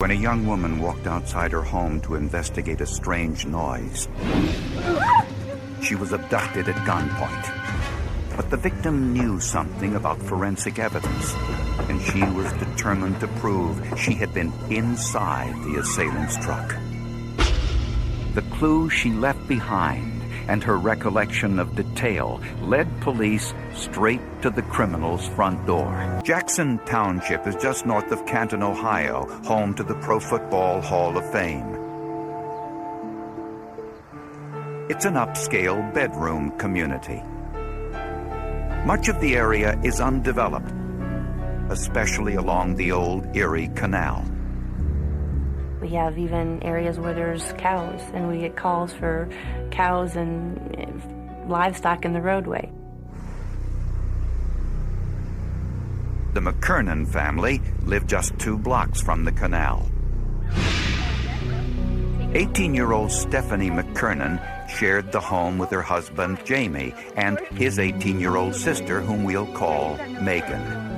when a young woman walked outside her home to investigate a strange noise. She was abducted at gunpoint. But the victim knew something about forensic evidence, and she was determined to prove she had been inside the assailant's truck. The clue she left behind and her recollection of detail led police straight to the criminal's front door. Jackson Township is just north of Canton, Ohio, home to the Pro Football Hall of Fame. It's an upscale bedroom community. Much of the area is undeveloped, especially along the old Erie Canal. We have even areas where there's cows, and we get calls for cows and livestock in the roadway. The McKernan family lived just 2 blocks from the canal. 18-year-old Stephanie McKernan shared the home with her husband, Jamie, and his 18-year-old sister, whom we'll call Megan.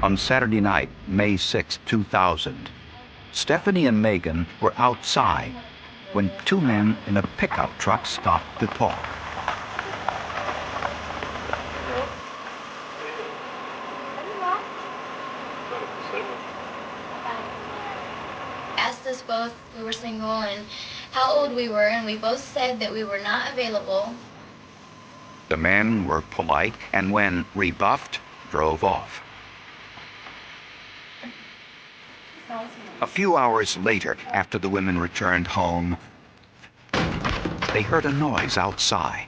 On Saturday night, May 6, 2000, Stephanie and Megan were outside when 2 men in a pickup truck stopped to talk. Asked us both if we were single and how old we were, and we both said that we were not available. The men were polite and, when rebuffed, drove off. A few hours later, after the women returned home, they heard a noise outside.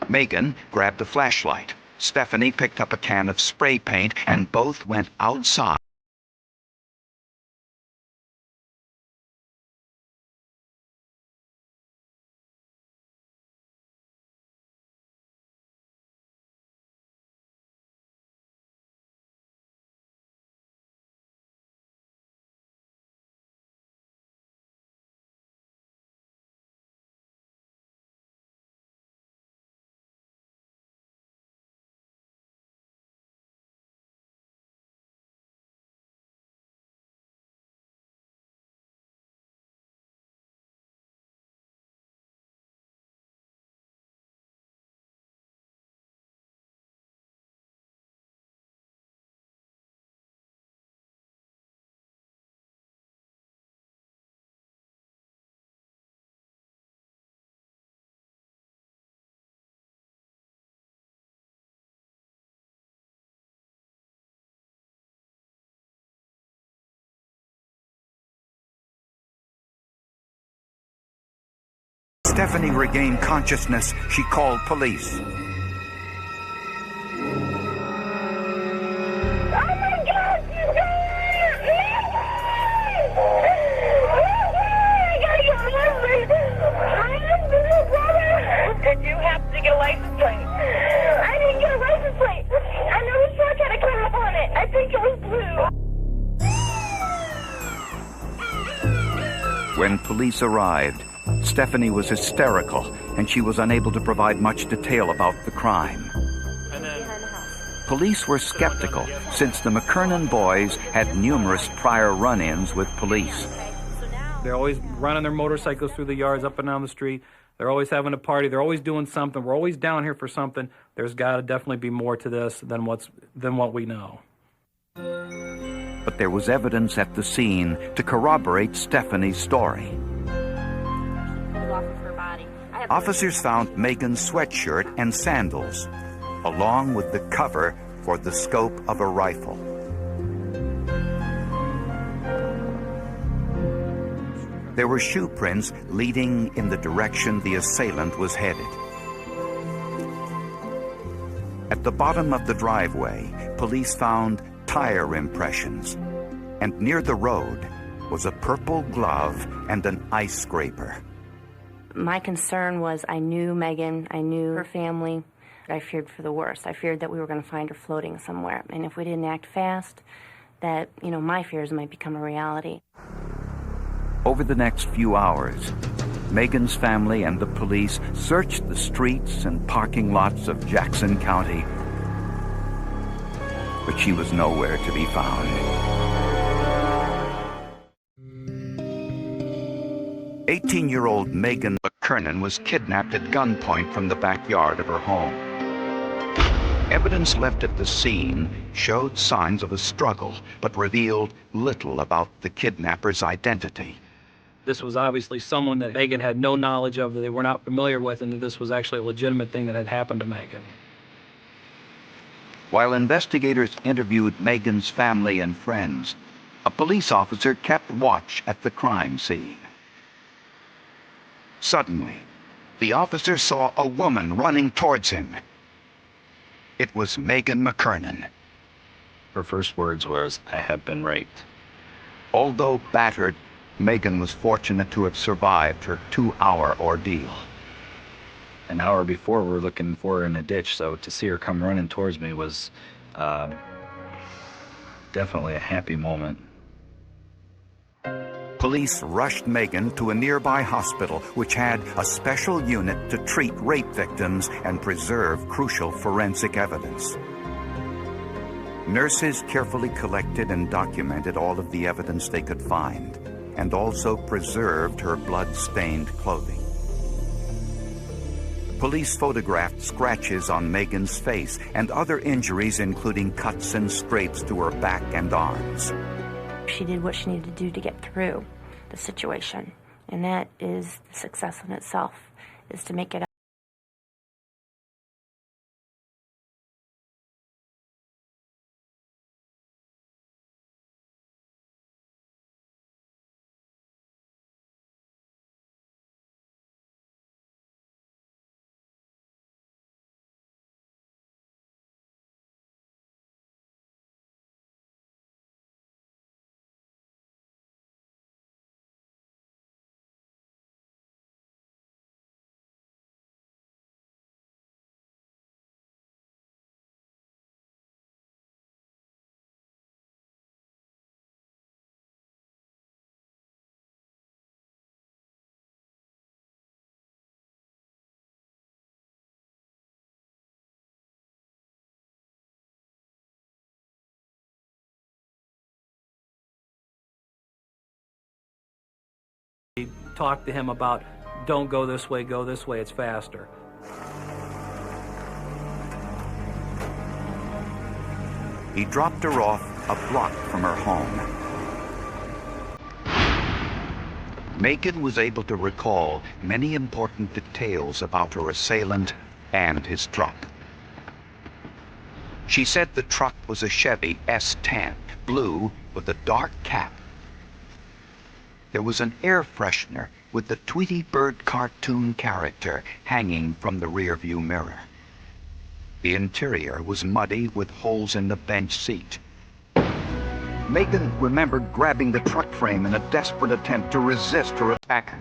Megan grabbed a flashlight. Stephanie picked up a can of spray paint, and both went outside. Stephanie regained consciousness. She called police. Oh my God! I gotta get my Did you happen to get a license plate? I didn't get a license plate. I know the truck had a car on it. I think it was blue. When police arrived, Stephanie was hysterical, and she was unable to provide much detail about the crime. Police were skeptical, since the McKernan boys had numerous prior run-ins with police. They're always running their motorcycles through the yards up and down the street. They're always having a party. They're always doing something. We're always down here for something. There's got to definitely be more to this than what we know. But there was evidence at the scene to corroborate Stephanie's story. Officers found Megan's sweatshirt and sandals, along with the cover for the scope of a rifle. There were shoe prints leading in the direction the assailant was headed. At the bottom of the driveway, police found tire impressions, and near the road was a purple glove and an ice scraper. My concern was I knew Megan, I knew her family. I feared for the worst. I feared that we were going to find her floating somewhere. And if we didn't act fast, that, my fears might become a reality. Over the next few hours, Megan's family and the police searched the streets and parking lots of Jackson County. but she was nowhere to be found. 18-year-old Megan McKernan was kidnapped at gunpoint from the backyard of her home. Evidence left at the scene showed signs of a struggle, but revealed little about the kidnapper's identity. This was obviously someone that Megan had no knowledge of, that they were not familiar with, and that this was actually a legitimate thing that had happened to Megan. While investigators interviewed Megan's family and friends, a police officer kept watch at the crime scene. Suddenly, the officer saw a woman running towards him. It was Megan McKernan. Her first words was, "I have been raped." Although battered, Megan was fortunate to have survived her 2-hour ordeal. An hour before, we were looking for her in a ditch, so to see her come running towards me was definitely a happy moment. Police rushed Megan to a nearby hospital, which had a special unit to treat rape victims and preserve crucial forensic evidence. Nurses carefully collected and documented all of the evidence they could find, and also preserved her blood-stained clothing. Police photographed scratches on Megan's face and other injuries, including cuts and scrapes to her back and arms. She did what she needed to do to get through the situation, and that is the success in itself, is to make it out. Talk to him about, don't go this way, it's faster. He dropped her off a block from her home. Megan was able to recall many important details about her assailant and his truck. She said the truck was a Chevy S10, blue with a dark cap. There was an air freshener with the Tweety Bird cartoon character hanging from the rearview mirror. The interior was muddy with holes in the bench seat. Megan remembered grabbing the truck frame in a desperate attempt to resist her attacker.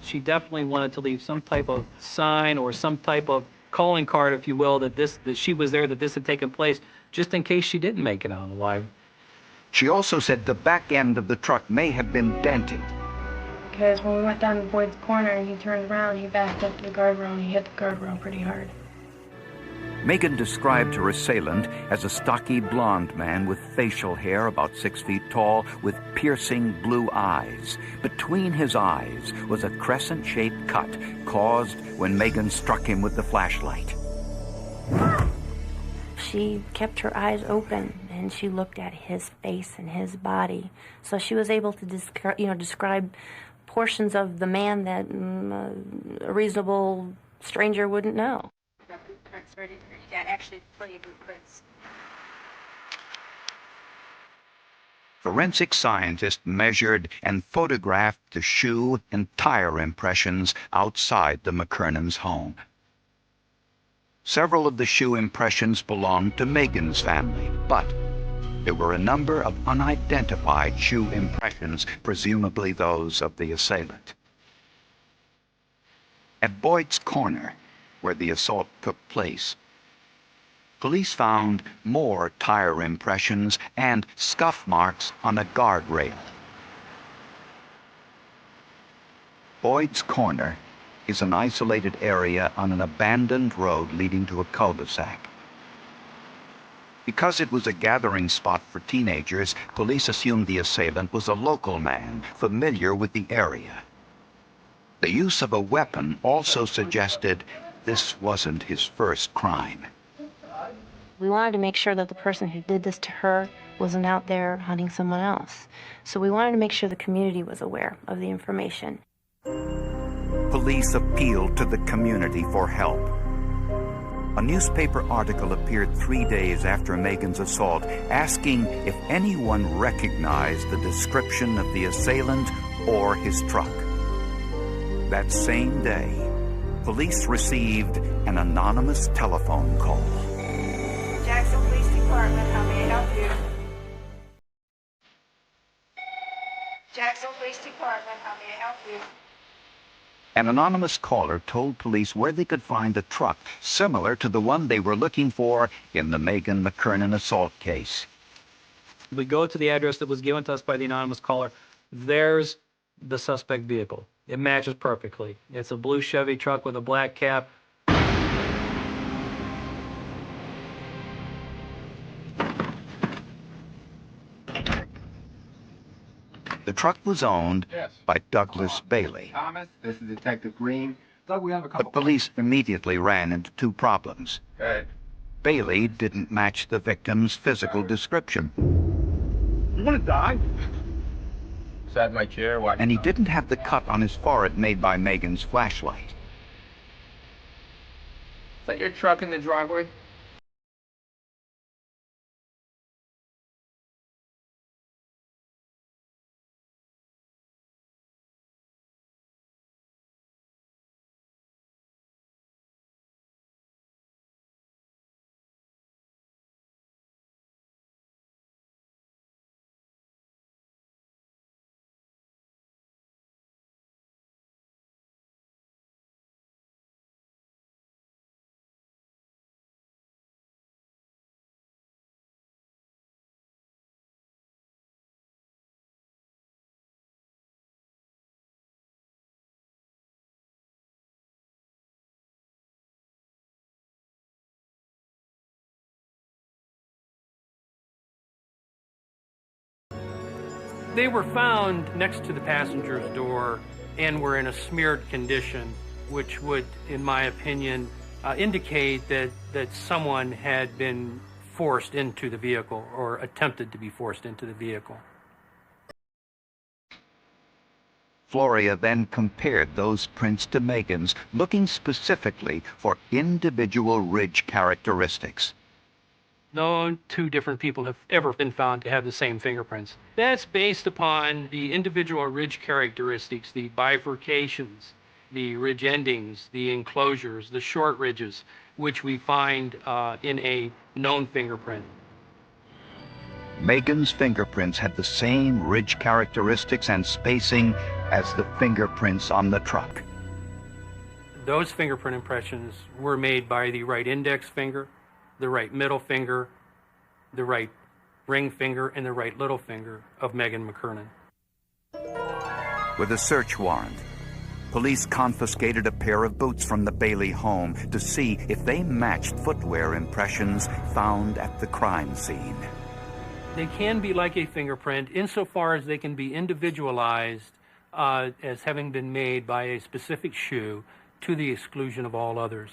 She definitely wanted to leave some type of sign or some type of calling card, if you will, that she was there, that this had taken place, just in case she didn't make it out alive. She also said the back end of the truck may have been dented. Because when we went down to Boyd's corner and he turned around, he backed up to the guardrail and he hit the guardrail pretty hard. Megan described her assailant as a stocky blonde man with facial hair about 6 feet tall with piercing blue eyes. Between his eyes was a crescent-shaped cut caused when Megan struck him with the flashlight. She kept her eyes open and she looked at his face and his body. So she was able to describe portions of the man that a reasonable stranger wouldn't know. Forensic scientists measured and photographed the shoe and tire impressions outside the McKernan's home. Several of the shoe impressions belonged to Megan's family, but there were a number of unidentified shoe impressions, presumably those of the assailant. At Boyd's corner, where the assault took place, police found more tire impressions and scuff marks on a guardrail. Boyd's corner is an isolated area on an abandoned road leading to a cul-de-sac. Because it was a gathering spot for teenagers, police assumed the assailant was a local man, familiar with the area. The use of a weapon also suggested this wasn't his first crime. We wanted to make sure that the person who did this to her wasn't out there hunting someone else. So we wanted to make sure the community was aware of the information. Police appealed to the community for help. A newspaper article appeared 3 days after Megan's assault, asking if anyone recognized the description of the assailant or his truck. That same day, police received an anonymous telephone call. Jackson Police Department, how may I help you? Jackson Police Department, how may I help you? An anonymous caller told police where they could find a truck similar to the one they were looking for in the Megan McKernan assault case. We go to the address that was given to us by the anonymous caller. There's the suspect vehicle. It matches perfectly. It's a blue Chevy truck with a black cap. The truck was owned by Douglas Bailey. Thomas, this is Detective Green. Doug, we have a couple. But police immediately ran into two problems. Okay. Bailey didn't match the victim's physical description. You want to die? Sat in my chair, watching. And he didn't have the cut on his forehead made by Megan's flashlight. Is that your truck in the driveway? They were found next to the passenger's door and were in a smeared condition, which would, in my opinion, indicate that someone had been forced into the vehicle or attempted to be forced into the vehicle. Floria then compared those prints to Megan's, looking specifically for individual ridge characteristics. No two different people have ever been found to have the same fingerprints. That's based upon the individual ridge characteristics, the bifurcations, the ridge endings, the enclosures, the short ridges, which we find in a known fingerprint. Megan's fingerprints had the same ridge characteristics and spacing as the fingerprints on the truck. Those fingerprint impressions were made by the right index finger, the right middle finger, the right ring finger, and the right little finger of Megan McKernan. With a search warrant, police confiscated a pair of boots from the Bailey home to see if they matched footwear impressions found at the crime scene. They can be like a fingerprint insofar as they can be individualized as having been made by a specific shoe to the exclusion of all others.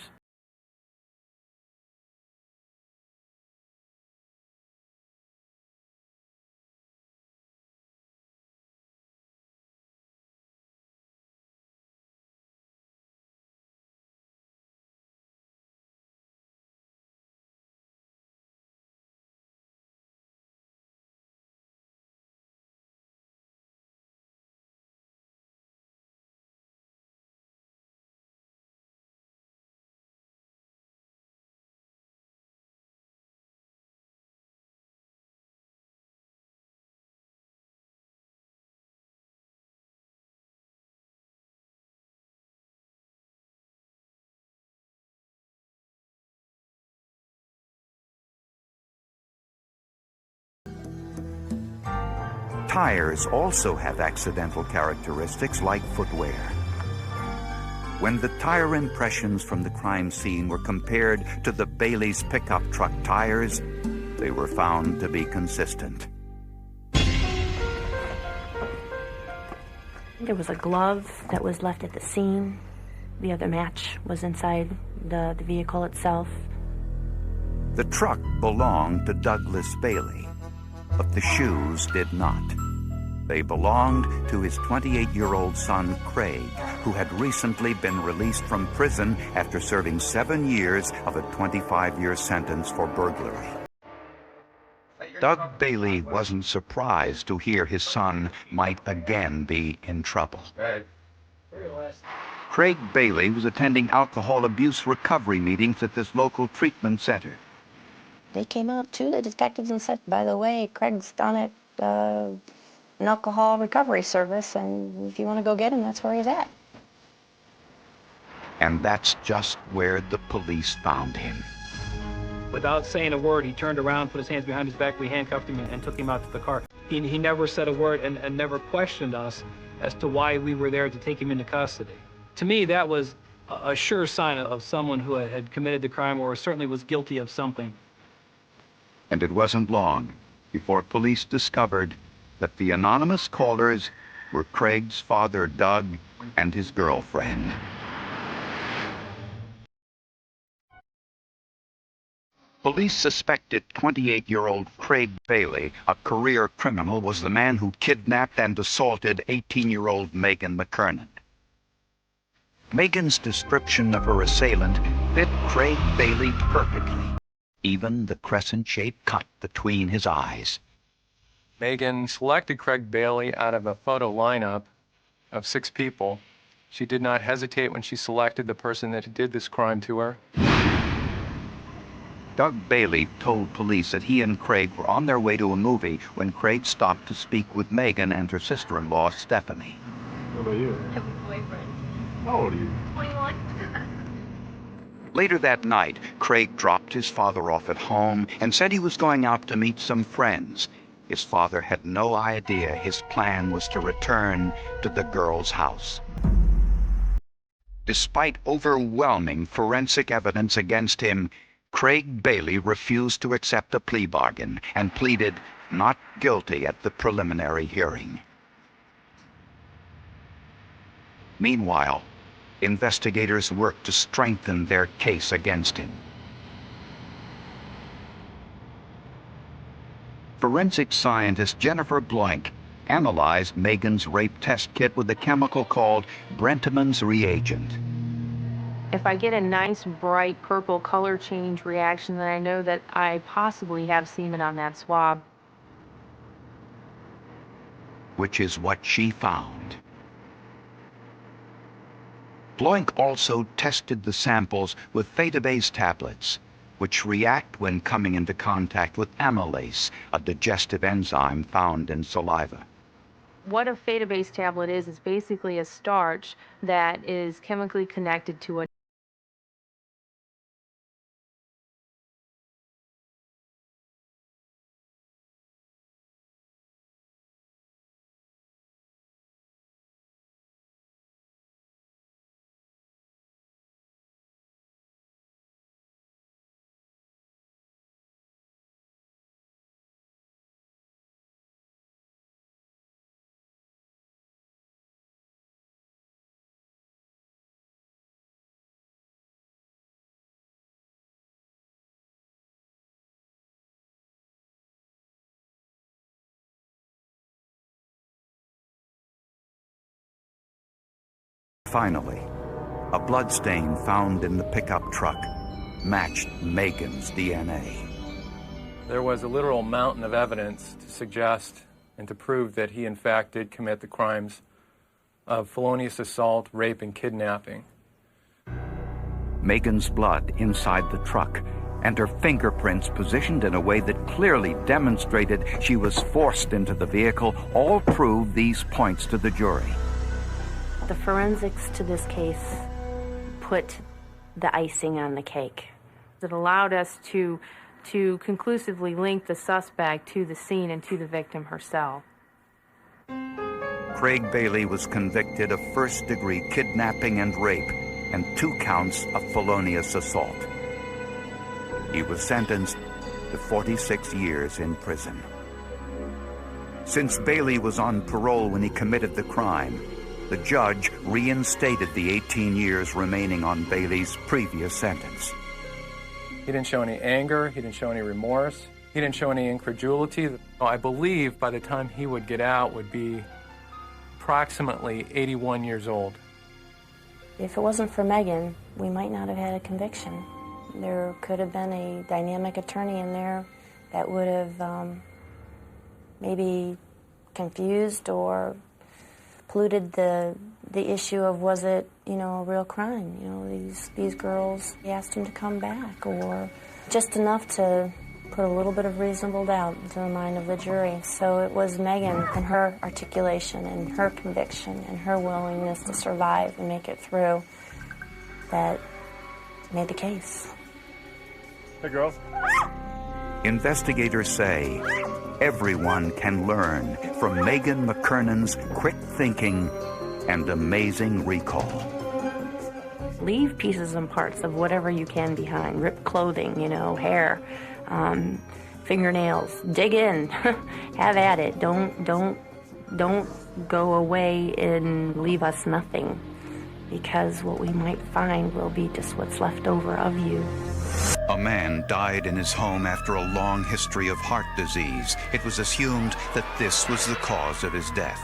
Tires also have accidental characteristics like footwear. When the tire impressions from the crime scene were compared to the Bailey's pickup truck tires, They were found to be consistent. There was a glove that was left at the scene. The other match was inside the vehicle itself. The truck belonged to Douglas Bailey, but the shoes did not. They belonged to his 28-year-old son, Craig, who had recently been released from prison after serving 7 years of a 25-year sentence for burglary. Doug Bailey wasn't surprised to hear his son might again be in trouble. Craig Bailey was attending alcohol abuse recovery meetings at this local treatment center. They came out to the detectives and said, by the way, Craig's down at an alcohol recovery service, and if you want to go get him, that's where he's at. And that's just where the police found him. Without saying a word, he turned around, put his hands behind his back, we handcuffed him and took him out to the car. He never said a word and never questioned us as to why we were there to take him into custody. To me, that was a sure sign of someone who had committed the crime or certainly was guilty of something. And it wasn't long before police discovered that the anonymous callers were Craig's father, Doug, and his girlfriend. Police suspected 28-year-old Craig Bailey, a career criminal, was the man who kidnapped and assaulted 18-year-old Megan McKernan. Megan's description of her assailant fit Craig Bailey perfectly, even the crescent-shaped cut between his eyes. Megan selected Craig Bailey out of a photo lineup of 6 people. She did not hesitate when she selected the person that did this crime to her. Doug Bailey told police that he and Craig were on their way to a movie when Craig stopped to speak with Megan and her sister-in-law, Stephanie. What about you? I have a boyfriend. How old are you? 21. Later that night, Craig dropped his father off at home and said he was going out to meet some friends. His father had no idea his plan was to return to the girl's house. Despite overwhelming forensic evidence against him, Craig Bailey refused to accept a plea bargain and pleaded not guilty at the preliminary hearing. Meanwhile, investigators worked to strengthen their case against him. Forensic scientist Jennifer Bloink analyzed Megan's rape test kit with a chemical called Brentman's reagent. If I get a nice bright purple color change reaction, then I know that I possibly have semen on that swab. Which is what she found. Bloink also tested the samples with theta-base tablets, which react when coming into contact with amylase, a digestive enzyme found in saliva. What a theta-base tablet is basically a starch that is chemically connected to a Finally, a bloodstain found in the pickup truck matched Megan's DNA. There was a literal mountain of evidence to suggest and to prove that he in fact did commit the crimes of felonious assault, rape, and kidnapping. Megan's blood inside the truck and her fingerprints positioned in a way that clearly demonstrated she was forced into the vehicle all proved these points to the jury. The forensics to this case put the icing on the cake. It allowed us to conclusively link the suspect to the scene and to the victim herself. Craig Bailey was convicted of first-degree kidnapping and rape and 2 counts of felonious assault. He was sentenced to 46 years in prison. Since Bailey was on parole when he committed the crime, the judge reinstated the 18 years remaining on Bailey's previous sentence. He didn't show any anger, he didn't show any remorse, he didn't show any incredulity. I believe by the time he would get out would be approximately 81 years old. If it wasn't for Megan, we might not have had a conviction. There could have been a dynamic attorney in there that would have maybe confused or polluted the issue of, was it, a real crime? These girls, he asked him to come back, or just enough to put a little bit of reasonable doubt into the mind of the jury. So it was Megan and her articulation and her conviction and her willingness to survive and make it through that made the case. Hey, girls. Investigators say everyone can learn from Megan McKernan's quick thinking and amazing recall. Leave pieces and parts of whatever you can behind. Ripped clothing, hair, fingernails. Dig in. Have at it. Don't go away and leave us nothing, because what we might find will be just what's left over of you. A man died in his home after a long history of heart disease. It was assumed that this was the cause of his death.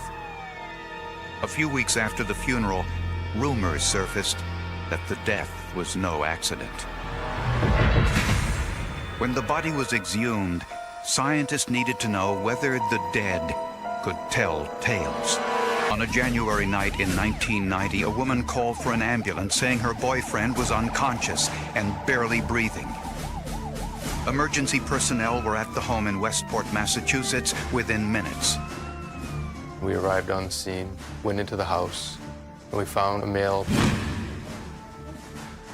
A few weeks after the funeral, rumors surfaced that the death was no accident. When the body was exhumed, scientists needed to know whether the dead could tell tales. On a January night in 1990, a woman called for an ambulance saying her boyfriend was unconscious and barely breathing. Emergency personnel were at the home in Westport, Massachusetts within minutes. We arrived on the scene, went into the house, and we found a male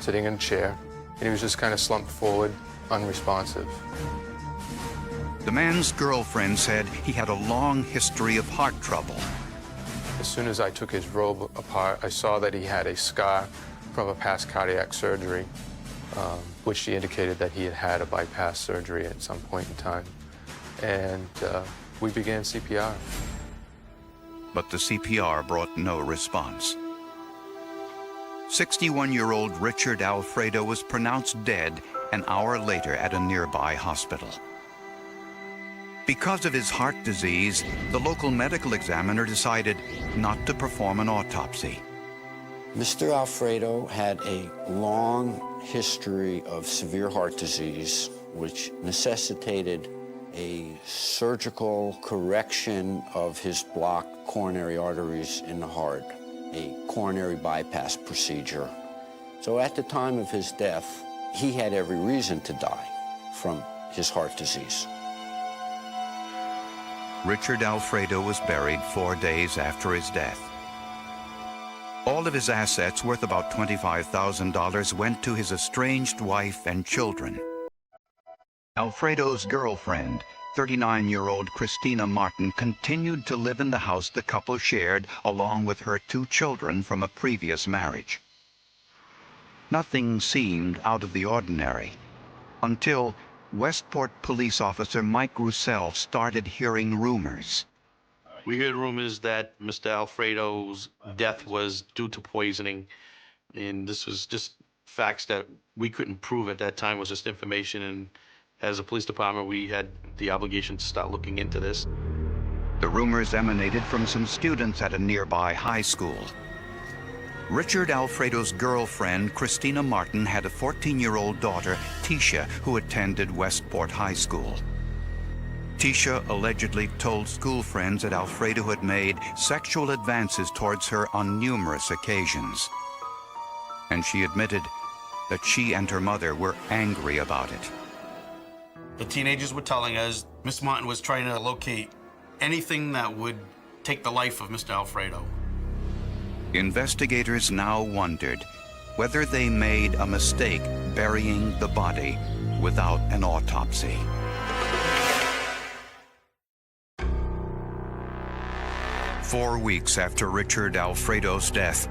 sitting in a chair, and he was just kind of slumped forward, unresponsive. The man's girlfriend said he had a long history of heart trouble. As soon as I took his robe apart, I saw that he had a scar from a past cardiac surgery, which indicated that he had had a bypass surgery at some point in time. And we began CPR. But the CPR brought no response. 61-year-old Richard Alfredo was pronounced dead an hour later at a nearby hospital. Because of his heart disease, the local medical examiner decided not to perform an autopsy. Mr. Alfredo had a long history of severe heart disease, which necessitated a surgical correction of his blocked coronary arteries in the heart, a coronary bypass procedure. So at the time of his death, he had every reason to die from his heart disease. Richard Alfredo was buried 4 days after his death. All of his assets, worth about $25,000, went to his estranged wife and children. Alfredo's girlfriend, 39-year-old Christina Martin, continued to live in the house the couple shared, along with her 2 children from a previous marriage. Nothing seemed out of the ordinary until Westport police officer Mike Roussel started hearing rumors. We heard rumors that Mr. Alfredo's death was due to poisoning, and this was just facts that we couldn't prove at that time. It was just information, and as a police department, we had the obligation to start looking into this. The rumors emanated from some students at a nearby high school. Richard Alfredo's girlfriend, Christina Martin, had a 14-year-old daughter, Tisha, who attended Westport High School. Tisha allegedly told school friends that Alfredo had made sexual advances towards her on numerous occasions. And she admitted that she and her mother were angry about it. The teenagers were telling us Miss Martin was trying to locate anything that would take the life of Mr. Alfredo. Investigators now wondered whether they made a mistake burying the body without an autopsy. Four weeks after Richard Alfredo's death,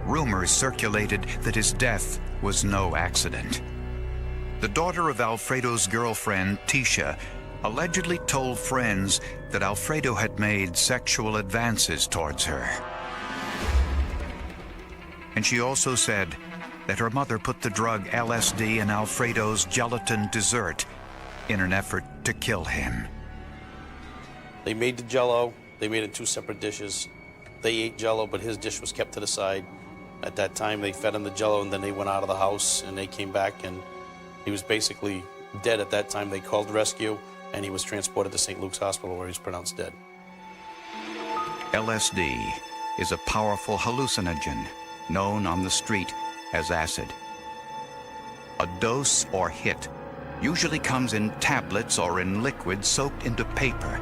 rumors circulated that his death was no accident. The daughter of Alfredo's girlfriend, Tisha, allegedly told friends that Alfredo had made sexual advances towards her. And she also said that her mother put the drug LSD in Alfredo's gelatin dessert in an effort to kill him. They made the Jell-O. They made it 2 separate dishes. They ate Jell-O, but his dish was kept to the side. At that time, they fed him the Jell-O, and then they went out of the house, and they came back, and he was basically dead at that time. They called rescue, and he was transported to St. Luke's Hospital, where he was pronounced dead. LSD is a powerful hallucinogen known on the street as acid. A dose or hit usually comes in tablets or in liquid soaked into paper.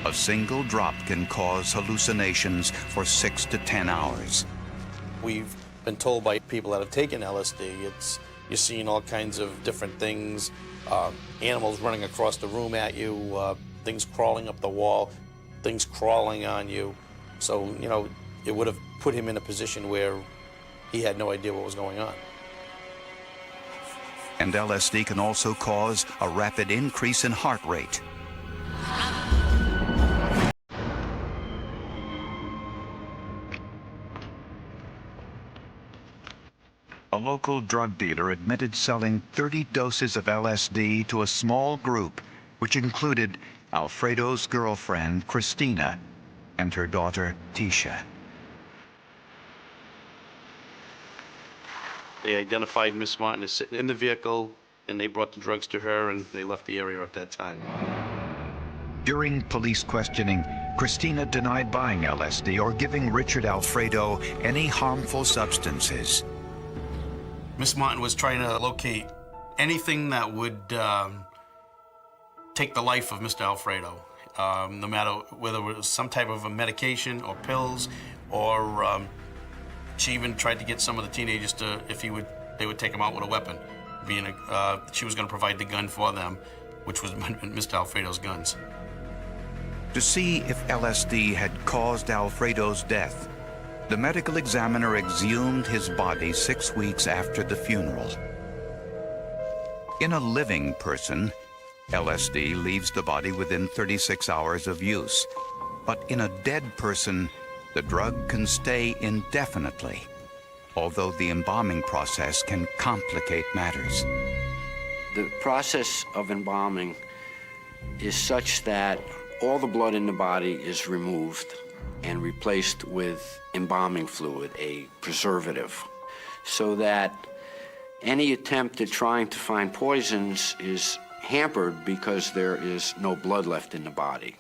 A single drop can cause hallucinations for 6 to 10 hours. We've been told by people that have taken LSD, you're seeing all kinds of different things, animals running across the room at you, things crawling up the wall, things crawling on you. So, you know, it would have put him in a position where he had no idea what was going on. And LSD can also cause a rapid increase in heart rate. A local drug dealer admitted selling 30 doses of LSD to a small group, which included Alfredo's girlfriend, Christina, and her daughter, Tisha. They identified Miss Martin as sitting in the vehicle, and they brought the drugs to her, and they left the area at that time. During police questioning, Christina denied buying LSD or giving Richard Alfredo any harmful substances. Miss Martin was trying to locate anything that would take the life of Mr. Alfredo, no matter whether it was some type of a medication or pills, or she even tried to get some of the teenagers to, they would take him out with a weapon, she was going to provide the gun for them, which was Mr. Alfredo's guns. To see if LSD had caused Alfredo's death, the medical examiner exhumed his body 6 weeks after the funeral. In a living person, LSD leaves the body within 36 hours of use. But in a dead person, the drug can stay indefinitely, although the embalming process can complicate matters. The process of embalming is such that all the blood in the body is removed and replaced with embalming fluid, a preservative, so that any attempt at trying to find poisons is hampered because there is no blood left in the body.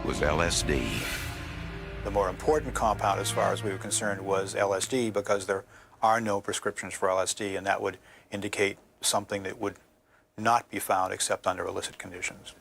Was LSD. The more important compound, as far as we were concerned, was LSD, because there are no prescriptions for LSD, and that would indicate something that would not be found except under illicit conditions.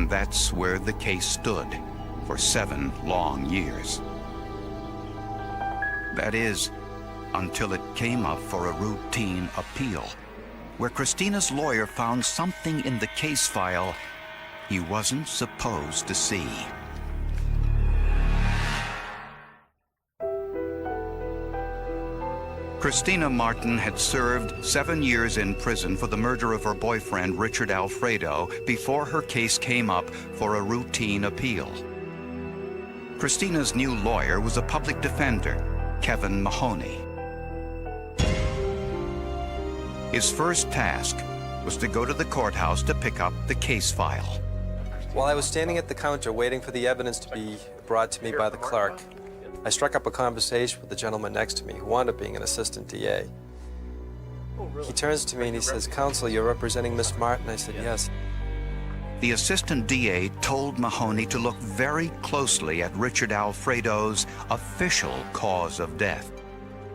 And that's where the case stood for 7 long years. That is, until it came up for a routine appeal, where Christina's lawyer found something in the case file he wasn't supposed to see. Christina Martin had served 7 years in prison for the murder of her boyfriend, Richard Alfredo, before her case came up for a routine appeal. Christina's new lawyer was a public defender, Kevin Mahoney. His first task was to go to the courthouse to pick up the case file. While I was standing at the counter waiting for the evidence to be brought to me by the clerk, I struck up a conversation with the gentleman next to me who wound up being an assistant DA. He turns to me and he says, "Counsel, you're representing Miss Martin?" I said, "Yes." The assistant DA told Mahoney to look very closely at Richard Alfredo's official cause of death.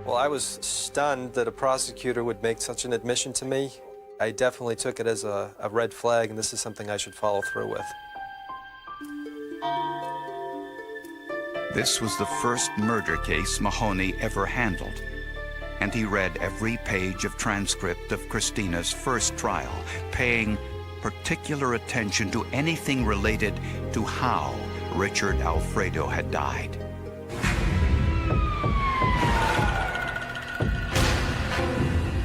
Well, I was stunned that a prosecutor would make such an admission to me. I definitely took it as a red flag, and this is something I should follow through with. This was the first murder case Mahoney ever handled, and he read every page of transcript of Christina's first trial, paying particular attention to anything related to how Richard Alfredo had died.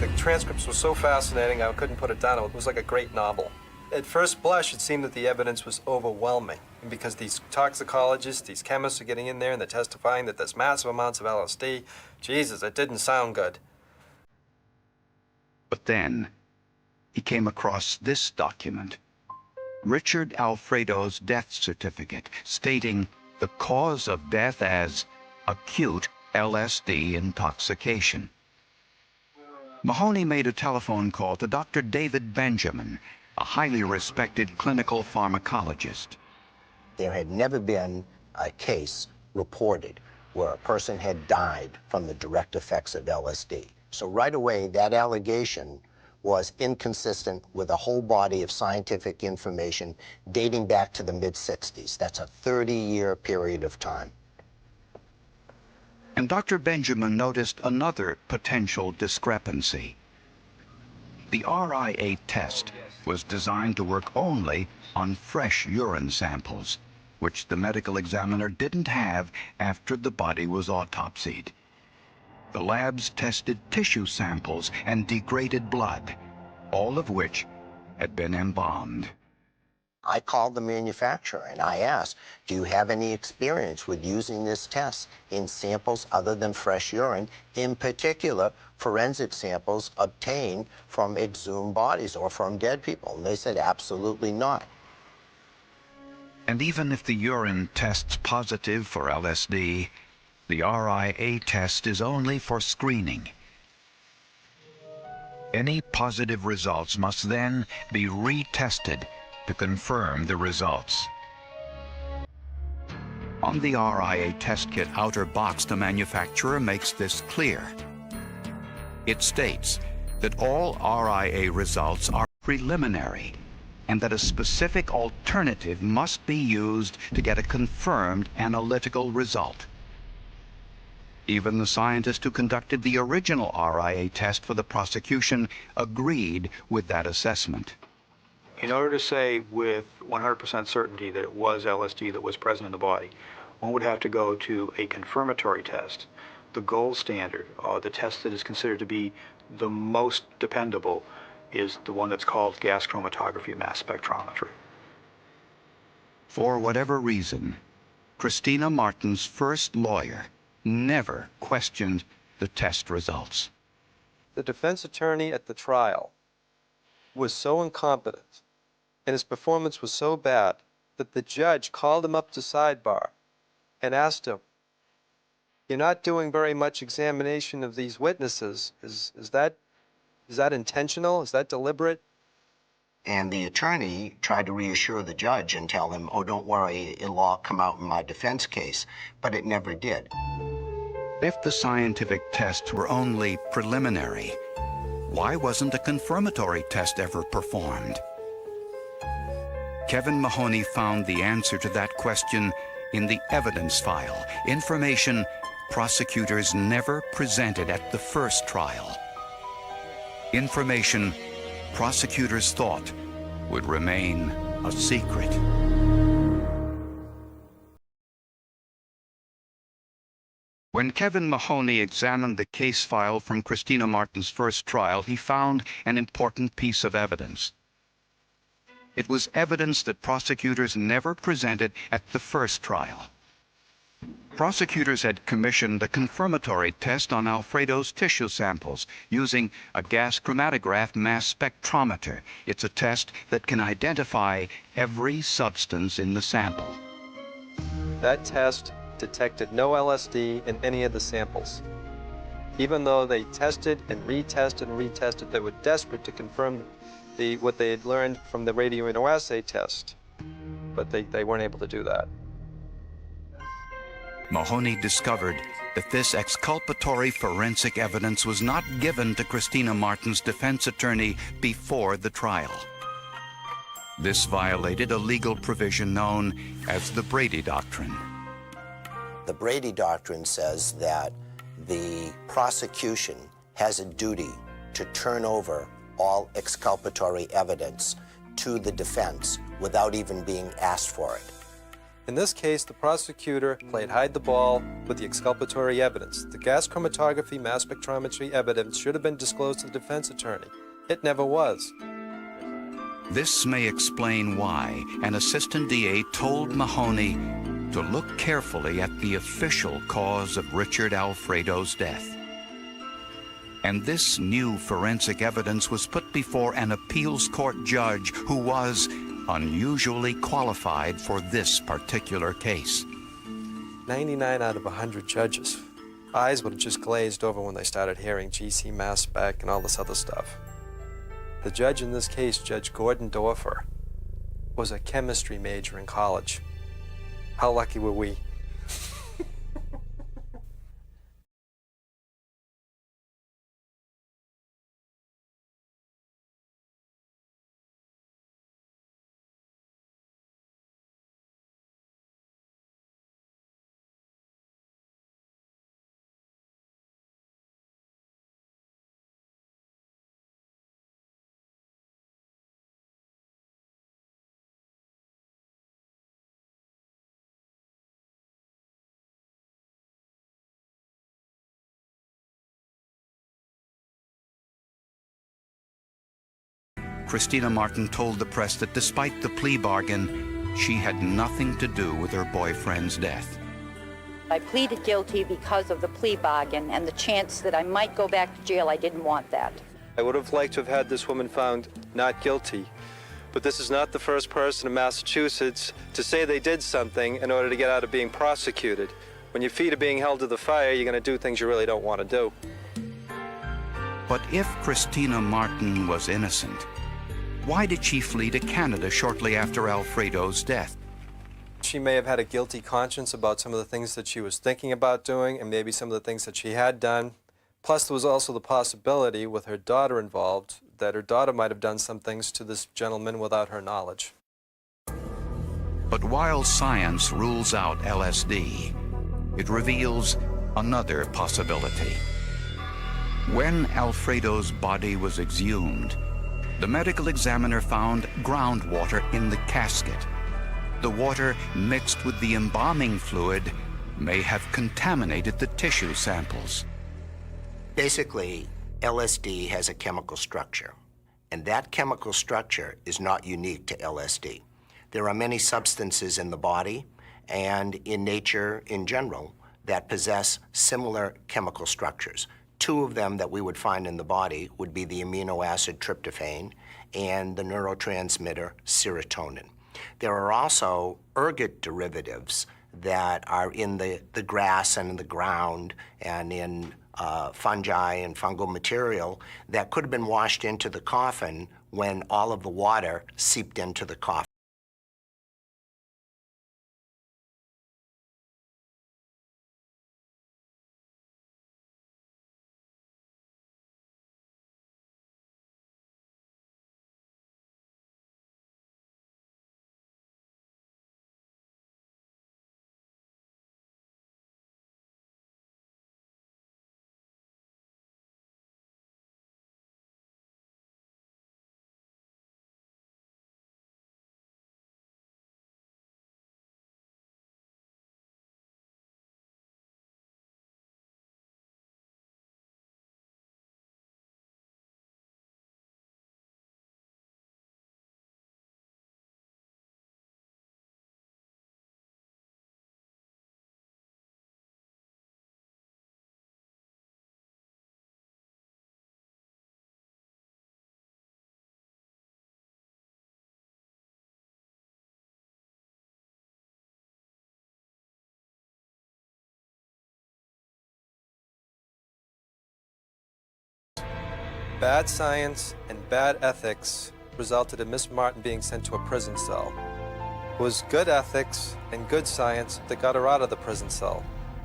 The transcripts were so fascinating, I couldn't put it down. It was like a great novel. At first blush, it seemed that the evidence was overwhelming, because these toxicologists, these chemists are getting in there and they're testifying that there's massive amounts of LSD. Jesus, it didn't sound good. But then he came across this document, Richard Alfredo's death certificate, stating the cause of death as acute LSD intoxication. Mahoney made a telephone call to Dr. David Benjamin, a highly respected clinical pharmacologist. There had never been a case reported where a person had died from the direct effects of LSD. So right away, that allegation was inconsistent with a whole body of scientific information dating back to the mid-60s. That's a 30-year period of time. And Dr. Benjamin noticed another potential discrepancy. The RIA test was designed to work only on fresh urine samples, which the medical examiner didn't have after the body was autopsied. The labs tested tissue samples and degraded blood, all of which had been embalmed. I called the manufacturer and I asked, do you have any experience with using this test in samples other than fresh urine, in particular forensic samples obtained from exhumed bodies or from dead people? And they said, absolutely not. And even if the urine tests positive for LSD, the RIA test is only for screening. Any positive results must then be retested to confirm the results. On the RIA test kit outer box, the manufacturer makes this clear. It states that all RIA results are preliminary and that a specific alternative must be used to get a confirmed analytical result. Even the scientist who conducted the original RIA test for the prosecution agreed with that assessment. In order to say with 100% certainty that it was LSD that was present in the body, one would have to go to a confirmatory test. The gold standard, or the test that is considered to be the most dependable, is the one that's called gas chromatography mass spectrometry. For whatever reason, Christina Martin's first lawyer never questioned the test results. The defense attorney at the trial was so incompetent and his performance was so bad that the judge called him up to sidebar and asked him, "You're not doing very much examination of these witnesses. Is that intentional? Is that deliberate?" And the attorney tried to reassure the judge and tell him, oh, don't worry, it'll all come out in my defense case, but it never did. If the scientific tests were only preliminary, why wasn't a confirmatory test ever performed? Kevin Mahoney found the answer to that question in the evidence file, information prosecutors never presented at the first trial. Information prosecutors thought would remain a secret. When Kevin Mahoney examined the case file from Christina Martin's first trial, he found an important piece of evidence. It was evidence that prosecutors never presented at the first trial. Prosecutors had commissioned a confirmatory test on Alfredo's tissue samples using a gas chromatograph mass spectrometer. It's a test that can identify every substance in the sample. That test detected no LSD in any of the samples. Even though they tested and retested, they were desperate to confirm what they had learned from the radioimmunoassay test, but they weren't able to do that. Mahoney discovered that this exculpatory forensic evidence was not given to Christina Martin's defense attorney before the trial. This violated a legal provision known as the Brady Doctrine. The Brady Doctrine says that the prosecution has a duty to turn over all exculpatory evidence to the defense without even being asked for it. In this case, the prosecutor played hide the ball with the exculpatory evidence. The gas chromatography mass spectrometry evidence should have been disclosed to the defense attorney. It never was. This may explain why an assistant DA told Mahoney to look carefully at the official cause of Richard Alfredo's death. And this new forensic evidence was put before an appeals court judge who was unusually qualified for this particular case. 99 out of 100 judges. Eyes would have just glazed over when they started hearing GC mass spec and all this other stuff. The judge in this case, Judge Gordon Dorfer, was a chemistry major in college. How lucky were we? Christina Martin told the press that despite the plea bargain, she had nothing to do with her boyfriend's death. I pleaded guilty because of the plea bargain and the chance that I might go back to jail. I didn't want that. I would have liked to have had this woman found not guilty, but this is not the first person in Massachusetts to say they did something in order to get out of being prosecuted. When your feet are being held to the fire, you're going to do things you really don't want to do. But if Christina Martin was innocent, why did she flee to Canada shortly after Alfredo's death? She may have had a guilty conscience about some of the things that she was thinking about doing and maybe some of the things that she had done. Plus, there was also the possibility, with her daughter involved, that her daughter might have done some things to this gentleman without her knowledge. But while science rules out LSD, it reveals another possibility. When Alfredo's body was exhumed, the medical examiner found groundwater in the casket. The water mixed with the embalming fluid may have contaminated the tissue samples. Basically, LSD has a chemical structure, and that chemical structure is not unique to LSD. There are many substances in the body and in nature in general that possess similar chemical structures. Two of them that we would find in the body would be the amino acid tryptophan and the neurotransmitter serotonin. There are also ergot derivatives that are in the grass and in the ground and in fungi and fungal material that could have been washed into the coffin when all of the water seeped into the coffin. Bad science and bad ethics resulted in Miss Martin being sent to a prison cell. It was good ethics and good science that got her out of the prison cell.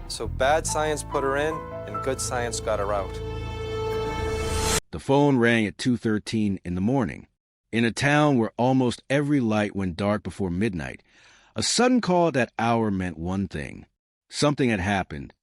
So bad science put her in, and good science got her out. The phone rang at 2:13 in the morning. In a town where almost every light went dark before midnight, a sudden call at that hour meant one thing. Something had happened.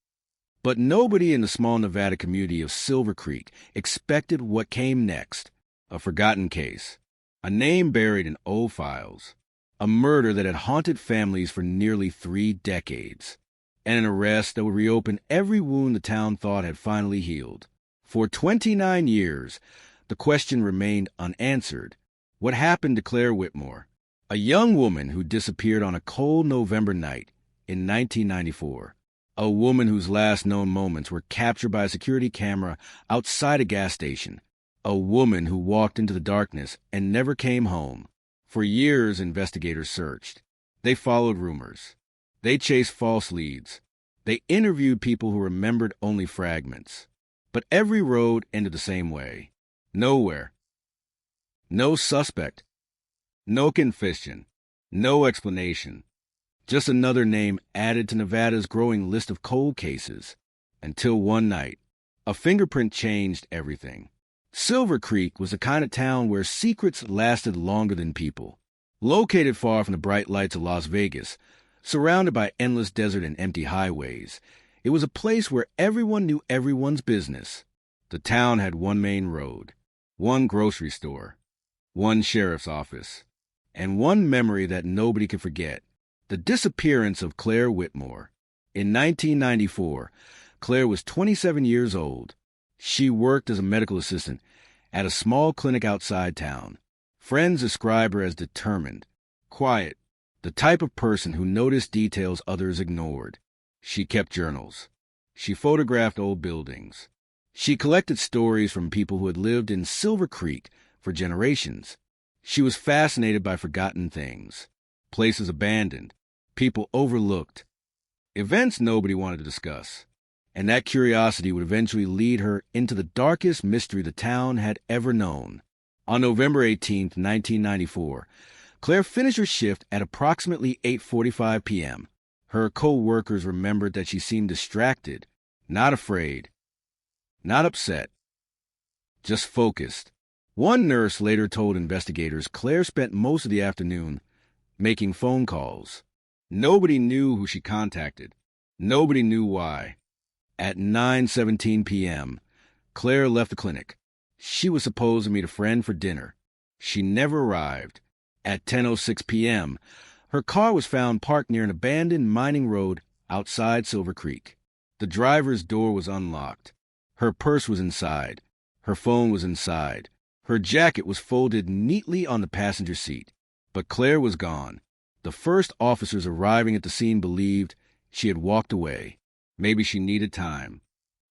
But nobody in the small Nevada community of Silver Creek expected what came next. A forgotten case. A name buried in old files. A murder that had haunted families for nearly 3 decades. And an arrest that would reopen every wound the town thought had finally healed. For 29 years, the question remained unanswered. What happened to Claire Whitmore, a young woman who disappeared on a cold November night in 1994? A woman whose last known moments were captured by a security camera outside a gas station. A woman who walked into the darkness and never came home. For years, investigators searched. They followed rumors. They chased false leads. They interviewed people who remembered only fragments. But every road ended the same way. Nowhere. No suspect. No confession. No explanation. Just another name added to Nevada's growing list of cold cases. Until one night, a fingerprint changed everything. Silver Creek was the kind of town where secrets lasted longer than people. Located far from the bright lights of Las Vegas, surrounded by endless desert and empty highways, it was a place where everyone knew everyone's business. The town had one main road, one grocery store, one sheriff's office, and one memory that nobody could forget: the disappearance of Claire Whitmore. In 1994, Claire was 27 years old. She worked as a medical assistant at a small clinic outside town. Friends describe her as determined, quiet, the type of person who noticed details others ignored. She kept journals. She photographed old buildings. She collected stories from people who had lived in Silver Creek for generations. She was fascinated by forgotten things, places abandoned, people overlooked, events nobody wanted to discuss. And that curiosity would eventually lead her into the darkest mystery the town had ever known. On November 18, 1994, Claire finished her shift at approximately 8:45 p.m. Her co-workers remembered that she seemed distracted, not afraid, not upset, just focused. One nurse later told investigators Claire spent most of the afternoon making phone calls. Nobody knew who she contacted. Nobody knew why. At 9:17 p.m., Claire left the clinic. She was supposed to meet a friend for dinner. She never arrived. At 10:06 p.m., her car was found parked near an abandoned mining road outside Silver Creek. The driver's door was unlocked. Her purse was inside. Her phone was inside. Her jacket was folded neatly on the passenger seat. But Claire was gone. The first officers arriving at the scene believed she had walked away. Maybe she needed time.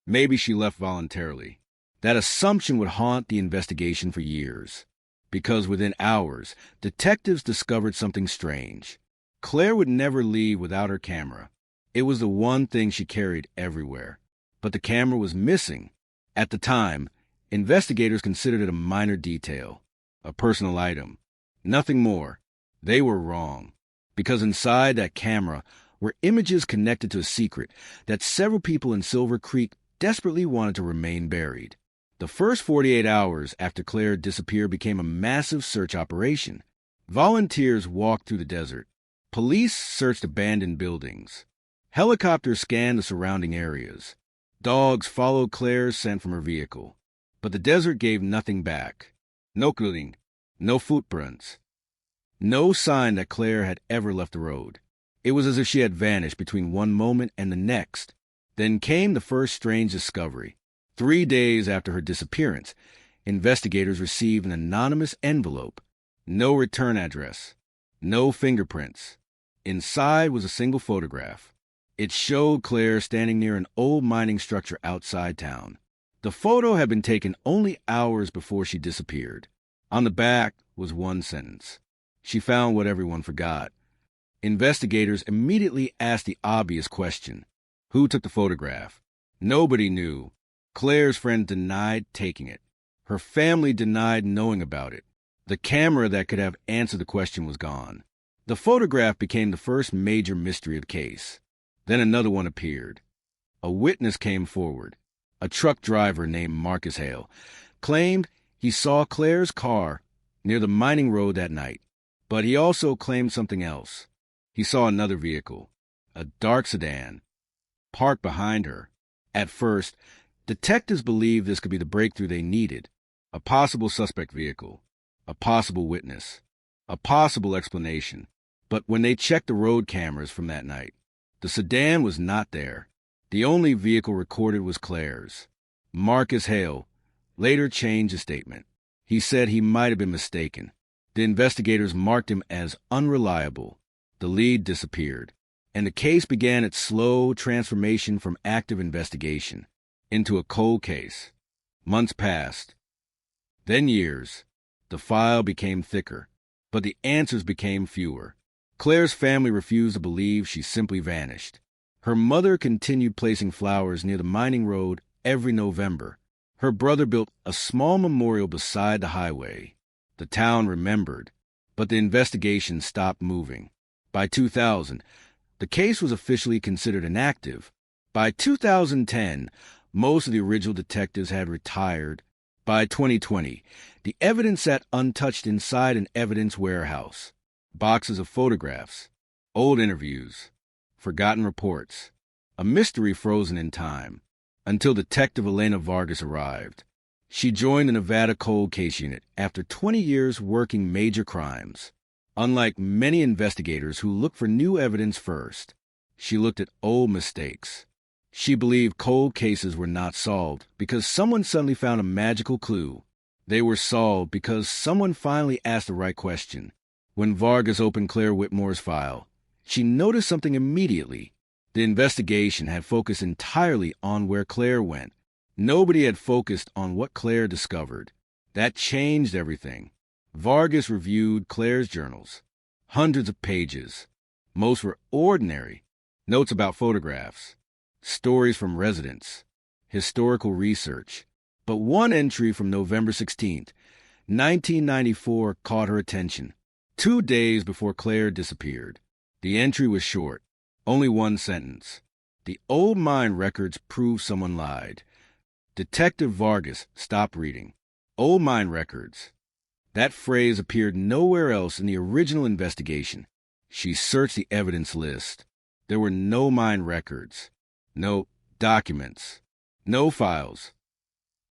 Maybe she left voluntarily. That assumption would haunt the investigation for years. Because within hours, detectives discovered something strange. Claire would never leave without her camera. It was the one thing she carried everywhere. But the camera was missing. At the time, investigators considered it a minor detail, a personal item. Nothing more. They were wrong. Because inside that camera were images connected to a secret that several people in Silver Creek desperately wanted to remain buried. The first 48 hours after Claire disappeared became a massive search operation. Volunteers walked through the desert. Police searched abandoned buildings. Helicopters scanned the surrounding areas. Dogs followed Claire's scent from her vehicle. But the desert gave nothing back. No cluing, no footprints. No sign that Claire had ever left the road. It was as if she had vanished between one moment and the next. Then came the first strange discovery. 3 days after her disappearance, investigators received an anonymous envelope. No return address. No fingerprints. Inside was a single photograph. It showed Claire standing near an old mining structure outside town. The photo had been taken only hours before she disappeared. On the back was one sentence. She found what everyone forgot. Investigators immediately asked the obvious question. Who took the photograph? Nobody knew. Claire's friend denied taking it. Her family denied knowing about it. The camera that could have answered the question was gone. The photograph became the first major mystery of the case. Then another one appeared. A witness came forward. A truck driver named Marcus Hale claimed he saw Claire's car near the mining road that night, but he also claimed something else. He saw another vehicle, a dark sedan, parked behind her. At first, detectives believed this could be the breakthrough they needed, a possible suspect vehicle, a possible witness, a possible explanation. But when they checked the road cameras from that night, the sedan was not there. The only vehicle recorded was Claire's. Marcus Hale later changed his statement. He said he might have been mistaken. The investigators marked him as unreliable. The lead disappeared, and the case began its slow transformation from active investigation into a cold case. Months passed, then years. The file became thicker, but the answers became fewer. Claire's family refused to believe she simply vanished. Her mother continued placing flowers near the mining road every November. Her brother built a small memorial beside the highway. The town remembered, but the investigation stopped moving. By 2000, the case was officially considered inactive. By 2010, most of the original detectives had retired. By 2020, the evidence sat untouched inside an evidence warehouse. Boxes of photographs, old interviews, forgotten reports, a mystery frozen in time, until Detective Elena Vargas arrived. She joined the Nevada Cold Case Unit after 20 years working major crimes. Unlike many investigators who look for new evidence first, she looked at old mistakes. She believed cold cases were not solved because someone suddenly found a magical clue. They were solved because someone finally asked the right question. When Vargas opened Claire Whitmore's file, she noticed something immediately. The investigation had focused entirely on where Claire went. Nobody had focused on what Claire discovered. That changed everything. Vargas reviewed Claire's journals. Hundreds of pages. Most were ordinary. Notes about photographs. Stories from residents. Historical research. But one entry from November 16th, 1994, caught her attention. 2 days before Claire disappeared. The entry was short. Only one sentence. The old mine records prove someone lied. Detective Vargas stopped reading. Old mine records. That phrase appeared nowhere else in the original investigation. She searched the evidence list. There were no mine records, no documents, no files,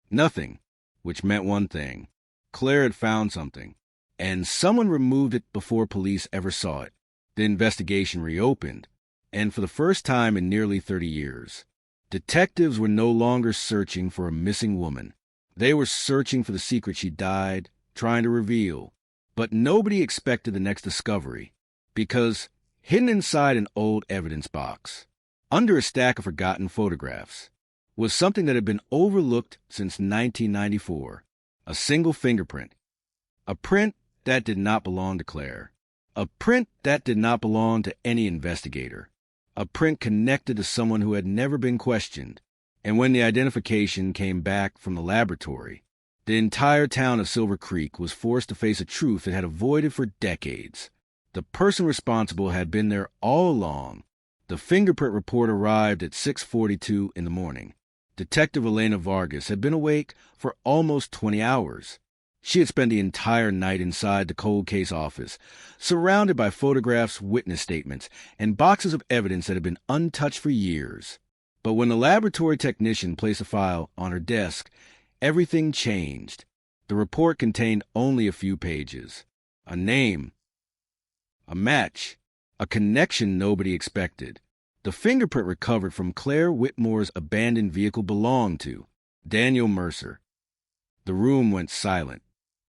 nothing, which meant one thing. Claire had found something, and someone removed it before police ever saw it. The investigation reopened, and for the first time in nearly 30 years, detectives were no longer searching for a missing woman. They were searching for the secret she died trying to reveal. But nobody expected the next discovery, because hidden inside an old evidence box, under a stack of forgotten photographs, was something that had been overlooked since 1994. A single fingerprint. A print that did not belong to Claire. A print that did not belong to any investigator. A print connected to someone who had never been questioned. And when the identification came back from the laboratory, the entire town of Silver Creek was forced to face a truth it had avoided for decades. The person responsible had been there all along. The fingerprint report arrived at 6:42 in the morning. Detective Elena Vargas had been awake for almost 20 hours. She had spent the entire night inside the cold case office, surrounded by photographs, witness statements, and boxes of evidence that had been untouched for years. But when the laboratory technician placed a file on her desk, everything changed. The report contained only a few pages. A name, a match, a connection nobody expected. The fingerprint recovered from Claire Whitmore's abandoned vehicle belonged to Daniel Mercer. The room went silent,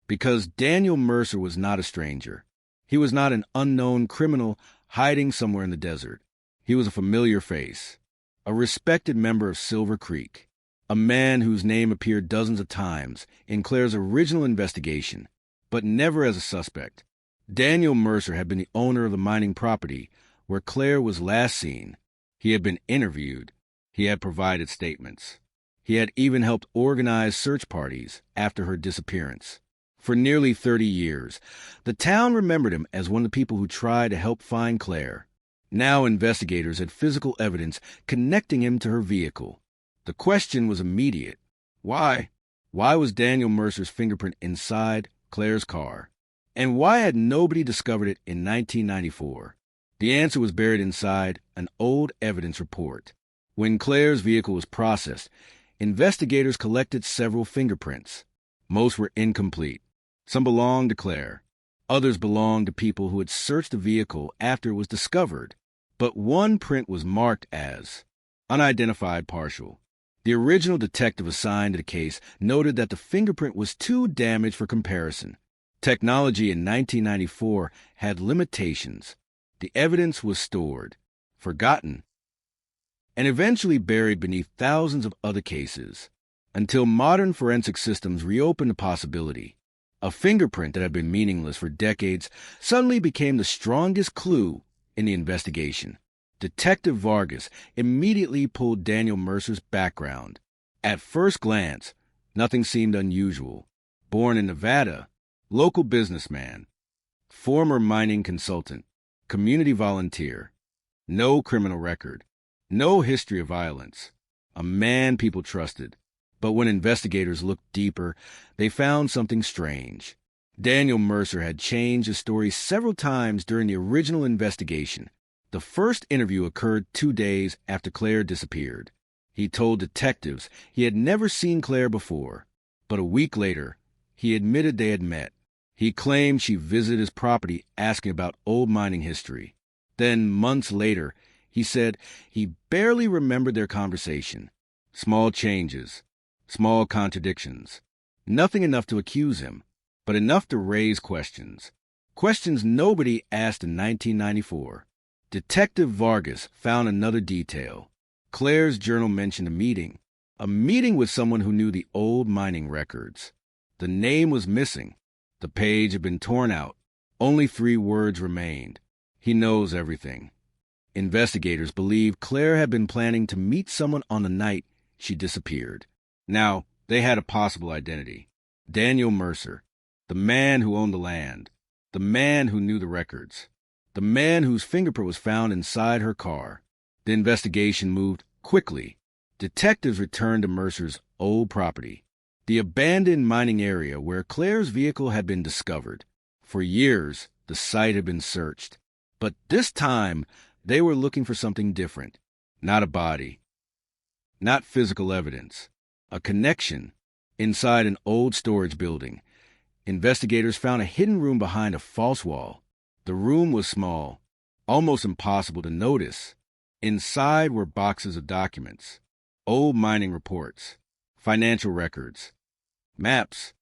because Daniel Mercer was not a stranger. He was not an unknown criminal hiding somewhere in the desert. He was a familiar face, a respected member of Silver Creek, a man whose name appeared dozens of times in Claire's original investigation, but never as a suspect. Daniel Mercer had been the owner of the mining property where Claire was last seen. He had been interviewed. He had provided statements. He had even helped organize search parties after her disappearance. For nearly 30 years, the town remembered him as one of the people who tried to help find Claire. Now investigators had physical evidence connecting him to her vehicle. The question was immediate. Why? Why was Daniel Mercer's fingerprint inside Claire's car? And why had nobody discovered it in 1994? The answer was buried inside an old evidence report. When Claire's vehicle was processed, investigators collected several fingerprints. Most were incomplete. Some belonged to Claire. Others belonged to people who had searched the vehicle after it was discovered. But one print was marked as unidentified partial. The original detective assigned to the case noted that the fingerprint was too damaged for comparison. Technology in 1994 had limitations. The evidence was stored, forgotten, and eventually buried beneath thousands of other cases, until modern forensic systems reopened the possibility. A fingerprint that had been meaningless for decades suddenly became the strongest clue in the investigation. Detective Vargas immediately pulled Daniel Mercer's background. At first glance, nothing seemed unusual. Born in Nevada, local businessman, former mining consultant, community volunteer, no criminal record, no history of violence, a man people trusted. But when investigators looked deeper, they found something strange. Daniel Mercer had changed his story several times during the original investigation. The first interview occurred 2 days after Claire disappeared. He told detectives he had never seen Claire before, but a week later, he admitted they had met. He claimed she visited his property asking about old mining history. Then, months later, he said he barely remembered their conversation. Small changes, small contradictions. Nothing enough to accuse him, but enough to raise questions. Questions nobody asked in 1994. Detective Vargas found another detail. Claire's journal mentioned a meeting with someone who knew the old mining records. The name was missing. The page had been torn out. Only 3 words remained. He knows everything. Investigators believe Claire had been planning to meet someone on the night she disappeared. Now, they had a possible identity. Daniel Mercer, the man who owned the land, the man who knew the records, the man whose fingerprint was found inside her car. The investigation moved quickly. Detectives returned to Mercer's old property, the abandoned mining area where Claire's vehicle had been discovered. For years, the site had been searched. But this time, they were looking for something different. Not a body. Not physical evidence. A connection. Inside an old storage building, investigators found a hidden room behind a false wall. The room was small, almost impossible to notice. Inside were boxes of documents, old mining reports, financial records, maps,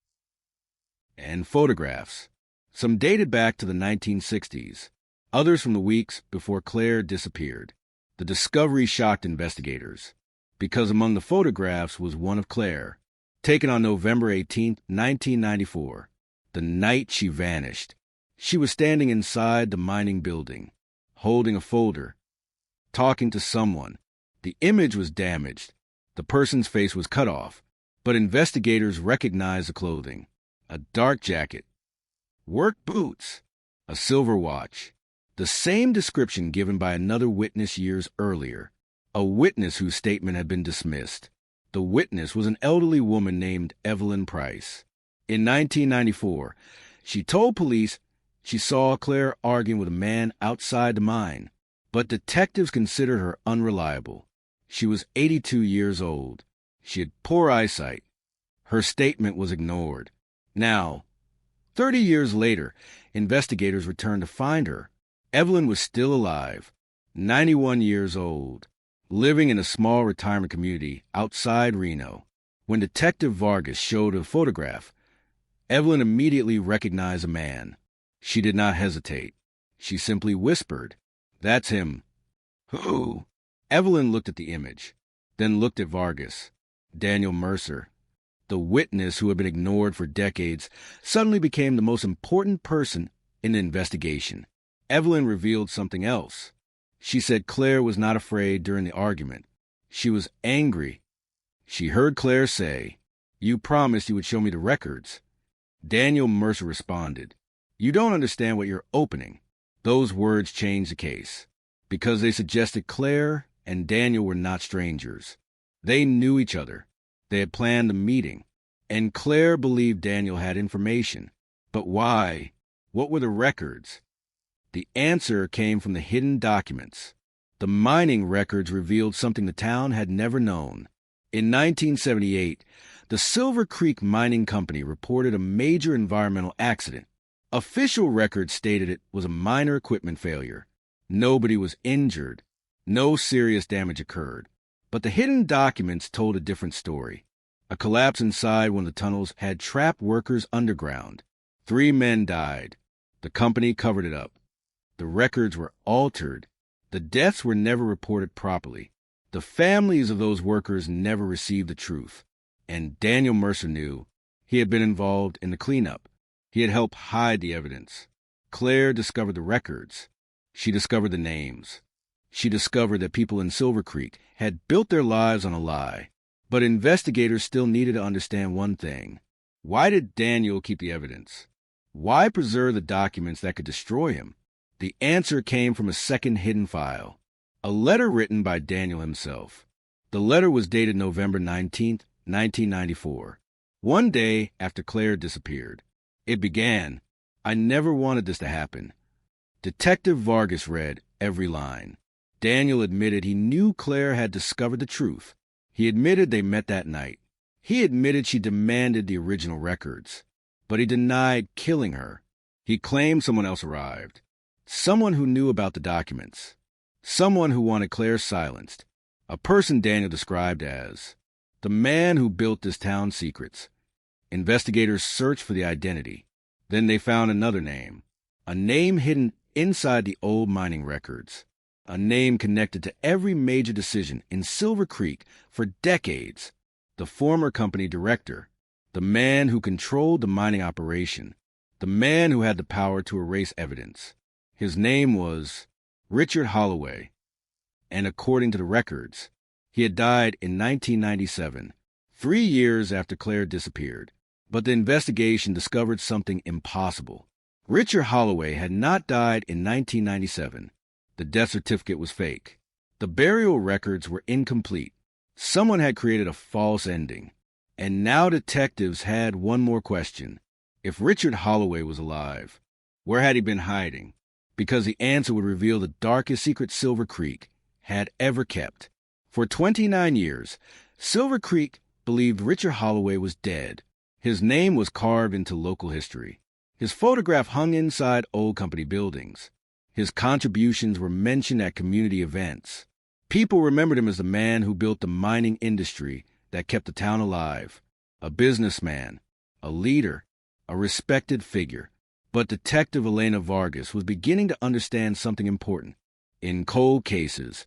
and photographs. Some dated back to the 1960s, others from the weeks before Claire disappeared. The discovery shocked investigators, because among the photographs was one of Claire, taken on November 18, 1994, the night she vanished. She was standing inside the mining building, holding a folder, talking to someone. The image was damaged. The person's face was cut off, but investigators recognized the clothing. A dark jacket, work boots, a silver watch. The same description given by another witness years earlier, a witness whose statement had been dismissed. The witness was an elderly woman named Evelyn Price. In 1994, she told police she saw Claire arguing with a man outside the mine, but detectives considered her unreliable. She was 82 years old. She had poor eyesight. Her statement was ignored. Now, 30 years later, investigators returned to find her. Evelyn was still alive, 91 years old, living in a small retirement community outside Reno. When Detective Vargas showed a photograph, Evelyn immediately recognized a man. She did not hesitate. She simply whispered, "That's him." "Who?" Evelyn looked at the image, then looked at Vargas. Daniel Mercer, the witness who had been ignored for decades, suddenly became the most important person in the investigation. Evelyn revealed something else. She said Claire was not afraid during the argument. She was angry. She heard Claire say, "You promised you would show me the records." Daniel Mercer responded, "You don't understand what you're opening." Those words changed the case, because they suggested Claire and Daniel were not strangers. They knew each other. They had planned a meeting, and Claire believed Daniel had information. But why? What were the records? The answer came from the hidden documents. The mining records revealed something the town had never known. In 1978, the Silver Creek Mining Company reported a major environmental accident. Official records stated it was a minor equipment failure. Nobody was injured. No serious damage occurred. But the hidden documents told a different story. A collapse inside one of the tunnels had trapped workers underground. 3 men died. The company covered it up. The records were altered. The deaths were never reported properly. The families of those workers never received the truth. And Daniel Mercer knew. He had been involved in the cleanup. He had helped hide the evidence. Claire discovered the records. She discovered the names. She discovered that people in Silver Creek had built their lives on a lie. But investigators still needed to understand one thing. Why did Daniel keep the evidence? Why preserve the documents that could destroy him? The answer came from a second hidden file, a letter written by Daniel himself. The letter was dated November 19th, 1994, one day after Claire disappeared. It began, "I never wanted this to happen." Detective Vargas read every line. Daniel admitted he knew Claire had discovered the truth. He admitted they met that night. He admitted she demanded the original records. But he denied killing her. He claimed someone else arrived. Someone who knew about the documents. Someone who wanted Claire silenced. A person Daniel described as the man who built this town's secrets. Investigators searched for the identity. Then they found another name. A name hidden inside the old mining records. A name connected to every major decision in Silver Creek for decades. The former company director. The man who controlled the mining operation. The man who had the power to erase evidence. His name was Richard Holloway. And according to the records, he had died in 1997, 3 years after Claire disappeared. But the investigation discovered something impossible. Richard Holloway had not died in 1997. The death certificate was fake. The burial records were incomplete. Someone had created a false ending. And now detectives had one more question. If Richard Holloway was alive, where had he been hiding? Because the answer would reveal the darkest secret Silver Creek had ever kept. For 29 years, Silver Creek believed Richard Holloway was dead. His name was carved into local history. His photograph hung inside old company buildings. His contributions were mentioned at community events. People remembered him as the man who built the mining industry that kept the town alive. A businessman, a leader, a respected figure. But Detective Elena Vargas was beginning to understand something important. In cold cases,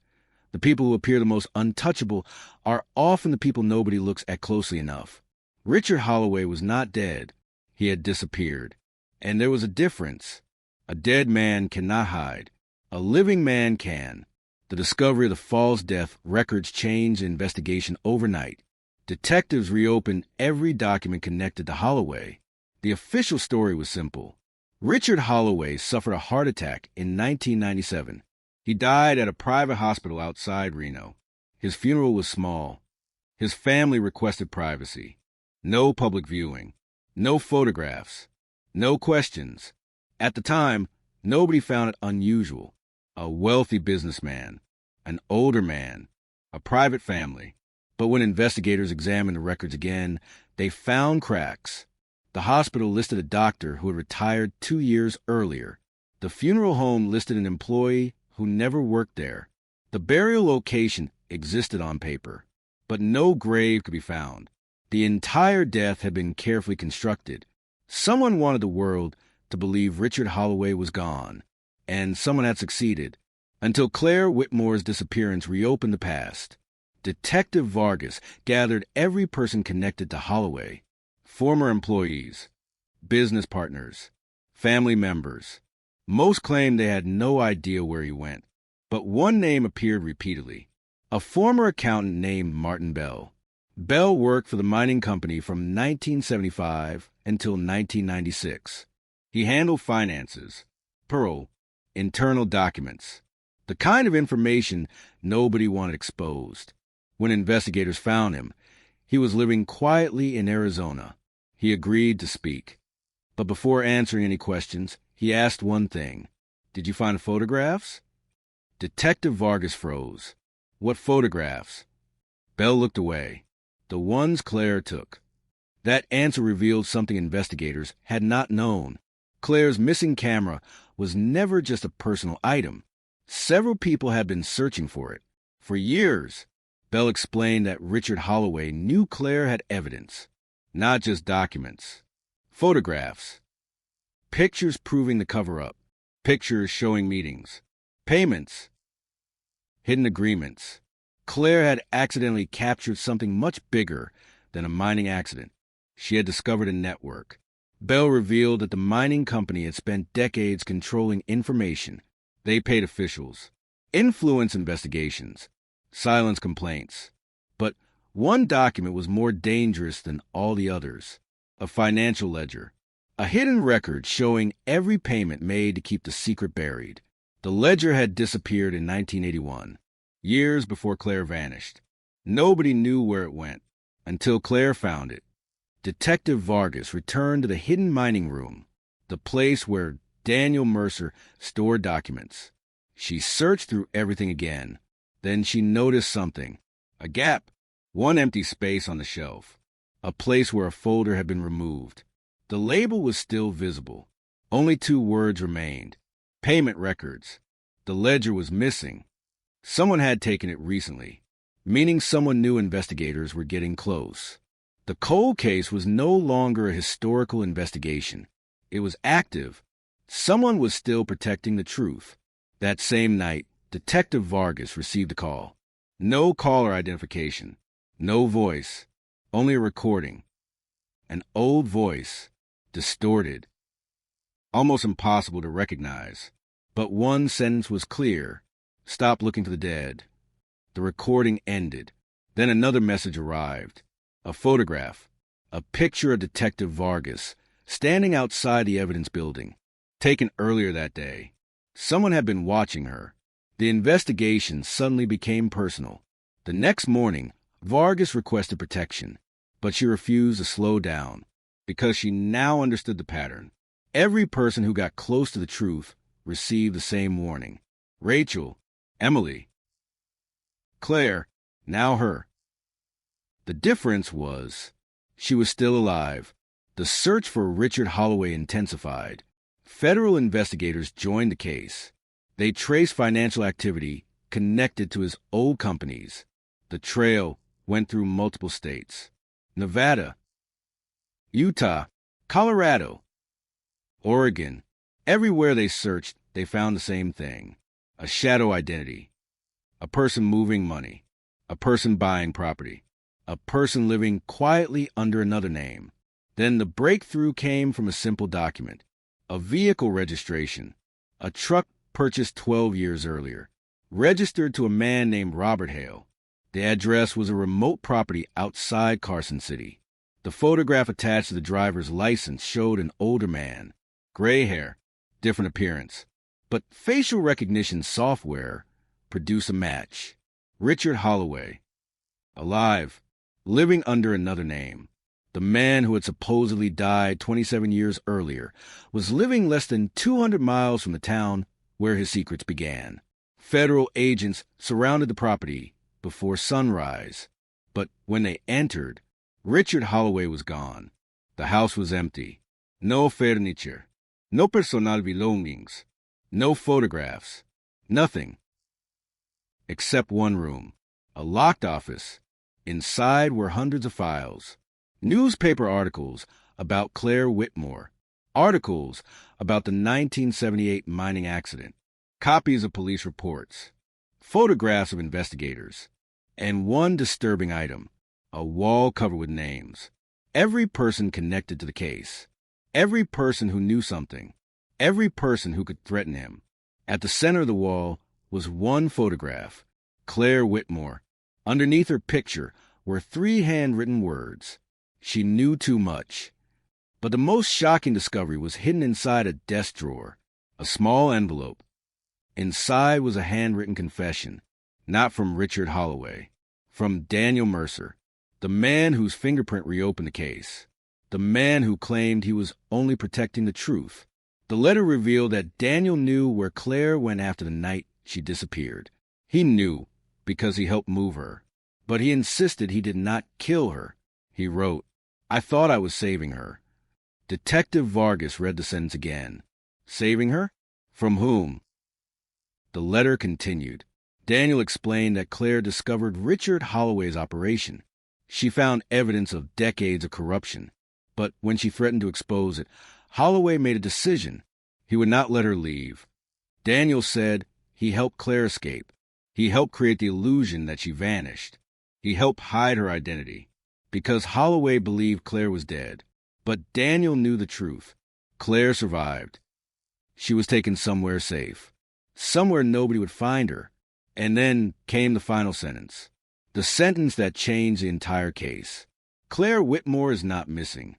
the people who appear the most untouchable are often the people nobody looks at closely enough. Richard Holloway was not dead. He had disappeared. And there was a difference. A dead man cannot hide. A living man can. The discovery of the false death records changed the investigation overnight. Detectives reopened every document connected to Holloway. The official story was simple. Richard Holloway suffered a heart attack in 1997. He died at a private hospital outside Reno. His funeral was small. His family requested privacy. No public viewing. No photographs. No questions. At the time, nobody found it unusual. A wealthy businessman. An older man. A private family. But when investigators examined the records again, they found cracks. The hospital listed a doctor who had retired 2 years earlier. The funeral home listed an employee who never worked there. The burial location existed on paper, but no grave could be found. The entire death had been carefully constructed. Someone wanted the world to believe Richard Holloway was gone, and someone had succeeded, until Claire Whitmore's disappearance reopened the past. Detective Vargas gathered every person connected to Holloway, former employees, business partners, family members. Most claimed they had no idea where he went, but one name appeared repeatedly, a former accountant named Martin Bell. Bell worked for the mining company from 1975 until 1996. He handled finances, parole, internal documents, the kind of information nobody wanted exposed. When investigators found him, he was living quietly in Arizona. He agreed to speak. But before answering any questions, he asked one thing. Did you find photographs? Detective Vargas froze. What photographs? Bell looked away. The ones Claire took. That answer revealed something investigators had not known. Claire's missing camera was never just a personal item. Several people had been searching for it. For years, Bell explained that Richard Holloway knew Claire had evidence, not just documents. Photographs. Pictures proving the cover-up. Pictures showing meetings. Payments. Hidden agreements. Claire had accidentally captured something much bigger than a mining accident. She had discovered a network. Bell revealed that the mining company had spent decades controlling information. They paid officials, influenced investigations, silenced complaints. But one document was more dangerous than all the others. A financial ledger. A hidden record showing every payment made to keep the secret buried. The ledger had disappeared in 1981, years before Claire vanished. Nobody knew where it went until Claire found it. Detective Vargas returned to the hidden mining room, the place where Daniel Mercer stored documents. She searched through everything again. Then she noticed something. A gap. One empty space on the shelf. A place where a folder had been removed. The label was still visible. Only 2 words remained. Payment records. The ledger was missing. Someone had taken it recently, meaning someone knew investigators were getting close. The cold case was no longer a historical investigation. It was active. Someone was still protecting the truth. That same night, Detective Vargas received a call. No caller identification. No voice. Only a recording. An old voice. Distorted. Almost impossible to recognize. But one sentence was clear. Stop looking for the dead. The recording ended. Then another message arrived. A photograph. A picture of Detective Vargas standing outside the evidence building. Taken earlier that day. Someone had been watching her. The investigation suddenly became personal. The next morning, Vargas requested protection, but she refused to slow down because she now understood the pattern. Every person who got close to the truth received the same warning. Rachel, Emily, Claire, now her. The difference was she was still alive. The search for Richard Holloway intensified. Federal investigators joined the case. They traced financial activity connected to his old companies. The trail went through multiple states. Nevada, Utah, Colorado, Oregon. Everywhere they searched, they found the same thing. A shadow identity. A person moving money. A person buying property. A person living quietly under another name. Then the breakthrough came from a simple document. A vehicle registration. A truck purchased 12 years earlier. Registered to a man named Robert Hale. The address was a remote property outside Carson City. The photograph attached to the driver's license showed an older man. Gray hair. Different appearance. But facial recognition software produced a match. Richard Holloway. Alive. Living under another name. The man who had supposedly died 27 years earlier was living less than 200 miles from the town where his secrets began. Federal agents surrounded the property before sunrise. But when they entered, Richard Holloway was gone. The house was empty. No furniture. No personal belongings. No photographs. Nothing. Except one room. A locked office. Inside were hundreds of files. Newspaper articles about Claire Whitmore. Articles about the 1978 mining accident. Copies of police reports. Photographs of investigators. And one disturbing item. A wall covered with names. Every person connected to the case. Every person who knew something. Every person who could threaten him. At the center of the wall was one photograph. Claire Whitmore. Underneath her picture were 3 handwritten words. She knew too much. But the most shocking discovery was hidden inside a desk drawer, a small envelope. Inside was a handwritten confession, not from Richard Holloway, from Daniel Mercer, the man whose fingerprint reopened the case, the man who claimed he was only protecting the truth. The letter revealed that Daniel knew where Claire went after the night she disappeared. He knew because he helped move her, but he insisted he did not kill her. He wrote, "I thought I was saving her." Detective Vargas read the sentence again. Saving her? From whom? The letter continued. Daniel explained that Claire discovered Richard Holloway's operation. She found evidence of decades of corruption, but when she threatened to expose it, Holloway made a decision. He would not let her leave. Daniel said he helped Claire escape. He helped create the illusion that she vanished. He helped hide her identity, because Holloway believed Claire was dead. But Daniel knew the truth. Claire survived. She was taken somewhere safe, somewhere nobody would find her. And then came the final sentence, the sentence that changed the entire case. Claire Whitmore is not missing.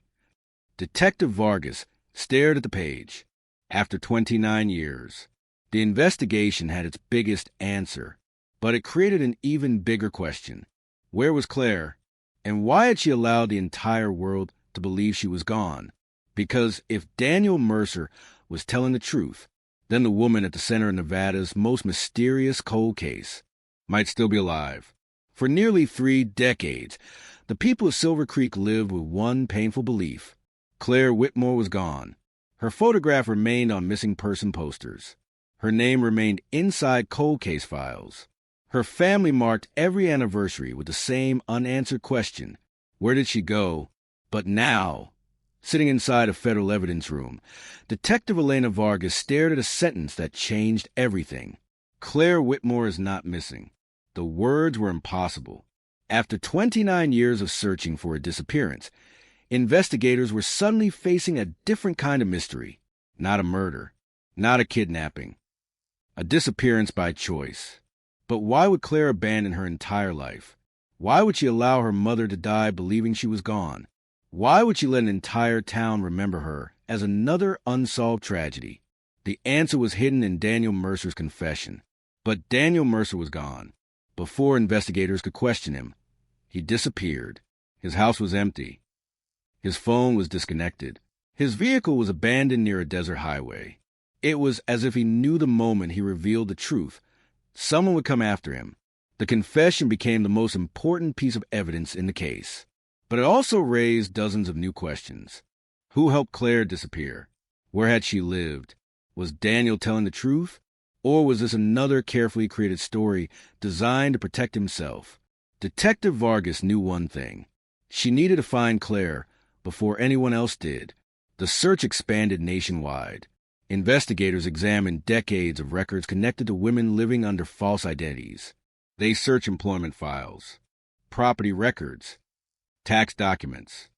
Detective Vargas stared at the page. After 29 years, the investigation had its biggest answer, but it created an even bigger question. Where was Claire? And why had she allowed the entire world to believe she was gone? Because if Daniel Mercer was telling the truth, then the woman at the center of Nevada's most mysterious cold case might still be alive. For nearly 3 decades, the people of Silver Creek lived with one painful belief. Claire Whitmore was gone. Her photograph remained on missing person posters. Her name remained inside cold case files. Her family marked every anniversary with the same unanswered question. Where did she go? But now, sitting inside a federal evidence room, Detective Elena Vargas stared at a sentence that changed everything. Claire Whitmore is not missing. The words were impossible. After 29 years of searching for a disappearance, investigators were suddenly facing a different kind of mystery. Not a murder, not a kidnapping, a disappearance by choice. But why would Claire abandon her entire life? Why would she allow her mother to die believing she was gone? Why would she let an entire town remember her as another unsolved tragedy? The answer was hidden in Daniel Mercer's confession. But Daniel Mercer was gone. Before investigators could question him, he disappeared. His house was empty. His phone was disconnected. His vehicle was abandoned near a desert highway. It was as if he knew the moment he revealed the truth, someone would come after him. The confession became the most important piece of evidence in the case. But it also raised dozens of new questions. Who helped Claire disappear? Where had she lived? Was Daniel telling the truth? Or was this another carefully created story designed to protect himself? Detective Vargas knew one thing. She needed to find Claire before anyone else did. The search expanded nationwide. Investigators examined decades of records connected to women living under false identities. They searched employment files, property records, tax documents,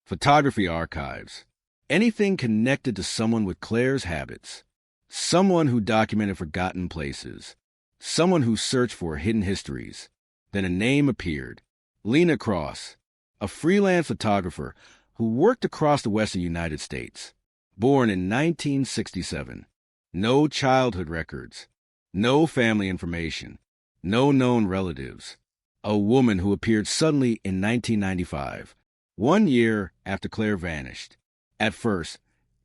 photography archives, anything connected to someone with Claire's habits, someone who documented forgotten places, someone who searched for hidden histories. Then a name appeared, Lena Cross, a freelance photographer who worked across the western United States. Born in 1967, no childhood records, no family information, no known relatives. A woman who appeared suddenly in 1995, 1 year after Claire vanished. At first,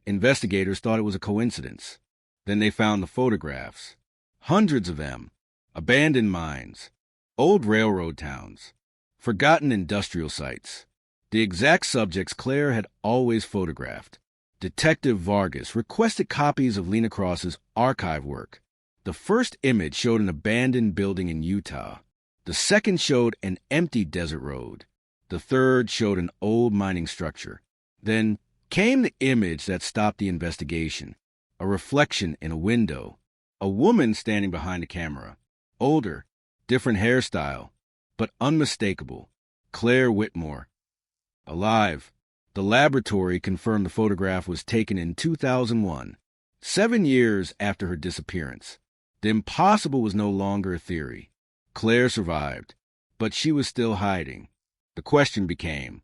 investigators thought it was a coincidence. Then they found the photographs, hundreds of them, abandoned mines, old railroad towns, forgotten industrial sites, the exact subjects Claire had always photographed. Detective Vargas requested copies of Lena Cross's archive work. The first image showed an abandoned building in Utah. The second showed an empty desert road. The third showed an old mining structure. Then came the image that stopped the investigation. A reflection in a window. A woman standing behind the camera. Older, different hairstyle, but unmistakable. Claire Whitmore. Alive. The laboratory confirmed the photograph was taken in 2001, 7 years after her disappearance. The impossible was no longer a theory. Claire survived, but she was still hiding. The question became,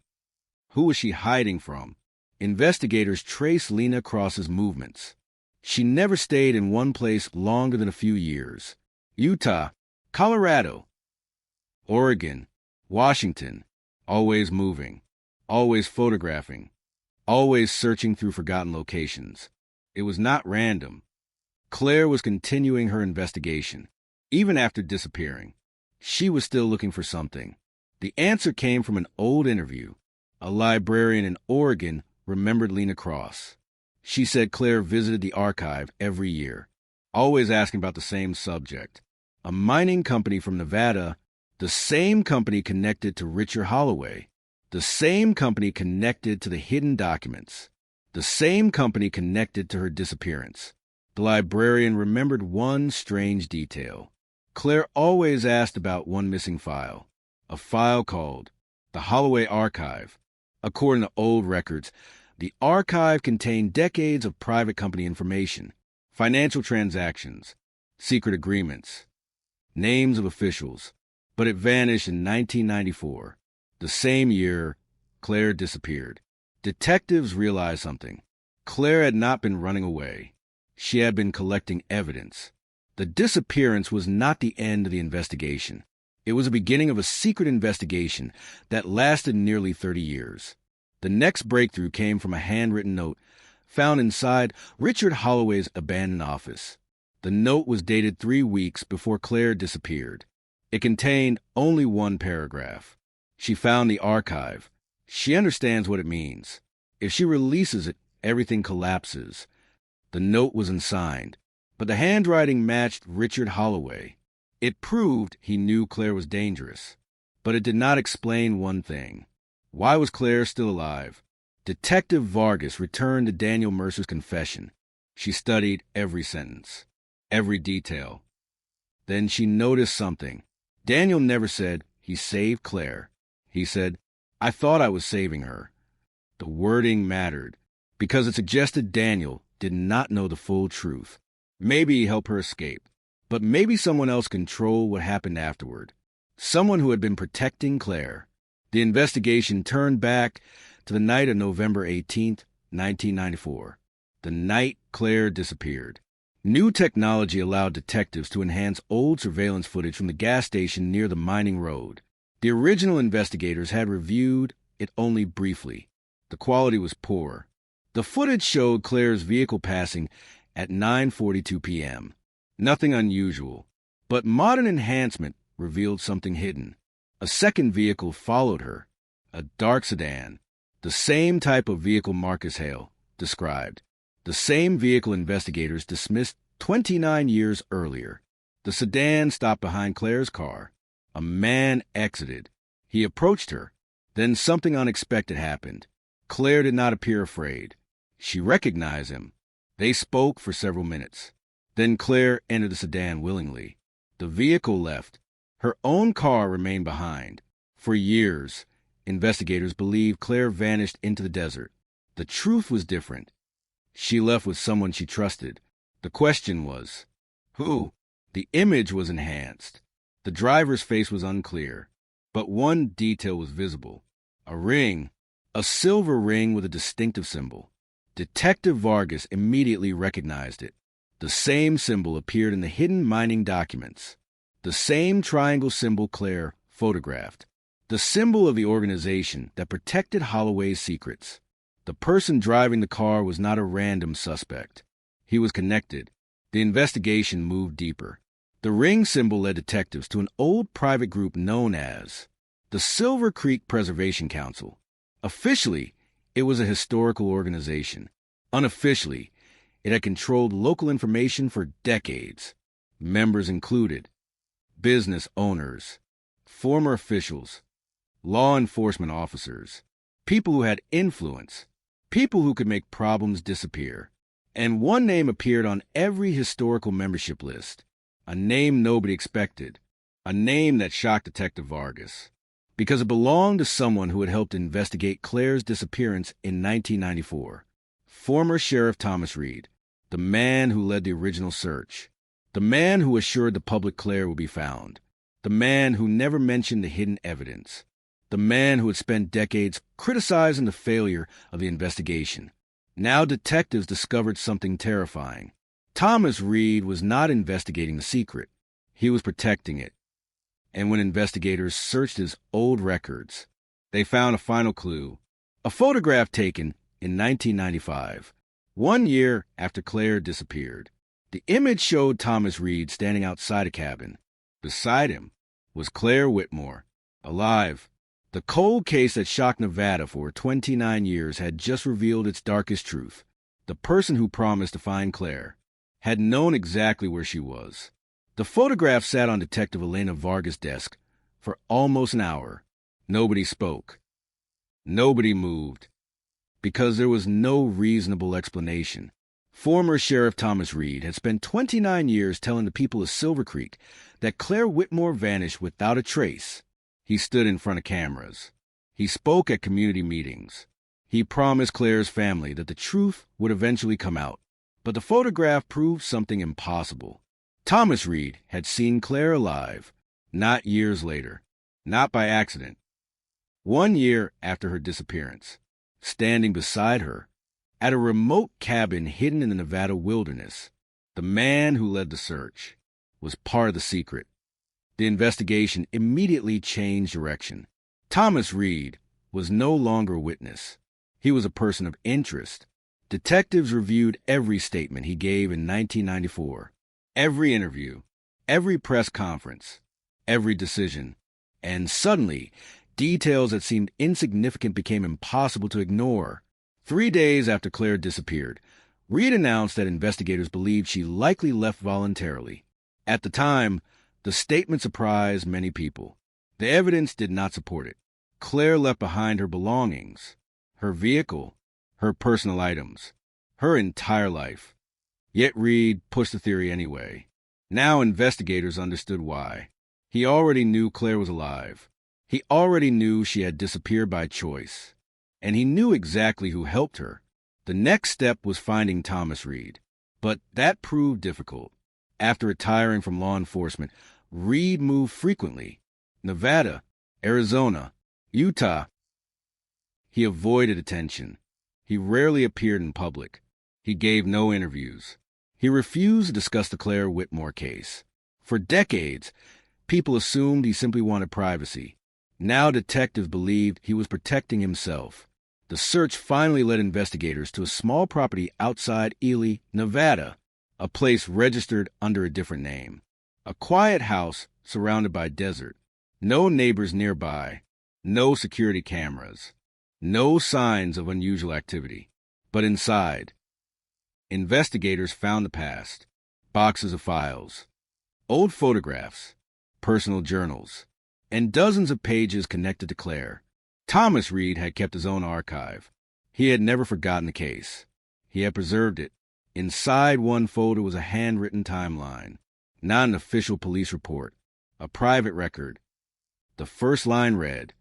who was she hiding from? Investigators traced Lena Cross's movements. She never stayed in one place longer than a few years. Utah, Colorado, Oregon, Washington, always moving, always photographing, always searching through forgotten locations. It was not random. Claire was continuing her investigation, even after disappearing. She was still looking for something. The answer came from an old interview. A librarian in Oregon remembered Lena Cross. She said Claire visited the archive every year, always asking about the same subject. A mining company from Nevada, the same company connected to Richard Holloway, the same company connected to the hidden documents, the same company connected to her disappearance. The librarian remembered one strange detail. Claire always asked about one missing file, a file called the Holloway Archive. According to old records, the archive contained decades of private company information, financial transactions, secret agreements, names of officials, but it vanished in 1994, the same year Claire disappeared. Detectives realized something. Claire had not been running away. She had been collecting evidence. The disappearance was not the end of the investigation. It was the beginning of a secret investigation that lasted nearly 30 years. The next breakthrough came from a handwritten note found inside Richard Holloway's abandoned office. The note was dated 3 weeks before Claire disappeared. It contained only one paragraph. She found the archive. She understands what it means. If she releases it, everything collapses. The note was unsigned, but the handwriting matched Richard Holloway. It proved he knew Claire was dangerous, but it did not explain one thing. Why was Claire still alive? Detective Vargas returned to Daniel Mercer's confession. She studied every sentence, every detail. Then she noticed something. Daniel never said he saved Claire. He said, "I thought I was saving her." The wording mattered because it suggested Daniel did not know the full truth. Maybe he helped her escape, but maybe someone else controlled what happened afterward. Someone who had been protecting Claire. The investigation turned back to the night of November 18th, 1994, the night Claire disappeared. New technology allowed detectives to enhance old surveillance footage from the gas station near the mining road. The original investigators had reviewed it only briefly. The quality was poor. The footage showed Claire's vehicle passing at 9:42 p.m. Nothing unusual, but modern enhancement revealed something hidden. A second vehicle followed her, a dark sedan, the same type of vehicle Marcus Hale described, the same vehicle investigators dismissed 29 years earlier. The sedan stopped behind Claire's car. A man exited. He approached her. Then something unexpected happened. Claire did not appear afraid. She recognized him. They spoke for several minutes. Then Claire entered the sedan willingly. The vehicle left. Her own car remained behind. For years, investigators believed Claire vanished into the desert. The truth was different. She left with someone she trusted. The question was, who? The image was enhanced. The driver's face was unclear, but one detail was visible. A ring, a silver ring with a distinctive symbol. Detective Vargas immediately recognized it. The same symbol appeared in the hidden mining documents. The same triangle symbol Claire photographed. The symbol of the organization that protected Holloway's secrets. The person driving the car was not a random suspect. He was connected. The investigation moved deeper. The ring symbol led detectives to an old private group known as the Silver Creek Preservation Council. Officially, it was a historical organization. Unofficially, it had controlled local information for decades. Members included business owners, former officials, law enforcement officers, people who had influence, people who could make problems disappear. And one name appeared on every historical membership list, a name nobody expected, a name that shocked Detective Vargas, because it belonged to someone who had helped investigate Claire's disappearance in 1994. Former Sheriff Thomas Reed, the man who led the original search, the man who assured the public Claire would be found, the man who never mentioned the hidden evidence, the man who had spent decades criticizing the failure of the investigation. Now detectives discovered something terrifying. Thomas Reed was not investigating the secret. He was protecting it. And when investigators searched his old records, they found a final clue, a photograph taken in 1995, 1 year after Claire disappeared. The image showed Thomas Reed standing outside a cabin. Beside him was Claire Whitmore, alive. The cold case that shocked Nevada for 29 years had just revealed its darkest truth. The person who promised to find Claire had known exactly where she was. The photograph sat on Detective Elena Vargas' desk for almost an hour. Nobody spoke. Nobody moved. Because there was no reasonable explanation. Former Sheriff Thomas Reed had spent 29 years telling the people of Silver Creek that Claire Whitmore vanished without a trace. He stood in front of cameras. He spoke at community meetings. He promised Claire's family that the truth would eventually come out. But the photograph proved something impossible. Thomas Reed had seen Claire alive, not years later, not by accident. 1 year after her disappearance, standing beside her, at a remote cabin hidden in the Nevada wilderness, the man who led the search was part of the secret. The investigation immediately changed direction. Thomas Reed was no longer a witness. He was a person of interest. Detectives reviewed every statement he gave in 1994, every interview, every press conference, every decision, and suddenly, details that seemed insignificant became impossible to ignore. 3 days after Claire disappeared, Reed announced that investigators believed she likely left voluntarily. At the time, the statement surprised many people. The evidence did not support it. Claire left behind her belongings, her vehicle, her personal items, her entire life. Yet Reed pushed the theory anyway. Now investigators understood why. He already knew Claire was alive. He already knew she had disappeared by choice. And he knew exactly who helped her. The next step was finding Thomas Reed. But that proved difficult. After retiring from law enforcement, Reed moved frequently. Nevada, Arizona, Utah. He avoided attention. He rarely appeared in public. He gave no interviews. He refused to discuss the Claire Whitmore case. For decades, people assumed he simply wanted privacy. Now detectives believed he was protecting himself. The search finally led investigators to a small property outside Ely, Nevada, a place registered under a different name. A quiet house surrounded by desert. No neighbors nearby. No security cameras. No signs of unusual activity. But inside, investigators found the past. Boxes of files. Old photographs. Personal journals. And dozens of pages connected to Claire. Thomas Reed had kept his own archive. He had never forgotten the case. He had preserved it. Inside one folder was a handwritten timeline, not an official police report, a private record. The first line read,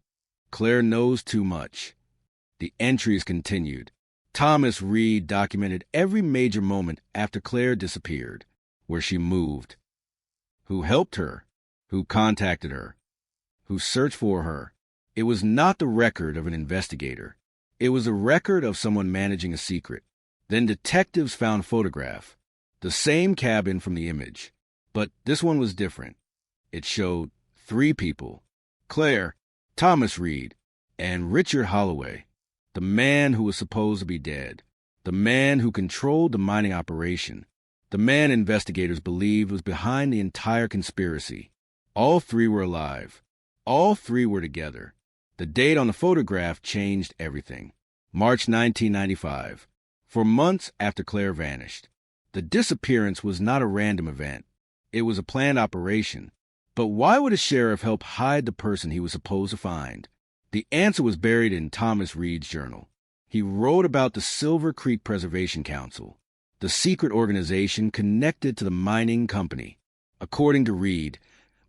"Claire knows too much." The entries continued. Thomas Reed documented every major moment after Claire disappeared, where she moved, who helped her, who contacted her, who searched for her. It was not the record of an investigator. It was a record of someone managing a secret. Then detectives found a photograph, the same cabin from the image. But this one was different. It showed 3 people, Claire, Thomas Reed, and Richard Holloway, the man who was supposed to be dead, the man who controlled the mining operation, the man investigators believed was behind the entire conspiracy. All 3 were alive. All 3 were together. The date on the photograph changed everything. March 1995. For months after Claire vanished. The disappearance was not a random event. It was a planned operation. But why would a sheriff help hide the person he was supposed to find? The answer was buried in Thomas Reed's journal. He wrote about the Silver Creek Preservation Council, the secret organization connected to the mining company. According to Reed,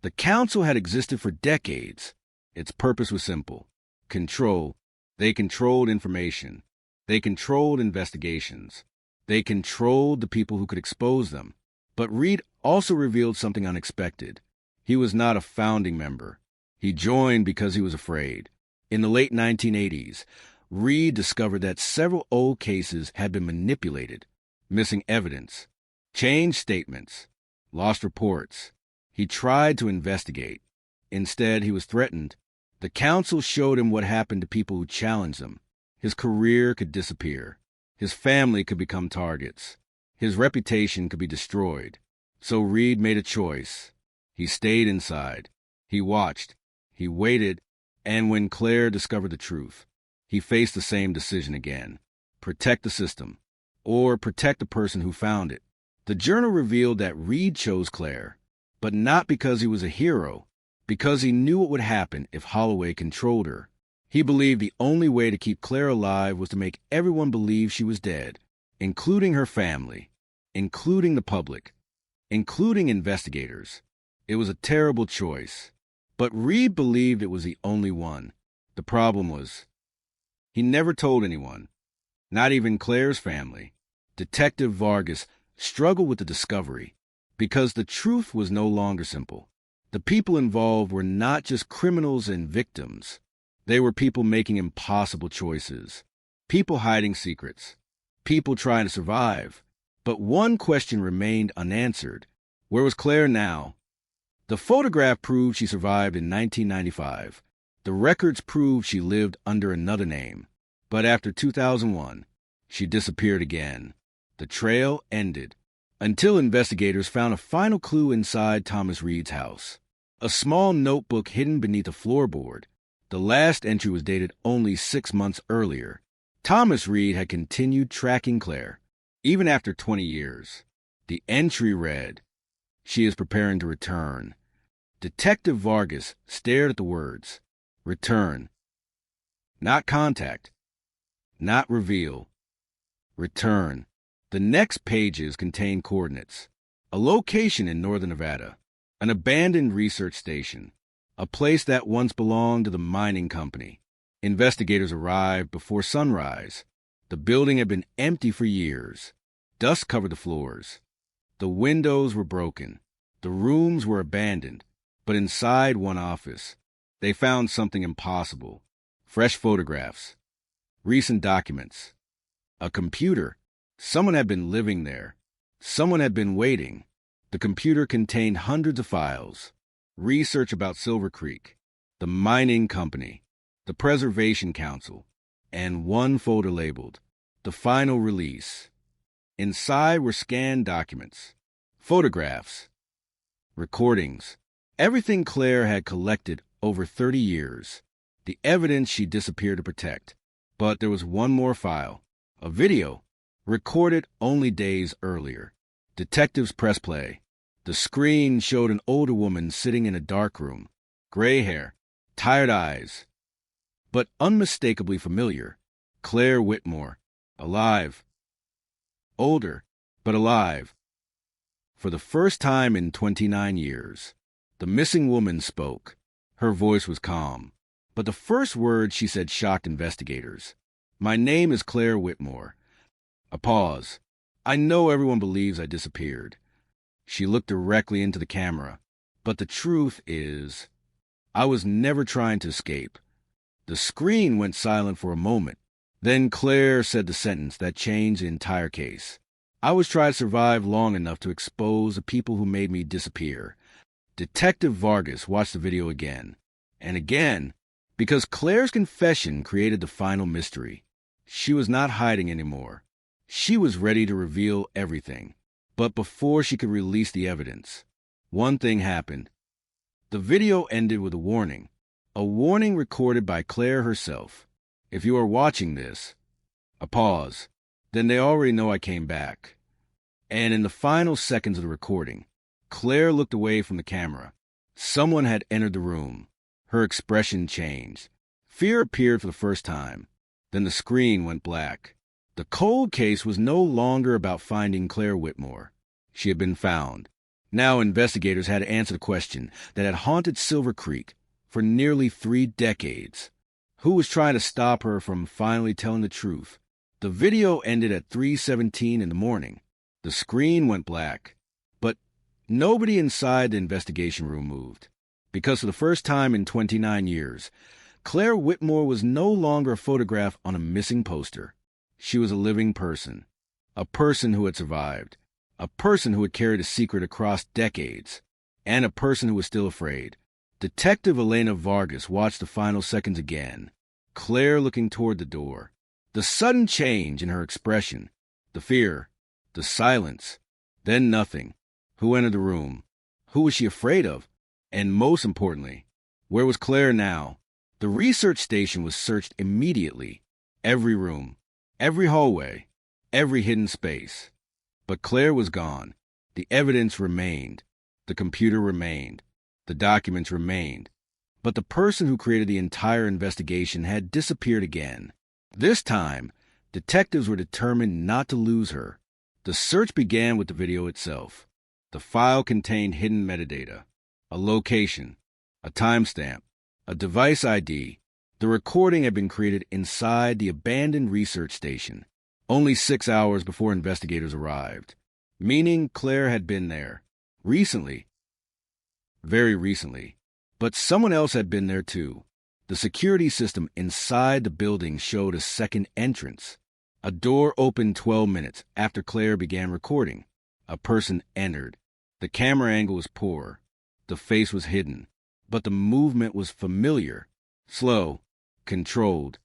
the council had existed for decades. Its purpose was simple: control. They controlled information. They controlled investigations. They controlled the people who could expose them. But Reed also revealed something unexpected. He was not a founding member. He joined because he was afraid. In the late 1980s, Reed discovered that several old cases had been manipulated, missing evidence, changed statements, lost reports. He tried to investigate. Instead, he was threatened. The council showed him what happened to people who challenged him. His career could disappear. His family could become targets. His reputation could be destroyed. So Reed made a choice. He stayed inside. He watched. He waited. And when Claire discovered the truth, he faced the same decision again. Protect the system, or protect the person who found it. The journal revealed that Reed chose Claire, but not because he was a hero, because he knew what would happen if Holloway controlled her. He believed the only way to keep Claire alive was to make everyone believe she was dead, including her family, including the public, including investigators. It was a terrible choice, but Reed believed it was the only one. The problem was, he never told anyone, not even Claire's family. Detective Vargas struggled with the discovery because the truth was no longer simple. The people involved were not just criminals and victims. They were people making impossible choices, people hiding secrets, people trying to survive. But one question remained unanswered. Where was Claire now? The photograph proved she survived in 1995. The records proved she lived under another name. But after 2001, she disappeared again. The trail ended until investigators found a final clue inside Thomas Reed's house. A small notebook hidden beneath a floorboard. The last entry was dated only 6 months earlier. Thomas Reed had continued tracking Claire, even after 20 years. The entry read, "She is preparing to return." Detective Vargas stared at the words, "Return." Not contact. Not reveal. Return. The next pages contained coordinates. A location in northern Nevada. An abandoned research station. A place that once belonged to the mining company. Investigators arrived before sunrise. The building had been empty for years. Dust covered the floors. The windows were broken. The rooms were abandoned. But inside one office, they found something impossible. Fresh photographs. Recent documents. A computer. Someone had been living there. Someone had been waiting. The computer contained hundreds of files. Research about Silver Creek, the mining company, the Preservation Council, and one folder labeled, "The Final Release." Inside were scanned documents, photographs, recordings, everything Claire had collected over 30 years, the evidence she disappeared to protect. But there was one more file, a video, recorded only days earlier. Detectives pressed play. The screen showed an older woman sitting in a dark room, gray hair, tired eyes, but unmistakably familiar. Claire Whitmore, alive. Older, but alive. For the first time in 29 years, the missing woman spoke. Her voice was calm, but the first words she said shocked investigators. "My name is Claire Whitmore." A pause. "I know everyone believes I disappeared." She looked directly into the camera. But the truth is, I was never trying to escape. The screen went silent for a moment. Then Claire said the sentence that changed the entire case. "I was trying to survive long enough to expose the people who made me disappear." Detective Vargas watched the video again and again, because Claire's confession created the final mystery. She was not hiding anymore. She was ready to reveal everything. But before she could release the evidence, one thing happened. The video ended with a warning recorded by Claire herself. "If you are watching this," a pause, "then they already know I came back." And in the final seconds of the recording, Claire looked away from the camera. Someone had entered the room. Her expression changed. Fear appeared for the first time. Then the screen went black. The cold case was no longer about finding Claire Whitmore. She had been found. Now investigators had to answer the question that had haunted Silver Creek for nearly 3 decades. Who was trying to stop her from finally telling the truth? The video ended at 3:17 in the morning. The screen went black. But nobody inside the investigation room moved. Because for the first time in 29 years, Claire Whitmore was no longer a photograph on a missing poster. She was a living person, a person who had survived, a person who had carried a secret across decades, and a person who was still afraid. Detective Elena Vargas watched the final seconds again, Claire looking toward the door. The sudden change in her expression, the fear, the silence, then nothing. Who entered the room? Who was she afraid of? And most importantly, where was Claire now? The research station was searched immediately. Every room, every hallway, every hidden space. But Claire was gone. The evidence remained. The computer remained. The documents remained. But the person who created the entire investigation had disappeared again. This time, detectives were determined not to lose her. The search began with the video itself. The file contained hidden metadata, a location, a timestamp, a device ID. The recording had been created inside the abandoned research station, only 6 hours before investigators arrived, meaning Claire had been there. Recently. Very recently. But someone else had been there too. The security system inside the building showed a second entrance. A door opened 12 minutes after Claire began recording. A person entered. The camera angle was poor. The face was hidden. But the movement was familiar, slow, controlled.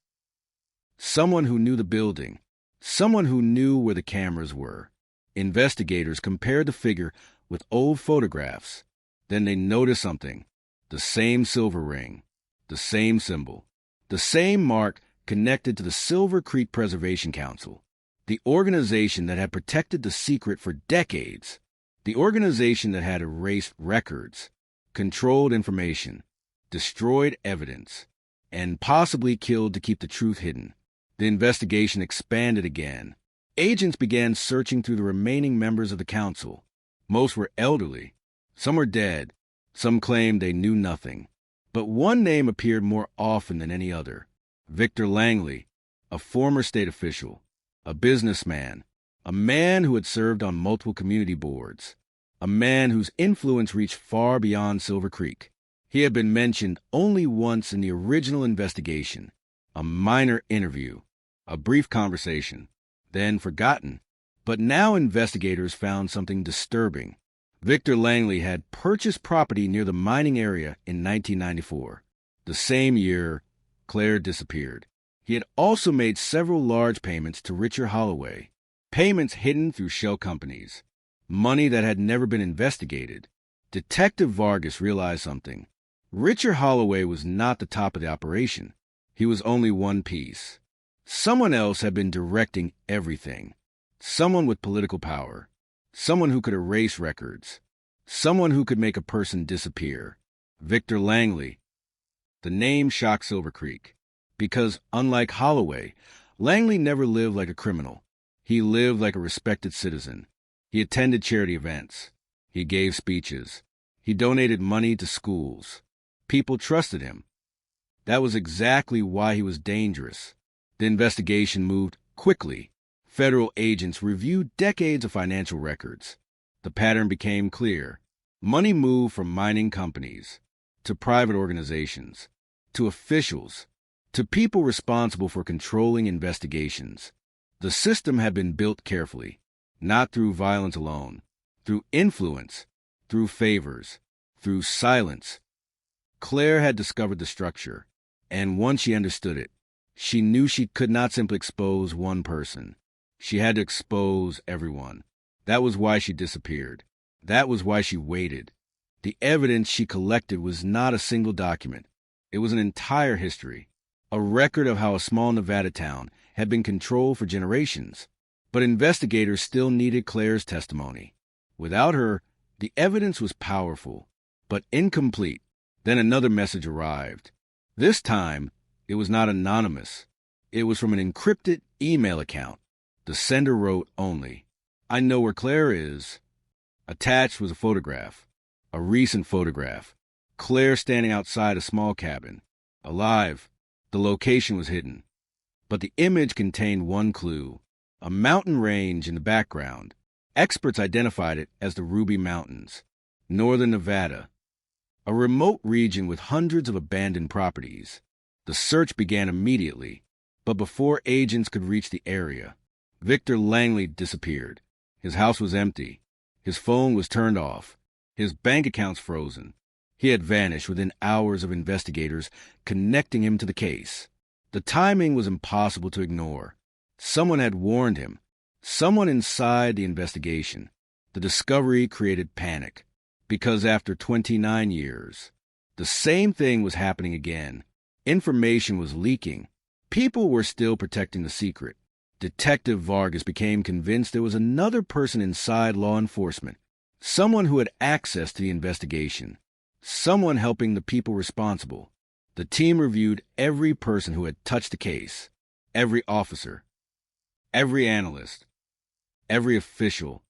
Someone who knew the building. Someone who knew where the cameras were. Investigators compared the figure with old photographs. Then they noticed something. The same silver ring. The same symbol. The same mark connected to the Silver Creek Preservation Council. The organization that had protected the secret for decades. The organization that had erased records, controlled information, destroyed evidence, and possibly killed to keep the truth hidden. The investigation expanded again. Agents began searching through the remaining members of the council. Most were elderly. Some were dead. Some claimed they knew nothing. But one name appeared more often than any other. Victor Langley, a former state official, a businessman, a man who had served on multiple community boards, a man whose influence reached far beyond Silver Creek. He had been mentioned only once in the original investigation, a minor interview, a brief conversation, then forgotten. But now investigators found something disturbing. Victor Langley had purchased property near the mining area in 1994, the same year Claire disappeared. He had also made several large payments to Richard Holloway, payments hidden through shell companies, money that had never been investigated. Detective Vargas realized something. Richard Holloway was not the top of the operation. He was only one piece. Someone else had been directing everything. Someone with political power. Someone who could erase records. Someone who could make a person disappear. Victor Langley. The name shocked Silver Creek. Because, unlike Holloway, Langley never lived like a criminal. He lived like a respected citizen. He attended charity events. He gave speeches. He donated money to schools. People trusted him. That was exactly why he was dangerous. The investigation moved quickly. Federal agents reviewed decades of financial records. The pattern became clear. Money moved from mining companies to private organizations, to officials, to people responsible for controlling investigations. The system had been built carefully, not through violence alone, through influence, through favors, through silence. Claire had discovered the structure, and once she understood it, she knew she could not simply expose one person. She had to expose everyone. That was why she disappeared. That was why she waited. The evidence she collected was not a single document. It was an entire history, a record of how a small Nevada town had been controlled for generations. But investigators still needed Claire's testimony. Without her, the evidence was powerful, but incomplete. Then another message arrived. This time, it was not anonymous. It was from an encrypted email account. The sender wrote only, "I know where Claire is." Attached was a photograph, a recent photograph. Claire standing outside a small cabin, alive. The location was hidden. But the image contained one clue, a mountain range in the background. Experts identified it as the Ruby Mountains, northern Nevada, a remote region with hundreds of abandoned properties. The search began immediately, but before agents could reach the area, Victor Langley disappeared. His house was empty. His phone was turned off. His bank accounts frozen. He had vanished within hours of investigators connecting him to the case. The timing was impossible to ignore. Someone had warned him. Someone inside the investigation. The discovery created panic, because after 29 years, the same thing was happening again. Information was leaking. People were still protecting the secret. Detective Vargas became convinced there was another person inside law enforcement, someone who had access to the investigation, someone helping the people responsible. The team reviewed every person who had touched the case, every officer, every analyst, every official.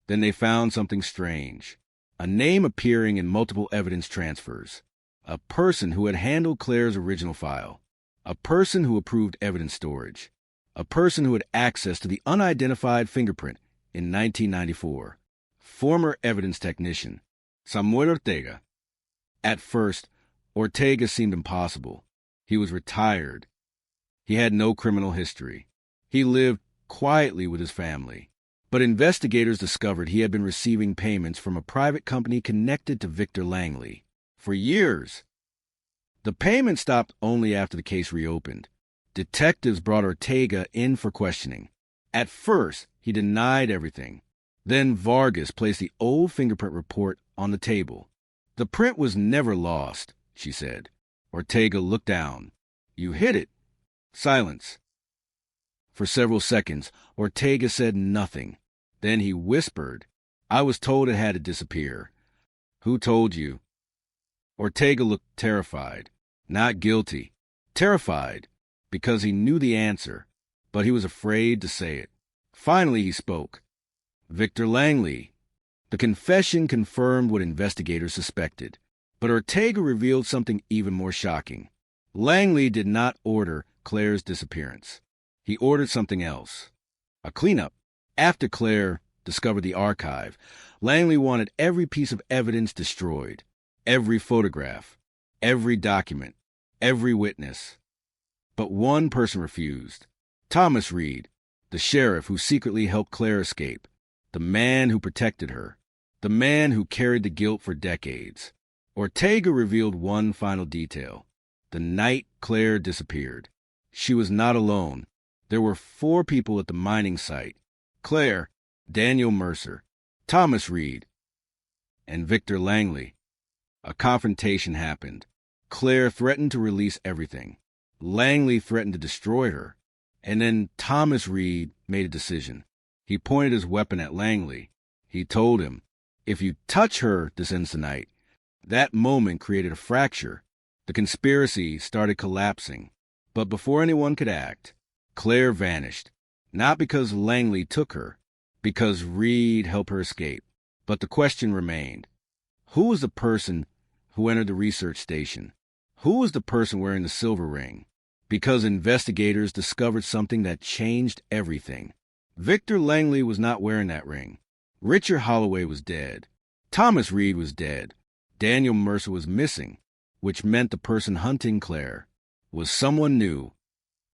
Then they found something strange, a name appearing in multiple evidence transfers, a person who had handled Claire's original file, a person who approved evidence storage, a person who had access to the unidentified fingerprint in 1994, former evidence technician, Samuel Ortega. At first, Ortega seemed impossible. He was retired. He had no criminal history. He lived quietly with his family. But investigators discovered he had been receiving payments from a private company connected to Victor Langley for years. The payment stopped only after the case reopened. Detectives brought Ortega in for questioning. At first, he denied everything. Then Vargas placed the old fingerprint report on the table. The print was never lost, she said. Ortega looked down. You hid it. Silence. For several seconds, Ortega said nothing. Then he whispered, I was told it had to disappear. Who told you? Ortega looked terrified. Not guilty. Terrified, because he knew the answer, but he was afraid to say it. Finally he spoke. Victor Langley. The confession confirmed what investigators suspected, but Ortega revealed something even more shocking. Langley did not order Claire's disappearance. He ordered something else. A cleanup. After Claire discovered the archive, Langley wanted every piece of evidence destroyed. Every photograph. Every document. Every witness. But one person refused. Thomas Reed, the sheriff who secretly helped Claire escape. The man who protected her. The man who carried the guilt for decades. Ortega revealed one final detail. The night Claire disappeared, she was not alone. There were 4 people at the mining site. Claire, Daniel Mercer, Thomas Reed, and Victor Langley. A confrontation happened. Claire threatened to release everything. Langley threatened to destroy her. And then Thomas Reed made a decision. He pointed his weapon at Langley. He told him, if you touch her this ends the night. That moment created a fracture. The conspiracy started collapsing. But before anyone could act, Claire vanished. Not because Langley took her, because Reed helped her escape. But the question remained. Who was the person who entered the research station? Who was the person wearing the silver ring? Because investigators discovered something that changed everything. Victor Langley was not wearing that ring. Richard Holloway was dead. Thomas Reed was dead. Daniel Mercer was missing, which meant the person hunting Claire was someone new,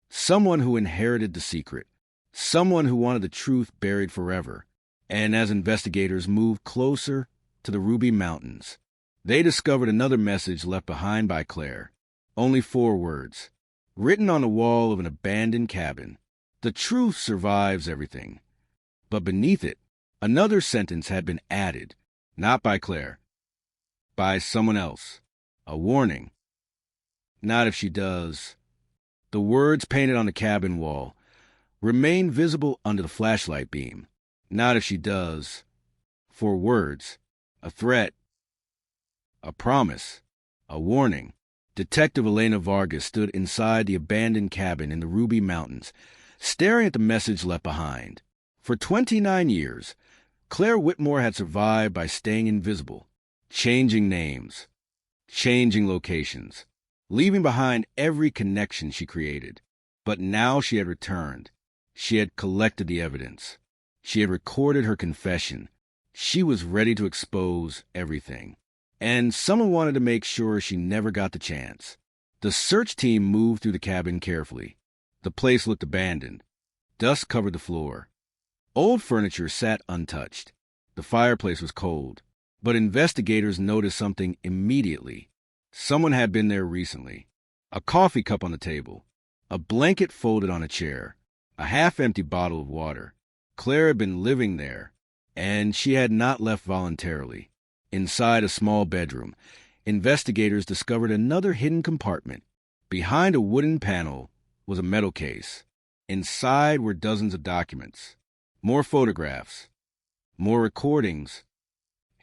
someone who inherited the secret, someone who wanted the truth buried forever. And as investigators moved closer to the Ruby Mountains, they discovered another message left behind by Claire. Only 4 words, written on the wall of an abandoned cabin. The truth survives everything. But beneath it, another sentence had been added, not by Claire, by someone else. A warning. Not if she does. The words painted on the cabin wall remain visible under the flashlight beam. Not if she does. 4 words. A threat. A promise. A warning. Detective Elena Vargas stood inside the abandoned cabin in the Ruby Mountains, staring at the message left behind. For 29 years, Claire Whitmore had survived by staying invisible, changing names, changing locations, leaving behind every connection she created. But now she had returned. She had collected the evidence. She had recorded her confession. She was ready to expose everything. And someone wanted to make sure she never got the chance. The search team moved through the cabin carefully. The place looked abandoned. Dust covered the floor. Old furniture sat untouched. The fireplace was cold. But investigators noticed something immediately. Someone had been there recently. A coffee cup on the table. A blanket folded on a chair. A half-empty bottle of water. Claire had been living there, and she had not left voluntarily. Inside a small bedroom, investigators discovered another hidden compartment. Behind a wooden panel was a metal case. Inside were dozens of documents, more photographs, more recordings,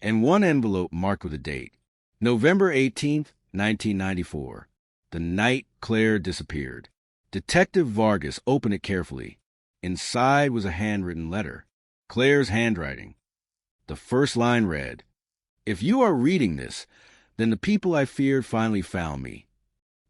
and one envelope marked with a date. November 18th, 1994. The night Claire disappeared. Detective Vargas opened it carefully. Inside was a handwritten letter. Claire's handwriting. The first line read, "If you are reading this, then the people I feared finally found me."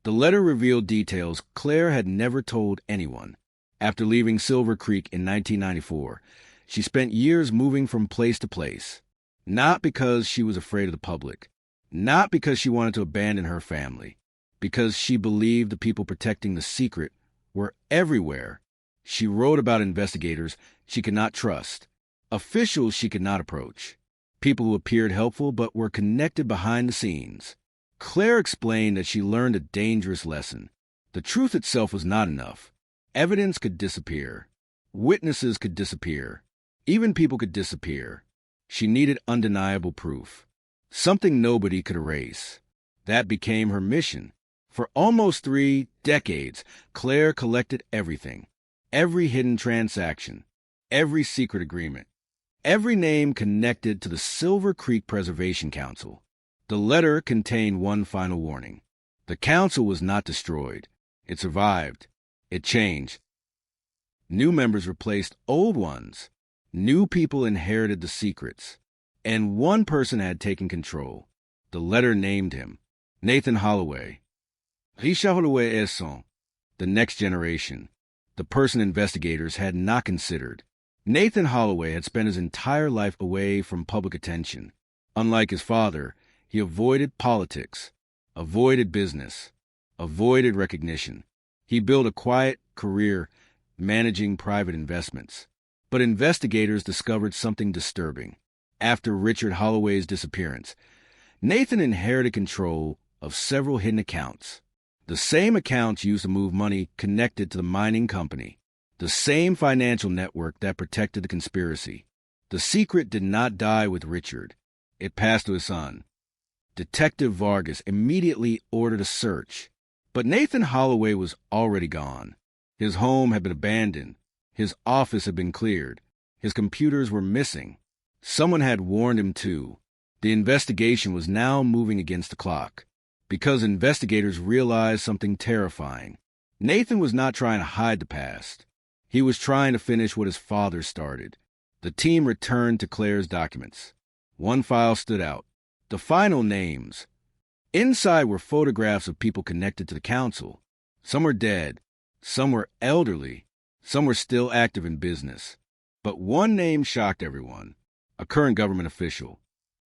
The letter revealed details Claire had never told anyone. After leaving Silver Creek in 1994, she spent years moving from place to place. Not because she was afraid of the public. Not because she wanted to abandon her family. Because she believed the people protecting the secret were everywhere. She wrote about investigators she could not trust, officials she could not approach, people who appeared helpful but were connected behind the scenes. Claire explained that she learned a dangerous lesson. The truth itself was not enough. Evidence could disappear. Witnesses could disappear. Even people could disappear. She needed undeniable proof. Something nobody could erase. That became her mission. For almost 3 decades, Claire collected everything. Every hidden transaction. Every secret agreement. Every name connected to the Silver Creek Preservation Council. The letter contained one final warning. The council was not destroyed. It survived. It changed. New members replaced old ones. New people inherited the secrets. And one person had taken control. The letter named him. Nathan Holloway. Richard Holloway Esson. The next generation. The person investigators had not considered. Nathan Holloway had spent his entire life away from public attention. Unlike his father, he avoided politics, avoided business, avoided recognition. He built a quiet career managing private investments. But investigators discovered something disturbing. After Richard Holloway's disappearance, Nathan inherited control of several hidden accounts. The same accounts used to move money connected to the mining company. The same financial network that protected the conspiracy. The secret did not die with Richard. It passed to his son. Detective Vargas immediately ordered a search. But Nathan Holloway was already gone. His home had been abandoned. His office had been cleared. His computers were missing. Someone had warned him too. The investigation was now moving against the clock. Because investigators realized something terrifying. Nathan was not trying to hide the past. He was trying to finish what his father started. The team returned to Claire's documents. One file stood out. The final names. Inside were photographs of people connected to the council. Some were dead. Some were elderly. Some were still active in business. But one name shocked everyone. A current government official.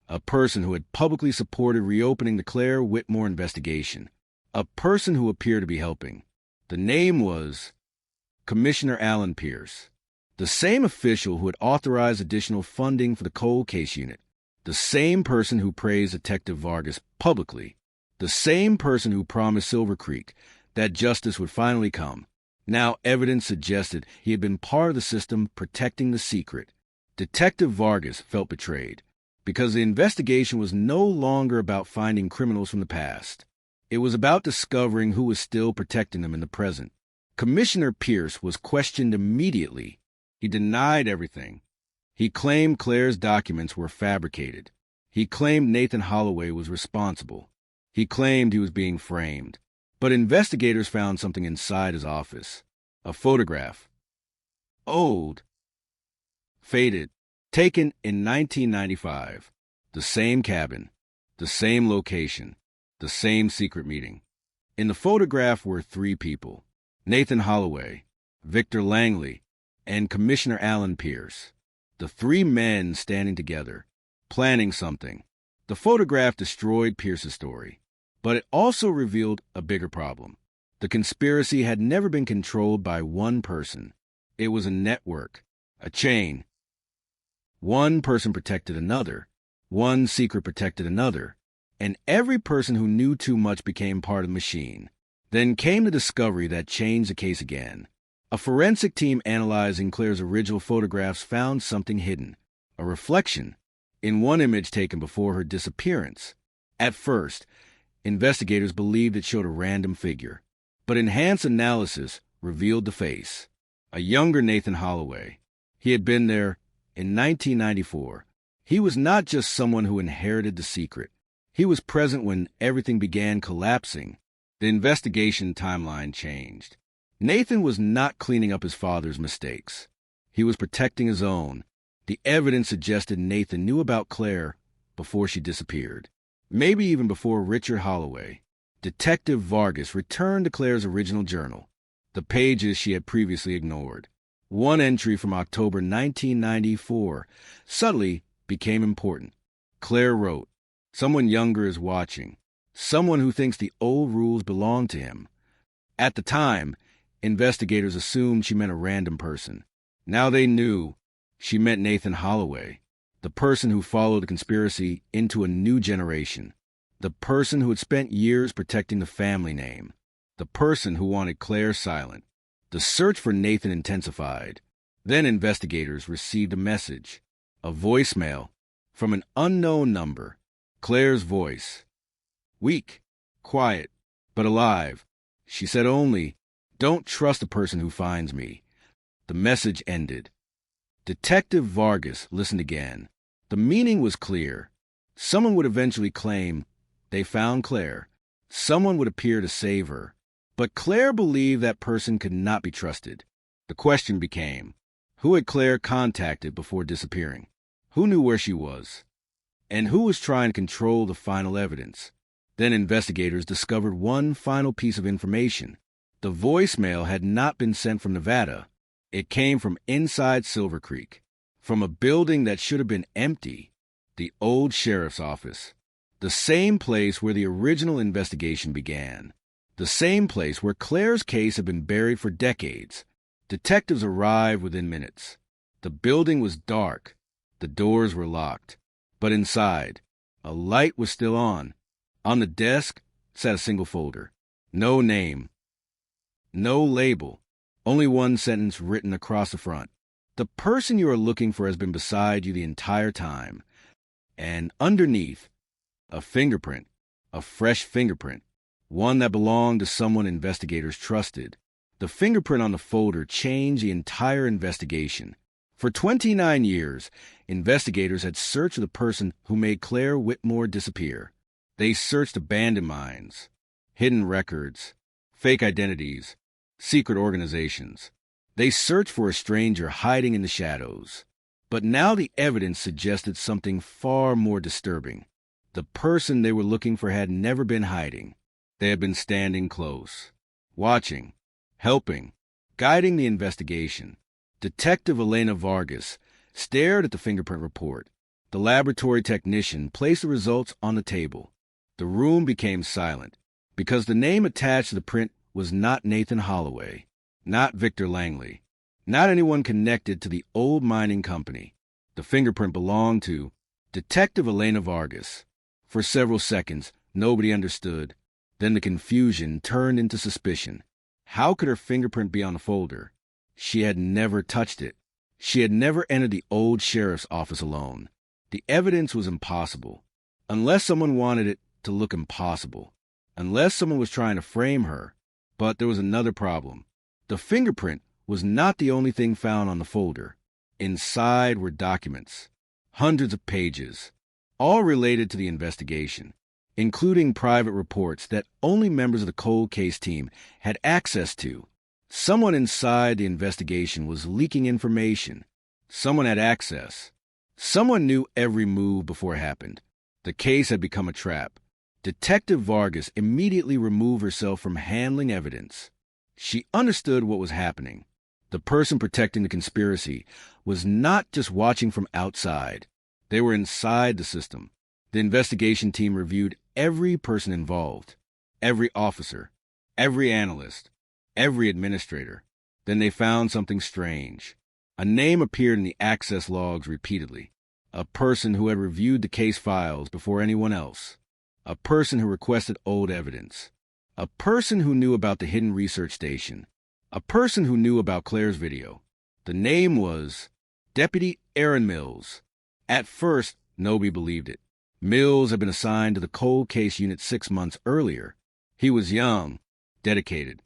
A person who had publicly supported reopening the Claire Whitmore investigation. A person who appeared to be helping. The name was Commissioner Alan Pierce. The same official who had authorized additional funding for the cold case unit. The same person who praised Detective Vargas publicly. The same person who promised Silver Creek that justice would finally come. Now evidence suggested he had been part of the system protecting the secret. Detective Vargas felt betrayed because the investigation was no longer about finding criminals from the past. It was about discovering who was still protecting them in the present. Commissioner Pierce was questioned immediately. He denied everything. He claimed Claire's documents were fabricated. He claimed Nathan Holloway was responsible. He claimed he was being framed. But investigators found something inside his office. A photograph. Old. Faded. Taken in 1995. The same cabin. The same location. The same secret meeting. In the photograph were 3 people. Nathan Holloway, Victor Langley, and Commissioner Alan Pierce. The 3 men standing together, planning something. The photograph destroyed Pierce's story. But it also revealed a bigger problem. The conspiracy had never been controlled by one person. It was a network, a chain. One person protected another. One secret protected another. And every person who knew too much became part of the machine. Then came the discovery that changed the case again. A forensic team analyzing Claire's original photographs found something hidden, a reflection, in one image taken before her disappearance. At first, investigators believed it showed a random figure, but enhanced analysis revealed the face. A younger Nathan Holloway. He had been there in 1994. He was not just someone who inherited the secret. He was present when everything began collapsing. The investigation timeline changed. Nathan was not cleaning up his father's mistakes. He was protecting his own. The evidence suggested Nathan knew about Claire before she disappeared. Maybe even before Richard Holloway. Detective Vargas returned to Claire's original journal, the pages she had previously ignored. One entry from October 1994 suddenly became important. Claire wrote, "Someone younger is watching. Someone who thinks the old rules belong to him." At the time, investigators assumed she meant a random person. Now they knew she meant Nathan Holloway, the person who followed the conspiracy into a new generation, the person who had spent years protecting the family name, the person who wanted Claire silent. The search for Nathan intensified. Then investigators received a message, a voicemail, from an unknown number. Claire's voice. Weak, quiet, but alive. She said only, "Don't trust the person who finds me." The message ended. Detective Vargas listened again. The meaning was clear. Someone would eventually claim they found Claire. Someone would appear to save her. But Claire believed that person could not be trusted. The question became, who had Claire contacted before disappearing? Who knew where she was? And who was trying to control the final evidence? Then investigators discovered one final piece of information. The voicemail had not been sent from Nevada. It came from inside Silver Creek, from a building that should have been empty, the old sheriff's office, the same place where the original investigation began, the same place where Claire's case had been buried for decades. Detectives arrived within minutes. The building was dark. The doors were locked. But inside, a light was still on. On the desk sat a single folder. No name. No label. Only one sentence written across the front. The person you are looking for has been beside you the entire time. And underneath, a fingerprint. A fresh fingerprint. One that belonged to someone investigators trusted. The fingerprint on the folder changed the entire investigation. For 29 years, investigators had searched for the person who made Claire Whitmore disappear. They searched abandoned mines, hidden records, fake identities, secret organizations. They searched for a stranger hiding in the shadows. But now the evidence suggested something far more disturbing. The person they were looking for had never been hiding. They had been standing close, watching, helping, guiding the investigation. Detective Elena Vargas stared at the fingerprint report. The laboratory technician placed the results on the table. The room became silent, because the name attached to the print was not Nathan Holloway, not Victor Langley, not anyone connected to the old mining company. The fingerprint belonged to Detective Elena Vargas. For several seconds, nobody understood. Then the confusion turned into suspicion. How could her fingerprint be on the folder? She had never touched it. She had never entered the old sheriff's office alone. The evidence was impossible. Unless someone wanted it to look impossible. Unless someone was trying to frame her. But there was another problem. The fingerprint was not the only thing found on the folder. Inside were documents. Hundreds of pages. All related to the investigation, including private reports that only members of the cold case team had access to. Someone inside the investigation was leaking information. Someone had access. Someone knew every move before it happened. The case had become a trap. Detective Vargas immediately removed herself from handling evidence. She understood what was happening. The person protecting the conspiracy was not just watching from outside. They were inside the system. The investigation team reviewed every person involved, every officer, every analyst, every administrator. Then they found something strange. A name appeared in the access logs repeatedly. A person who had reviewed the case files before anyone else. A person who requested old evidence. A person who knew about the hidden research station. A person who knew about Claire's video. The name was Deputy Aaron Mills. At first, nobody believed it. Mills had been assigned to the cold case unit 6 months earlier. He was young, dedicated,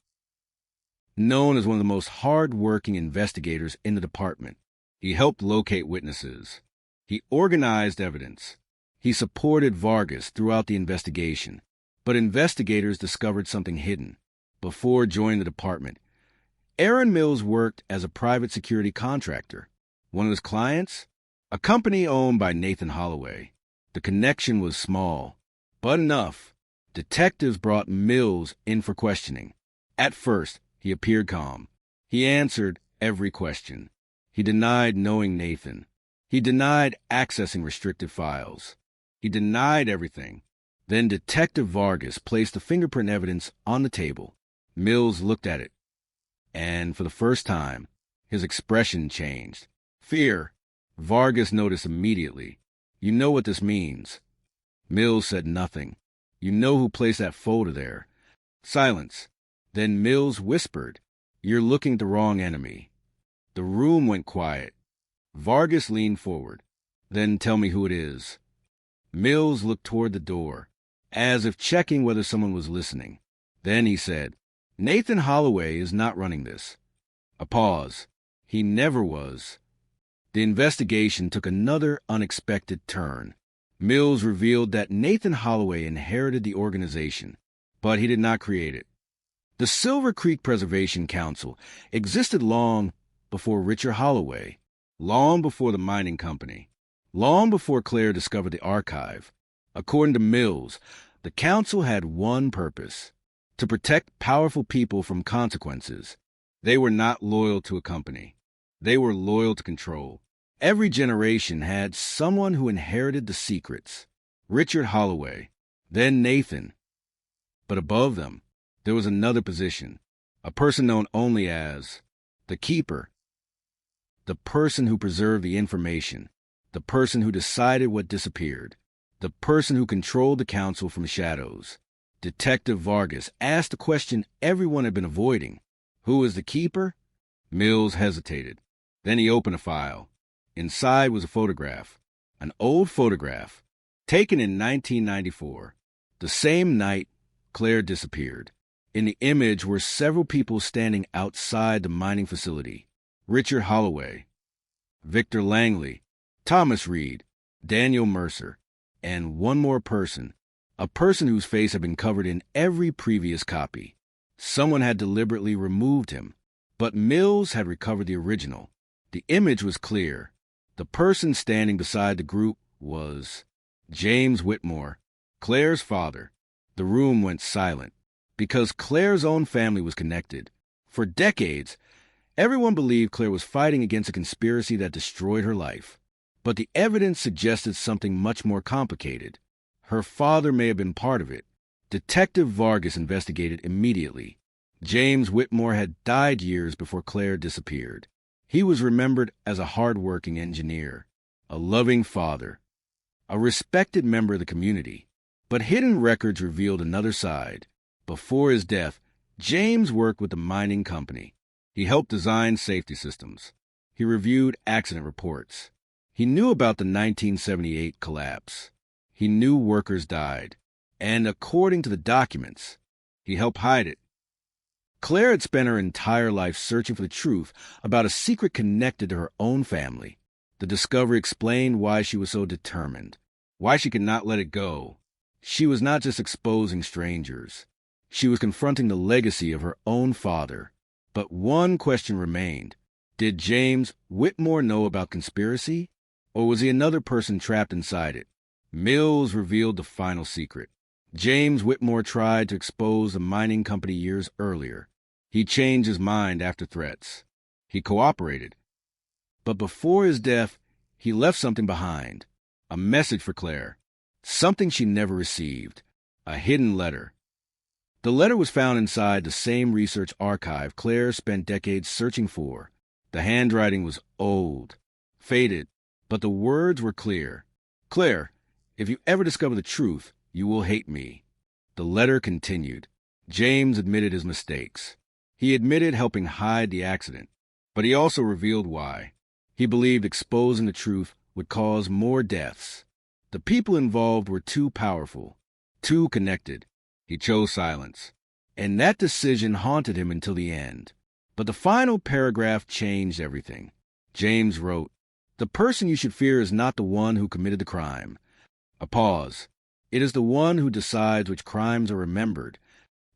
known as one of the most hard-working investigators in the department. He helped locate witnesses. He organized evidence. He supported Vargas throughout the investigation. But investigators discovered something hidden. Before joining the department, Aaron Mills worked as a private security contractor. One of his clients? A company owned by Nathan Holloway. The connection was small, but enough. Detectives brought Mills in for questioning. At first, he appeared calm. He answered every question. He denied knowing Nathan. He denied accessing restricted files. He denied everything. Then Detective Vargas placed the fingerprint evidence on the table. Mills looked at it, and for the first time, his expression changed. Fear. Vargas noticed immediately. You know what this means. Mills said nothing. You know who placed that folder there. Silence. Then Mills whispered, You're looking at the wrong enemy. The room went quiet. Vargas leaned forward. Then tell me who it is. Mills looked toward the door, as if checking whether someone was listening. Then he said, Nathan Holloway is not running this. A pause. He never was. The investigation took another unexpected turn. Mills revealed that Nathan Holloway inherited the organization, but he did not create it. The Silver Creek Preservation Council existed long before Richard Holloway, long before the mining company, long before Claire discovered the archive. According to Mills, the council had one purpose: to protect powerful people from consequences. They were not loyal to a company. They were loyal to control. Every generation had someone who inherited the secrets. Richard Holloway, then Nathan. But above them, there was another position, a person known only as the Keeper. The person who preserved the information, the person who decided what disappeared, the person who controlled the council from shadows. Detective Vargas asked the question everyone had been avoiding. Who is the Keeper? Mills hesitated. Then he opened a file. Inside was a photograph, an old photograph, taken in 1994, the same night Claire disappeared. In the image were several people standing outside the mining facility. Richard Holloway, Victor Langley, Thomas Reed, Daniel Mercer, and one more person, a person whose face had been covered in every previous copy. Someone had deliberately removed him, but Mills had recovered the original. The image was clear. The person standing beside the group was James Whitmore, Claire's father. The room went silent, because Claire's own family was connected. For decades, everyone believed Claire was fighting against a conspiracy that destroyed her life. But the evidence suggested something much more complicated. Her father may have been part of it. Detective Vargas investigated immediately. James Whitmore had died years before Claire disappeared. He was remembered as a hard-working engineer, a loving father, a respected member of the community. But hidden records revealed another side. Before his death, James worked with the mining company. He helped design safety systems. He reviewed accident reports. He knew about the 1978 collapse. He knew workers died. And according to the documents, he helped hide it. Claire had spent her entire life searching for the truth about a secret connected to her own family. The discovery explained why she was so determined, why she could not let it go. She was not just exposing strangers. She was confronting the legacy of her own father. But one question remained. Did James Whitmore know about conspiracy? Or was he another person trapped inside it? Mills revealed the final secret. James Whitmore tried to expose the mining company years earlier. He changed his mind after threats. He cooperated. But before his death, he left something behind. A message for Claire. Something she never received. A hidden letter. The letter was found inside the same research archive Claire spent decades searching for. The handwriting was old, faded, but the words were clear. Claire, if you ever discover the truth, you will hate me. The letter continued. James admitted his mistakes. He admitted helping hide the accident, but he also revealed why. He believed exposing the truth would cause more deaths. The people involved were too powerful, too connected. He chose silence, and that decision haunted him until the end. But the final paragraph changed everything. James wrote, "The person you should fear is not the one who committed the crime." A pause. "It is the one who decides which crimes are remembered."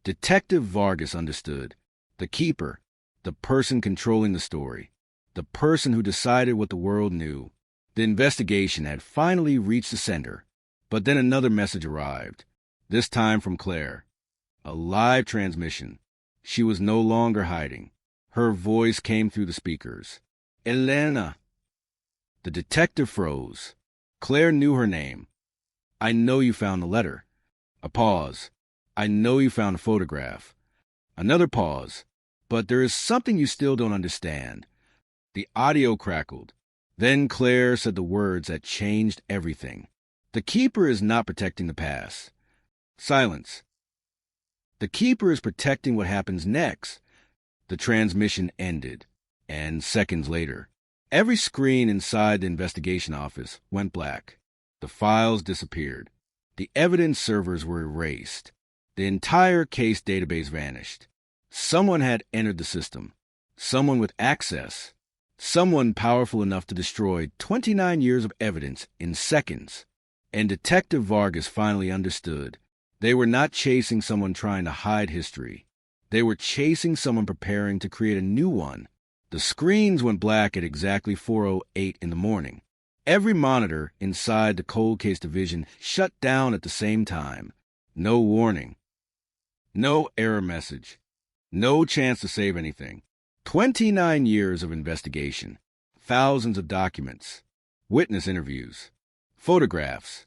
Detective Vargas understood. The keeper, the person controlling the story, the person who decided what the world knew. The investigation had finally reached the center, but then another message arrived, this time from Claire. A live transmission. She was no longer hiding. Her voice came through the speakers. "Elena." The detective froze. Claire knew her name. "I know you found the letter." A pause. "I know you found a photograph." Another pause. "But there is something you still don't understand." The audio crackled. Then Claire said the words that changed everything. "The keeper is not protecting the past." Silence. "The keeper is protecting what happens next." The transmission ended, and seconds later, every screen inside the investigation office went black. The files disappeared. The evidence servers were erased. The entire case database vanished. Someone had entered the system. Someone with access. Someone powerful enough to destroy 29 years of evidence in seconds. And Detective Vargas finally understood. They were not chasing someone trying to hide history. They were chasing someone preparing to create a new one. The screens went black at exactly 4:08 in the morning. Every monitor inside the cold case division shut down at the same time. No warning. No error message. No chance to save anything. 29 years of investigation. Thousands of documents. Witness interviews. Photographs.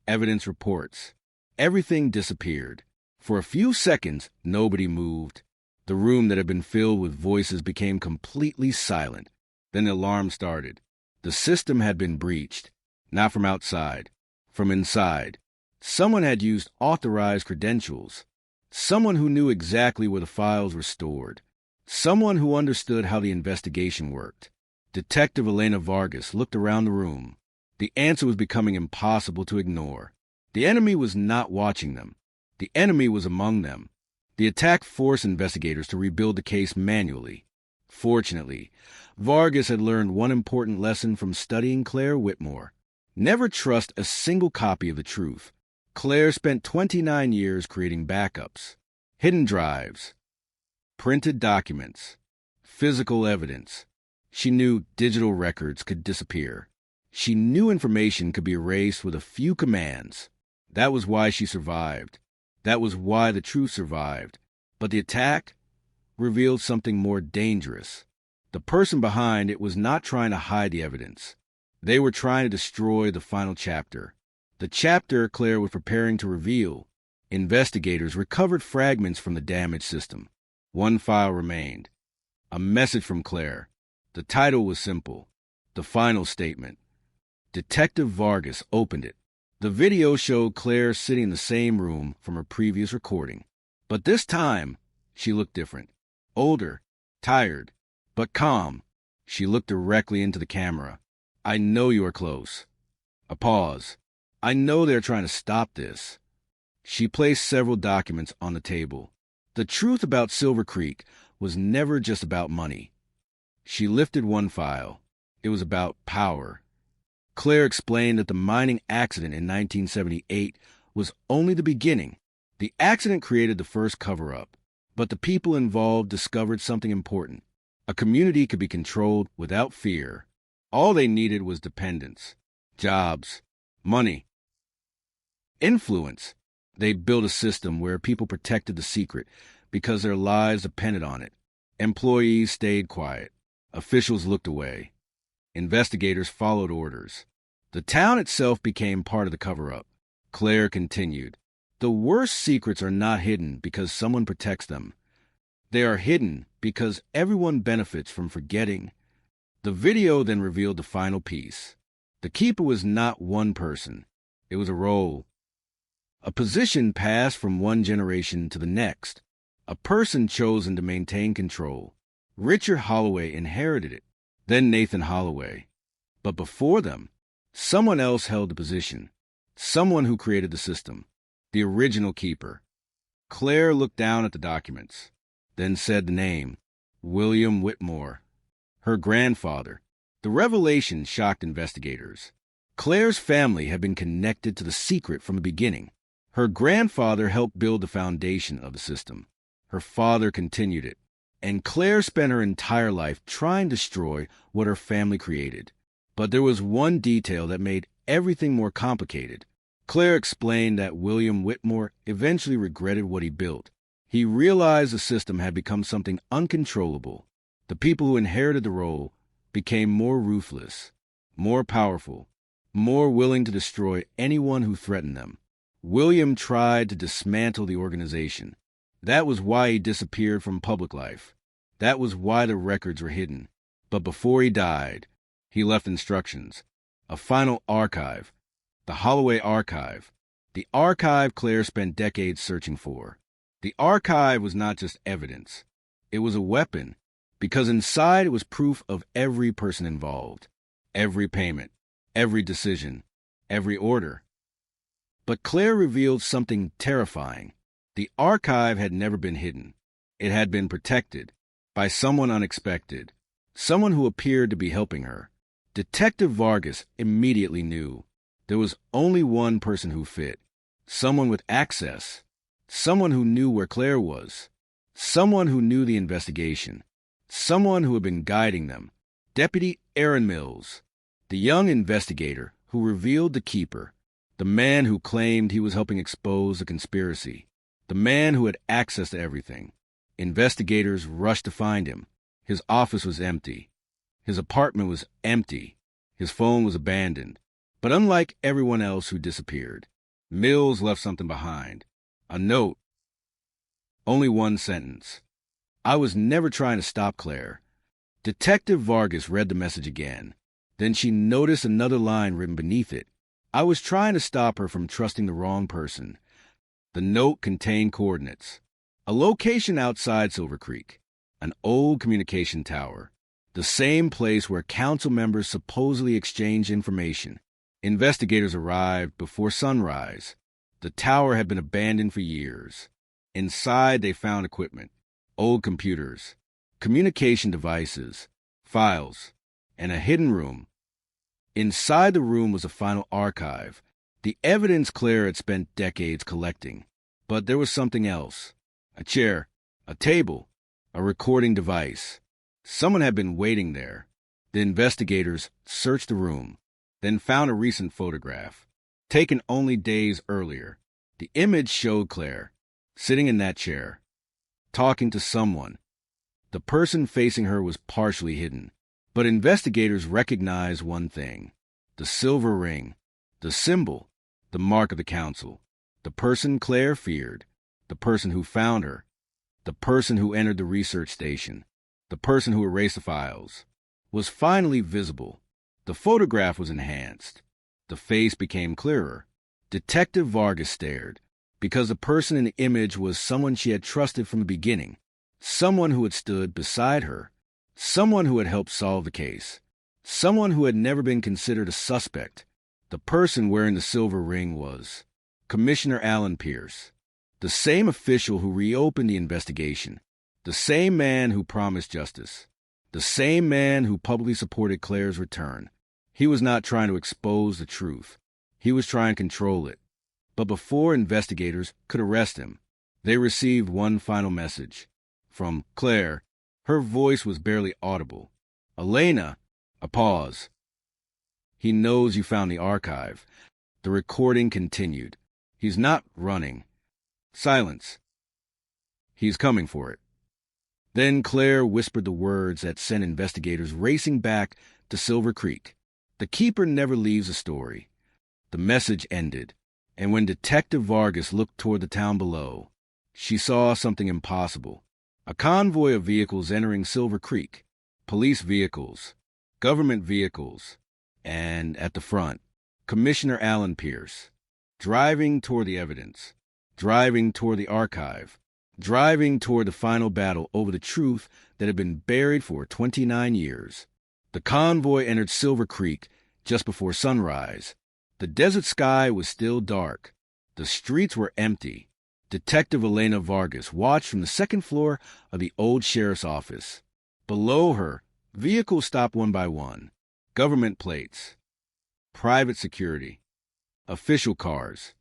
Evidence reports. Everything disappeared. For a few seconds, nobody moved. The room that had been filled with voices became completely silent. Then the alarm started. The system had been breached. Not from outside. From inside. Someone had used authorized credentials. Someone who knew exactly where the files were stored. Someone who understood how the investigation worked. Detective Elena Vargas looked around the room. The answer was becoming impossible to ignore. The enemy was not watching them. The enemy was among them. The attack forced investigators to rebuild the case manually. Fortunately, Vargas had learned one important lesson from studying Claire Whitmore. Never trust a single copy of the truth. Claire spent 29 years creating backups, hidden drives, printed documents, physical evidence. She knew digital records could disappear. She knew information could be erased with a few commands. That was why she survived. That was why the truth survived. But the attack revealed something more dangerous. The person behind it was not trying to hide the evidence. They were trying to destroy the final chapter. The chapter Claire was preparing to reveal. Investigators recovered fragments from the damaged system. One file remained. A message from Claire. The title was simple. The final statement. Detective Vargas opened it. The video showed Claire sitting in the same room from her previous recording. But this time, she looked different. Older, tired, but calm. She looked directly into the camera. "I know you are close." A pause. "I know they're trying to stop this." She placed several documents on the table. The truth about Silver Creek was never just about money. She lifted one file. It was about power. Claire explained that the mining accident in 1978 was only the beginning. The accident created the first cover-up, but the people involved discovered something important. A community could be controlled without fear. All they needed was dependence, jobs, money, influence. They built a system where people protected the secret because their lives depended on it. Employees stayed quiet. Officials looked away. Investigators followed orders. The town itself became part of the cover-up. Claire continued. The worst secrets are not hidden because someone protects them. They are hidden because everyone benefits from forgetting. The video then revealed the final piece. The keeper was not one person. It was a role. A position passed from one generation to the next. A person chosen to maintain control. Richard Holloway inherited it, then Nathan Holloway. But before them, someone else held the position. Someone who created the system. The original keeper. Claire looked down at the documents, then said the name, William Whitmore. Her grandfather. The revelation shocked investigators. Claire's family had been connected to the secret from the beginning. Her grandfather helped build the foundation of the system. Her father continued it. And Claire spent her entire life trying to destroy what her family created. But there was one detail that made everything more complicated. Claire explained that William Whitmore eventually regretted what he built. He realized the system had become something uncontrollable. The people who inherited the role became more ruthless, more powerful, more willing to destroy anyone who threatened them. William tried to dismantle the organization. That was why he disappeared from public life. That was why the records were hidden. But before he died, he left instructions. A final archive. The Holloway Archive. The archive Claire spent decades searching for. The archive was not just evidence. It was a weapon, because inside it was proof of every person involved, every payment, every decision, every order. But Claire revealed something terrifying. The archive had never been hidden. It had been protected by someone unexpected, someone who appeared to be helping her. Detective Vargas immediately knew. There was only one person who fit, someone with access, someone who knew where Claire was, someone who knew the investigation, someone who had been guiding them. Deputy Aaron Mills, the young investigator who revealed the keeper, the man who claimed he was helping expose the conspiracy, the man who had access to everything. Investigators rushed to find him. His office was empty. His apartment was empty. His phone was abandoned. But unlike everyone else who disappeared, Mills left something behind. A note. Only one sentence. I was never trying to stop Claire. Detective Vargas read the message again. Then she noticed another line written beneath it. I was trying to stop her from trusting the wrong person. The note contained coordinates. A location outside Silver Creek. An old communication tower. The same place where council members supposedly exchanged information. Investigators arrived before sunrise. The tower had been abandoned for years. Inside, they found equipment, old computers, communication devices, files, and a hidden room. Inside the room was a final archive, the evidence Claire had spent decades collecting. But there was something else. A chair, a table, a recording device. Someone had been waiting there. The investigators searched the room, then found a recent photograph, taken only days earlier. The image showed Claire, sitting in that chair, talking to someone. The person facing her was partially hidden, but investigators recognized one thing: the silver ring, the symbol, the mark of the council, the person Claire feared, the person who found her, the person who entered the research station, the person who erased the files, was finally visible. The photograph was enhanced. The face became clearer. Detective Vargas stared, because the person in the image was someone she had trusted from the beginning, someone who had stood beside her, someone who had helped solve the case, someone who had never been considered a suspect. The person wearing the silver ring was Commissioner Alan Pierce, the same official who reopened the investigation, the same man who promised justice, the same man who publicly supported Claire's return. He was not trying to expose the truth. He was trying to control it. But before investigators could arrest him, they received one final message. From Claire. Her voice was barely audible. Elena. A pause. He knows you found the archive. The recording continued. He's not running. Silence. He's coming for it. Then Claire whispered the words that sent investigators racing back to Silver Creek. The keeper never leaves a story. The message ended, And when Detective Vargas looked toward the town below, she saw something impossible. A convoy of vehicles entering Silver Creek, police vehicles, government vehicles, and at the front, Commissioner Alan Pierce, driving toward the evidence, driving toward the archive, driving toward the final battle over the truth that had been buried for 29 years. The convoy entered Silver Creek just before sunrise. The desert sky was still dark. The streets were empty. Detective Elena Vargas watched from the second floor of the old sheriff's office. Below her, vehicles stopped one by one. Government plates, private security, official cars.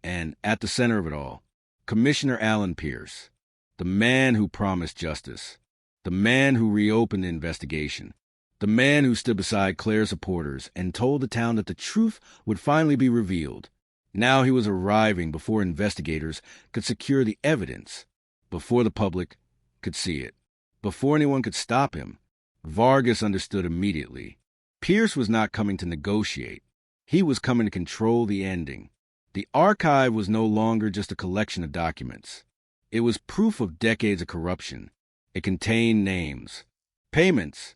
And at the center of it all, Commissioner Alan Pierce, the man who promised justice, the man who reopened the investigation, the man who stood beside Claire's supporters and told the town that the truth would finally be revealed. Now he was arriving before investigators could secure the evidence, before the public could see it, before anyone could stop him. Vargas understood immediately. Pierce was not coming to negotiate. He was coming to control the ending. The archive was no longer just a collection of documents. It was proof of decades of corruption. It contained names, payments,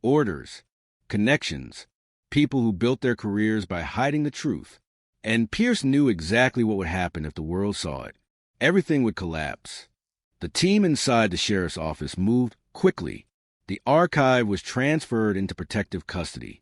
orders, connections, people who built their careers by hiding the truth. And Pierce knew exactly what would happen if the world saw it. Everything would collapse. The team inside the sheriff's office moved quickly. The archive was transferred into protective custody.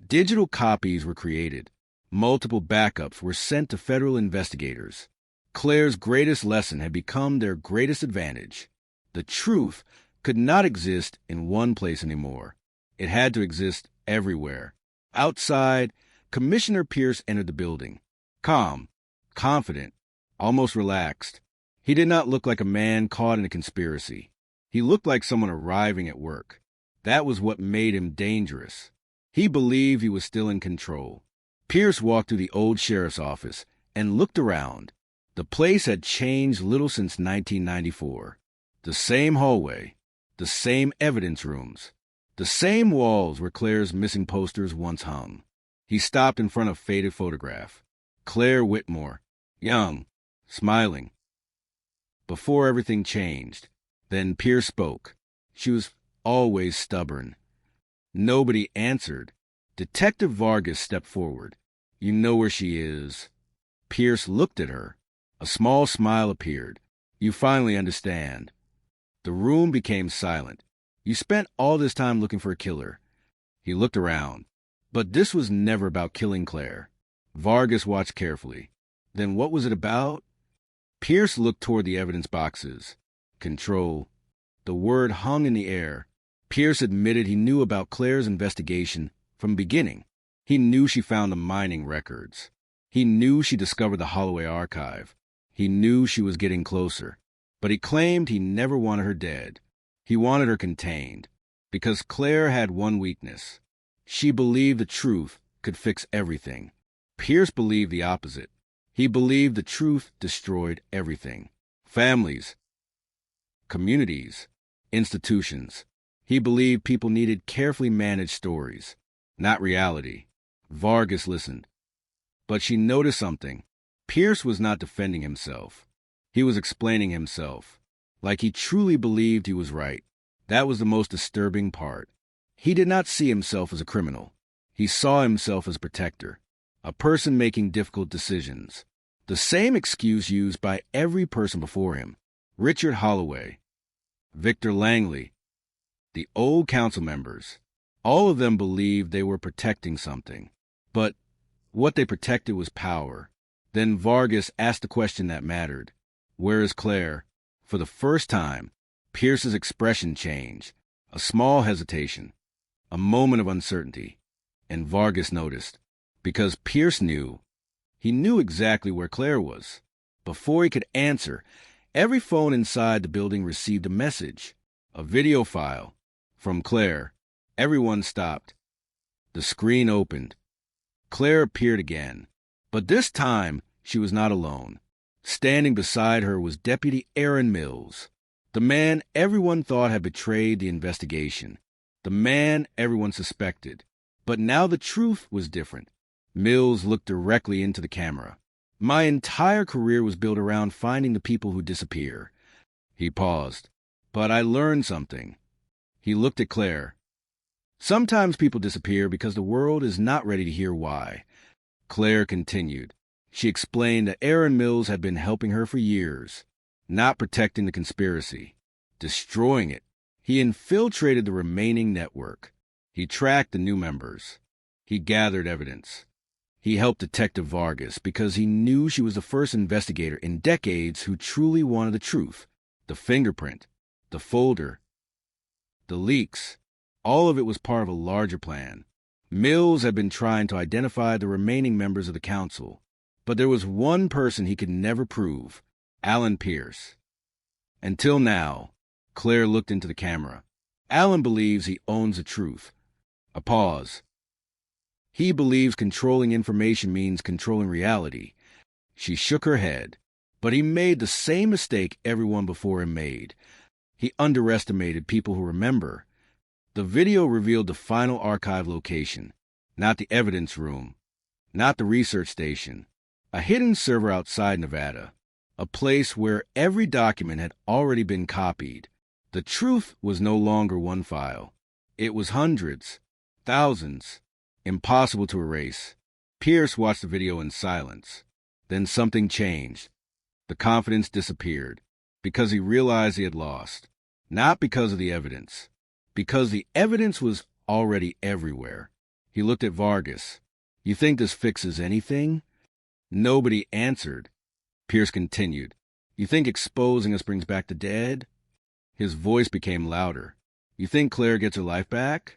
Digital copies were created. Multiple backups were sent to federal investigators. Claire's greatest lesson had become their greatest advantage. The truth could not exist in one place anymore. It had to exist everywhere. Outside, Commissioner Pierce entered the building. Calm, confident, almost relaxed. He did not look like a man caught in a conspiracy. He looked like someone arriving at work. That was what made him dangerous. He believed he was still in control. Pierce walked through the old sheriff's office and looked around. The place had changed little since 1994. The same hallway, the same evidence rooms, the same walls where Claire's missing posters once hung. He stopped in front of a faded photograph. Claire Whitmore, young, smiling. Before everything changed, then Pierce spoke. She was always stubborn. Nobody answered. Detective Vargas stepped forward. You know where she is. Pierce looked at her. A small smile appeared. You finally understand. The room became silent. You spent all this time looking for a killer. He looked around. But this was never about killing Claire. Vargas watched carefully. Then what was it about? Pierce looked toward the evidence boxes. Control. The word hung in the air. Pierce admitted he knew about Claire's investigation from the beginning. He knew she found the mining records. He knew she discovered the Holloway archive. He knew she was getting closer. But he claimed he never wanted her dead. He wanted her contained. Because Claire had one weakness. She believed the truth could fix everything. Pierce believed the opposite. He believed the truth destroyed everything. Families, communities, institutions. He believed people needed carefully managed stories, not reality. Vargas listened. But she noticed something. Pierce was not defending himself. He was explaining himself, like he truly believed he was right. That was the most disturbing part. He did not see himself as a criminal. He saw himself as a protector, a person making difficult decisions. The same excuse used by every person before him. Richard Holloway, Victor Langley, the old council members. All of them believed they were protecting something. But what they protected was power. Then Vargas asked the question that mattered. Where is Claire? For the first time, Pierce's expression changed. A small hesitation. A moment of uncertainty. And Vargas noticed. Because Pierce knew. He knew exactly where Claire was. Before he could answer, every phone inside the building received a message. A video file. From Claire. Everyone stopped. The screen opened. Claire appeared again. But this time, she was not alone. Standing beside her was Deputy Aaron Mills, the man everyone thought had betrayed the investigation, the man everyone suspected. But now the truth was different. Mills looked directly into the camera. My entire career was built around finding the people who disappear. He paused. But I learned something. He looked at Claire. Sometimes people disappear because the world is not ready to hear why. Claire continued. She explained that Aaron Mills had been helping her for years, not protecting the conspiracy, destroying it. He infiltrated the remaining network. He tracked the new members. He gathered evidence. He helped Detective Vargas because he knew she was the first investigator in decades who truly wanted the truth. The fingerprint, the folder, the leaks, all of it was part of a larger plan. Mills had been trying to identify the remaining members of the council, but there was one person he could never prove, Alan Pierce. Until now, Claire looked into the camera. Alan believes he owns the truth. A pause. He believes controlling information means controlling reality. She shook her head, but he made the same mistake everyone before him made. He underestimated people who remember. The video revealed the final archive location, not the evidence room, not the research station, a hidden server outside Nevada, a place where every document had already been copied. The truth was no longer one file. It was hundreds, thousands, impossible to erase. Pierce watched the video in silence. Then something changed. The confidence disappeared because he realized he had lost, not because of the evidence, because the evidence was already everywhere. He looked at Vargas. You think this fixes anything? Nobody answered. Pierce continued. You think exposing us brings back the dead? His voice became louder. You think Claire gets her life back?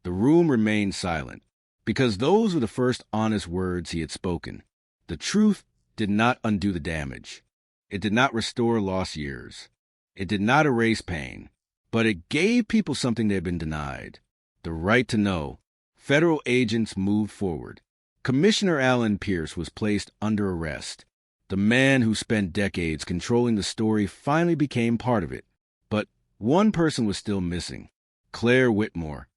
The room remained silent, because those were the first honest words he had spoken. The truth did not undo the damage. It did not restore lost years. It did not erase pain, but it gave people something they had been denied. The right to know. Federal agents moved forward. Commissioner Alan Pierce was placed under arrest. The man who spent decades controlling the story finally became part of it. But one person was still missing, Claire Whitmore.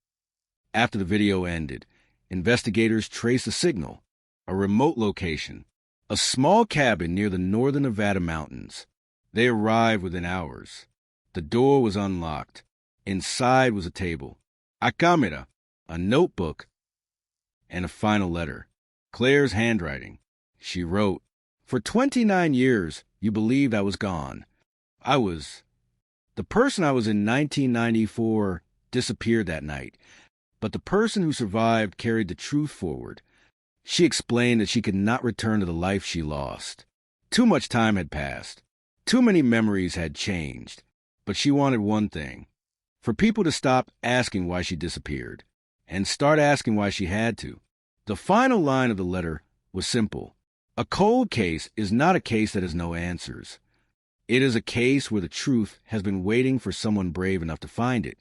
After the video ended, investigators traced a signal, a remote location, a small cabin near the northern Nevada mountains. They arrived within hours. The door was unlocked. Inside was a table, a camera, a notebook, and a final letter. Claire's handwriting. She wrote, For 29 years, you believed I was gone. The person I was in 1994 disappeared that night, but the person who survived carried the truth forward. She explained that she could not return to the life she lost. Too much time had passed. Too many memories had changed. But she wanted one thing, for people to stop asking why she disappeared, and start asking why she had to. The final line of the letter was simple. A cold case is not a case that has no answers. It is a case where the truth has been waiting for someone brave enough to find it.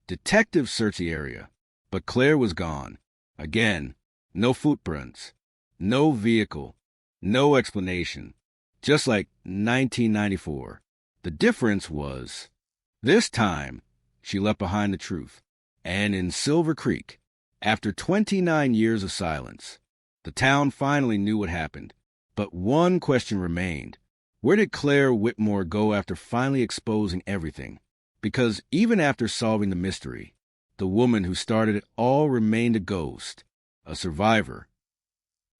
Detectives searched the area, but Claire was gone. Again, no footprints, no vehicle, no explanation. Just like 1994. The difference was, this time, she left behind the truth. And in Silver Creek, after 29 years of silence, the town finally knew what happened. But one question remained. Where did Claire Whitmore go after finally exposing everything? Because even after solving the mystery, the woman who started it all remained a ghost, a survivor,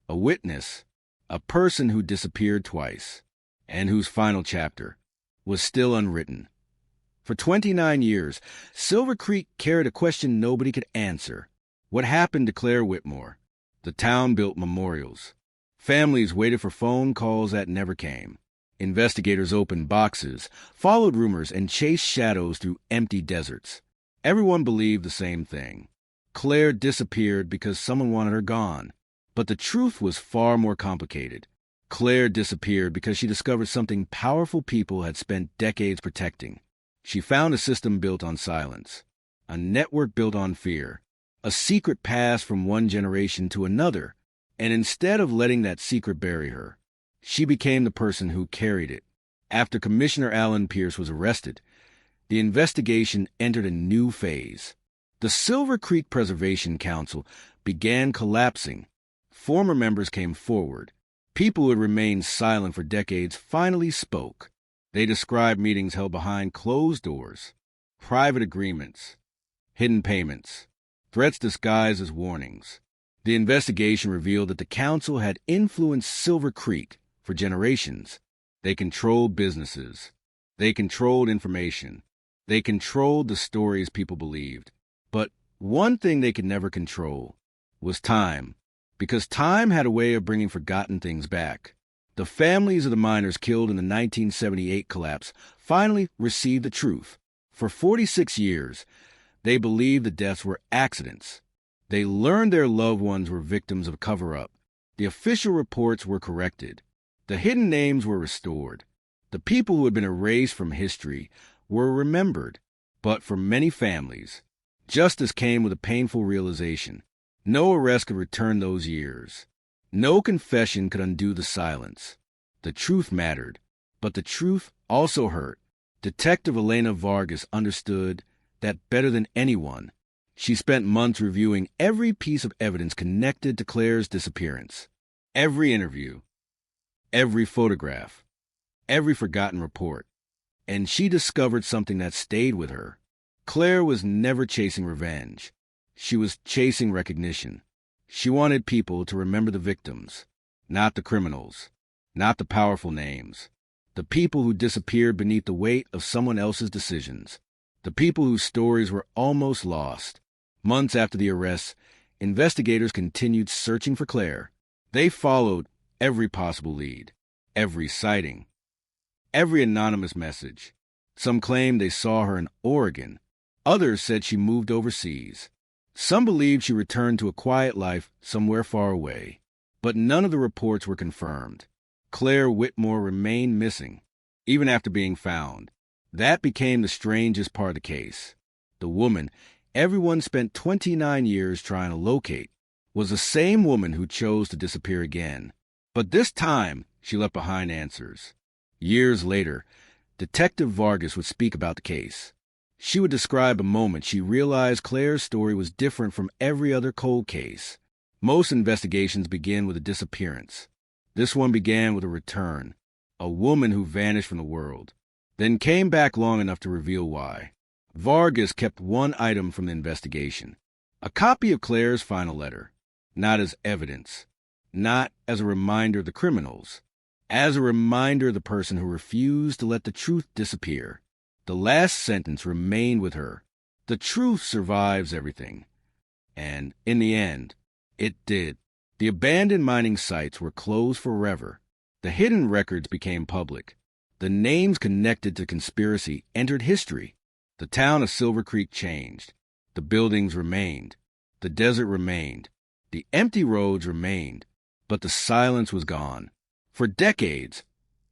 a witness, a person who disappeared twice, and whose final chapter was still unwritten. For 29 years, Silver Creek carried a question nobody could answer. What happened to Claire Whitmore? The town built memorials. Families waited for phone calls that never came. Investigators opened boxes, followed rumors, and chased shadows through empty deserts. Everyone believed the same thing. Claire disappeared because someone wanted her gone. But the truth was far more complicated. Claire disappeared because she discovered something powerful people had spent decades protecting. She found a system built on silence, a network built on fear, a secret passed from one generation to another, and instead of letting that secret bury her, she became the person who carried it. After Commissioner Alan Pierce was arrested, the investigation entered a new phase. The Silver Creek Preservation Council began collapsing. Former members came forward. People who had remained silent for decades finally spoke. They described meetings held behind closed doors, private agreements, hidden payments, threats disguised as warnings. The investigation revealed that the council had influenced Silver Creek for generations. They controlled businesses. They controlled information. They controlled the stories people believed. But one thing they could never control was time, because time had a way of bringing forgotten things back. The families of the miners killed in the 1978 collapse finally received the truth. For 46 years, they believed the deaths were accidents. They learned their loved ones were victims of a cover-up. The official reports were corrected. The hidden names were restored. The people who had been erased from history were remembered. But for many families, justice came with a painful realization. No arrest could return those years. No confession could undo the silence. The truth mattered, but the truth also hurt. Detective Elena Vargas understood that better than anyone. She spent months reviewing every piece of evidence connected to Claire's disappearance. Every interview, every photograph, every forgotten report. And she discovered something that stayed with her. Claire was never chasing revenge. She was chasing recognition. She wanted people to remember the victims, not the criminals, not the powerful names. The people who disappeared beneath the weight of someone else's decisions. The people whose stories were almost lost. Months after the arrests, investigators continued searching for Claire. They followed every possible lead, every sighting, every anonymous message. Some claimed they saw her in Oregon. Others said she moved overseas. Some believed she returned to a quiet life somewhere far away. But none of the reports were confirmed. Claire Whitmore remained missing, even after being found. That became the strangest part of the case. The woman everyone spent 29 years trying to locate was the same woman who chose to disappear again. But this time, she left behind answers. Years later, Detective Vargas would speak about the case. She would describe a moment she realized Claire's story was different from every other cold case. Most investigations begin with a disappearance. This one began with a return, a woman who vanished from the world, then came back long enough to reveal why. Vargas kept one item from the investigation, a copy of Claire's final letter, not as evidence, not as a reminder of the criminals, as a reminder of the person who refused to let the truth disappear. The last sentence remained with her. The truth survives everything. And in the end, it did. The abandoned mining sites were closed forever. The hidden records became public. The names connected to conspiracy entered history. The town of Silver Creek changed. The buildings remained. The desert remained. The empty roads remained. But the silence was gone. For decades,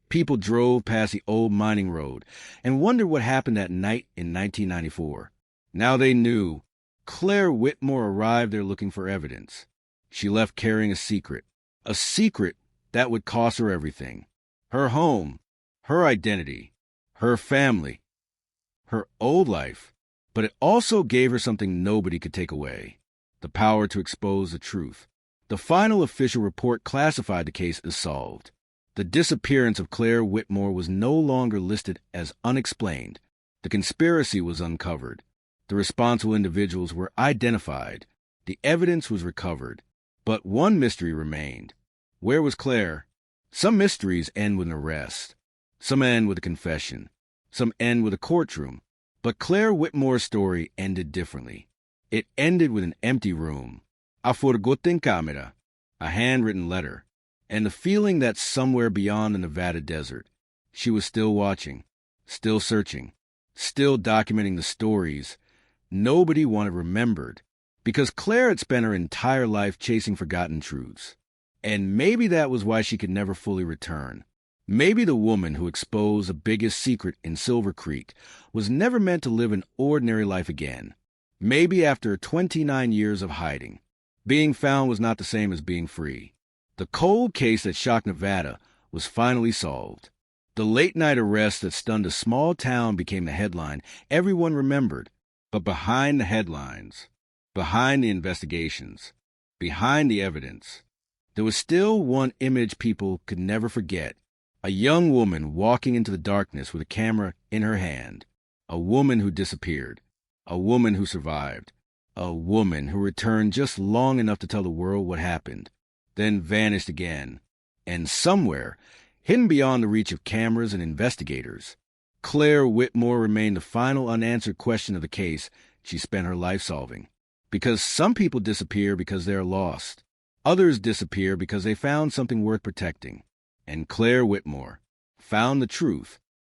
people drove past the old mining road and wondered what happened that night in 1994. Now they knew. Claire Whitmore arrived there looking for evidence. She left carrying a secret that would cost her everything. Her home, her identity, her family, her old life. But it also gave her something nobody could take away, the power to expose the truth. The final official report classified the case as solved. The disappearance of Claire Whitmore was no longer listed as unexplained. The conspiracy was uncovered. The responsible individuals were identified. The evidence was recovered. But one mystery remained. Where was Claire? Some mysteries end with an arrest. Some end with a confession. Some end with a courtroom. But Claire Whitmore's story ended differently. It ended with an empty room, a forgotten camera, a handwritten letter, and the feeling that somewhere beyond the Nevada desert, she was still watching, still searching, still documenting the stories nobody wanted remembered, because Claire had spent her entire life chasing forgotten truths. And maybe that was why she could never fully return. Maybe the woman who exposed the biggest secret in Silver Creek was never meant to live an ordinary life again. Maybe after 29 years of hiding, being found was not the same as being free. The cold case that shocked Nevada was finally solved. The late-night arrest that stunned a small town became the headline everyone remembered. But behind the headlines, behind the investigations, behind the evidence, There was still one image people could never forget. A young woman walking into the darkness with a camera in her hand. A woman who disappeared. A woman who survived. A woman who returned just long enough to tell the world what happened, then vanished again. And somewhere, hidden beyond the reach of cameras and investigators, Claire Whitmore remained the final unanswered question of the case she spent her life solving. Because some people disappear because they are lost. Others disappear because they found something worth protecting. And Claire Whitmore found the truth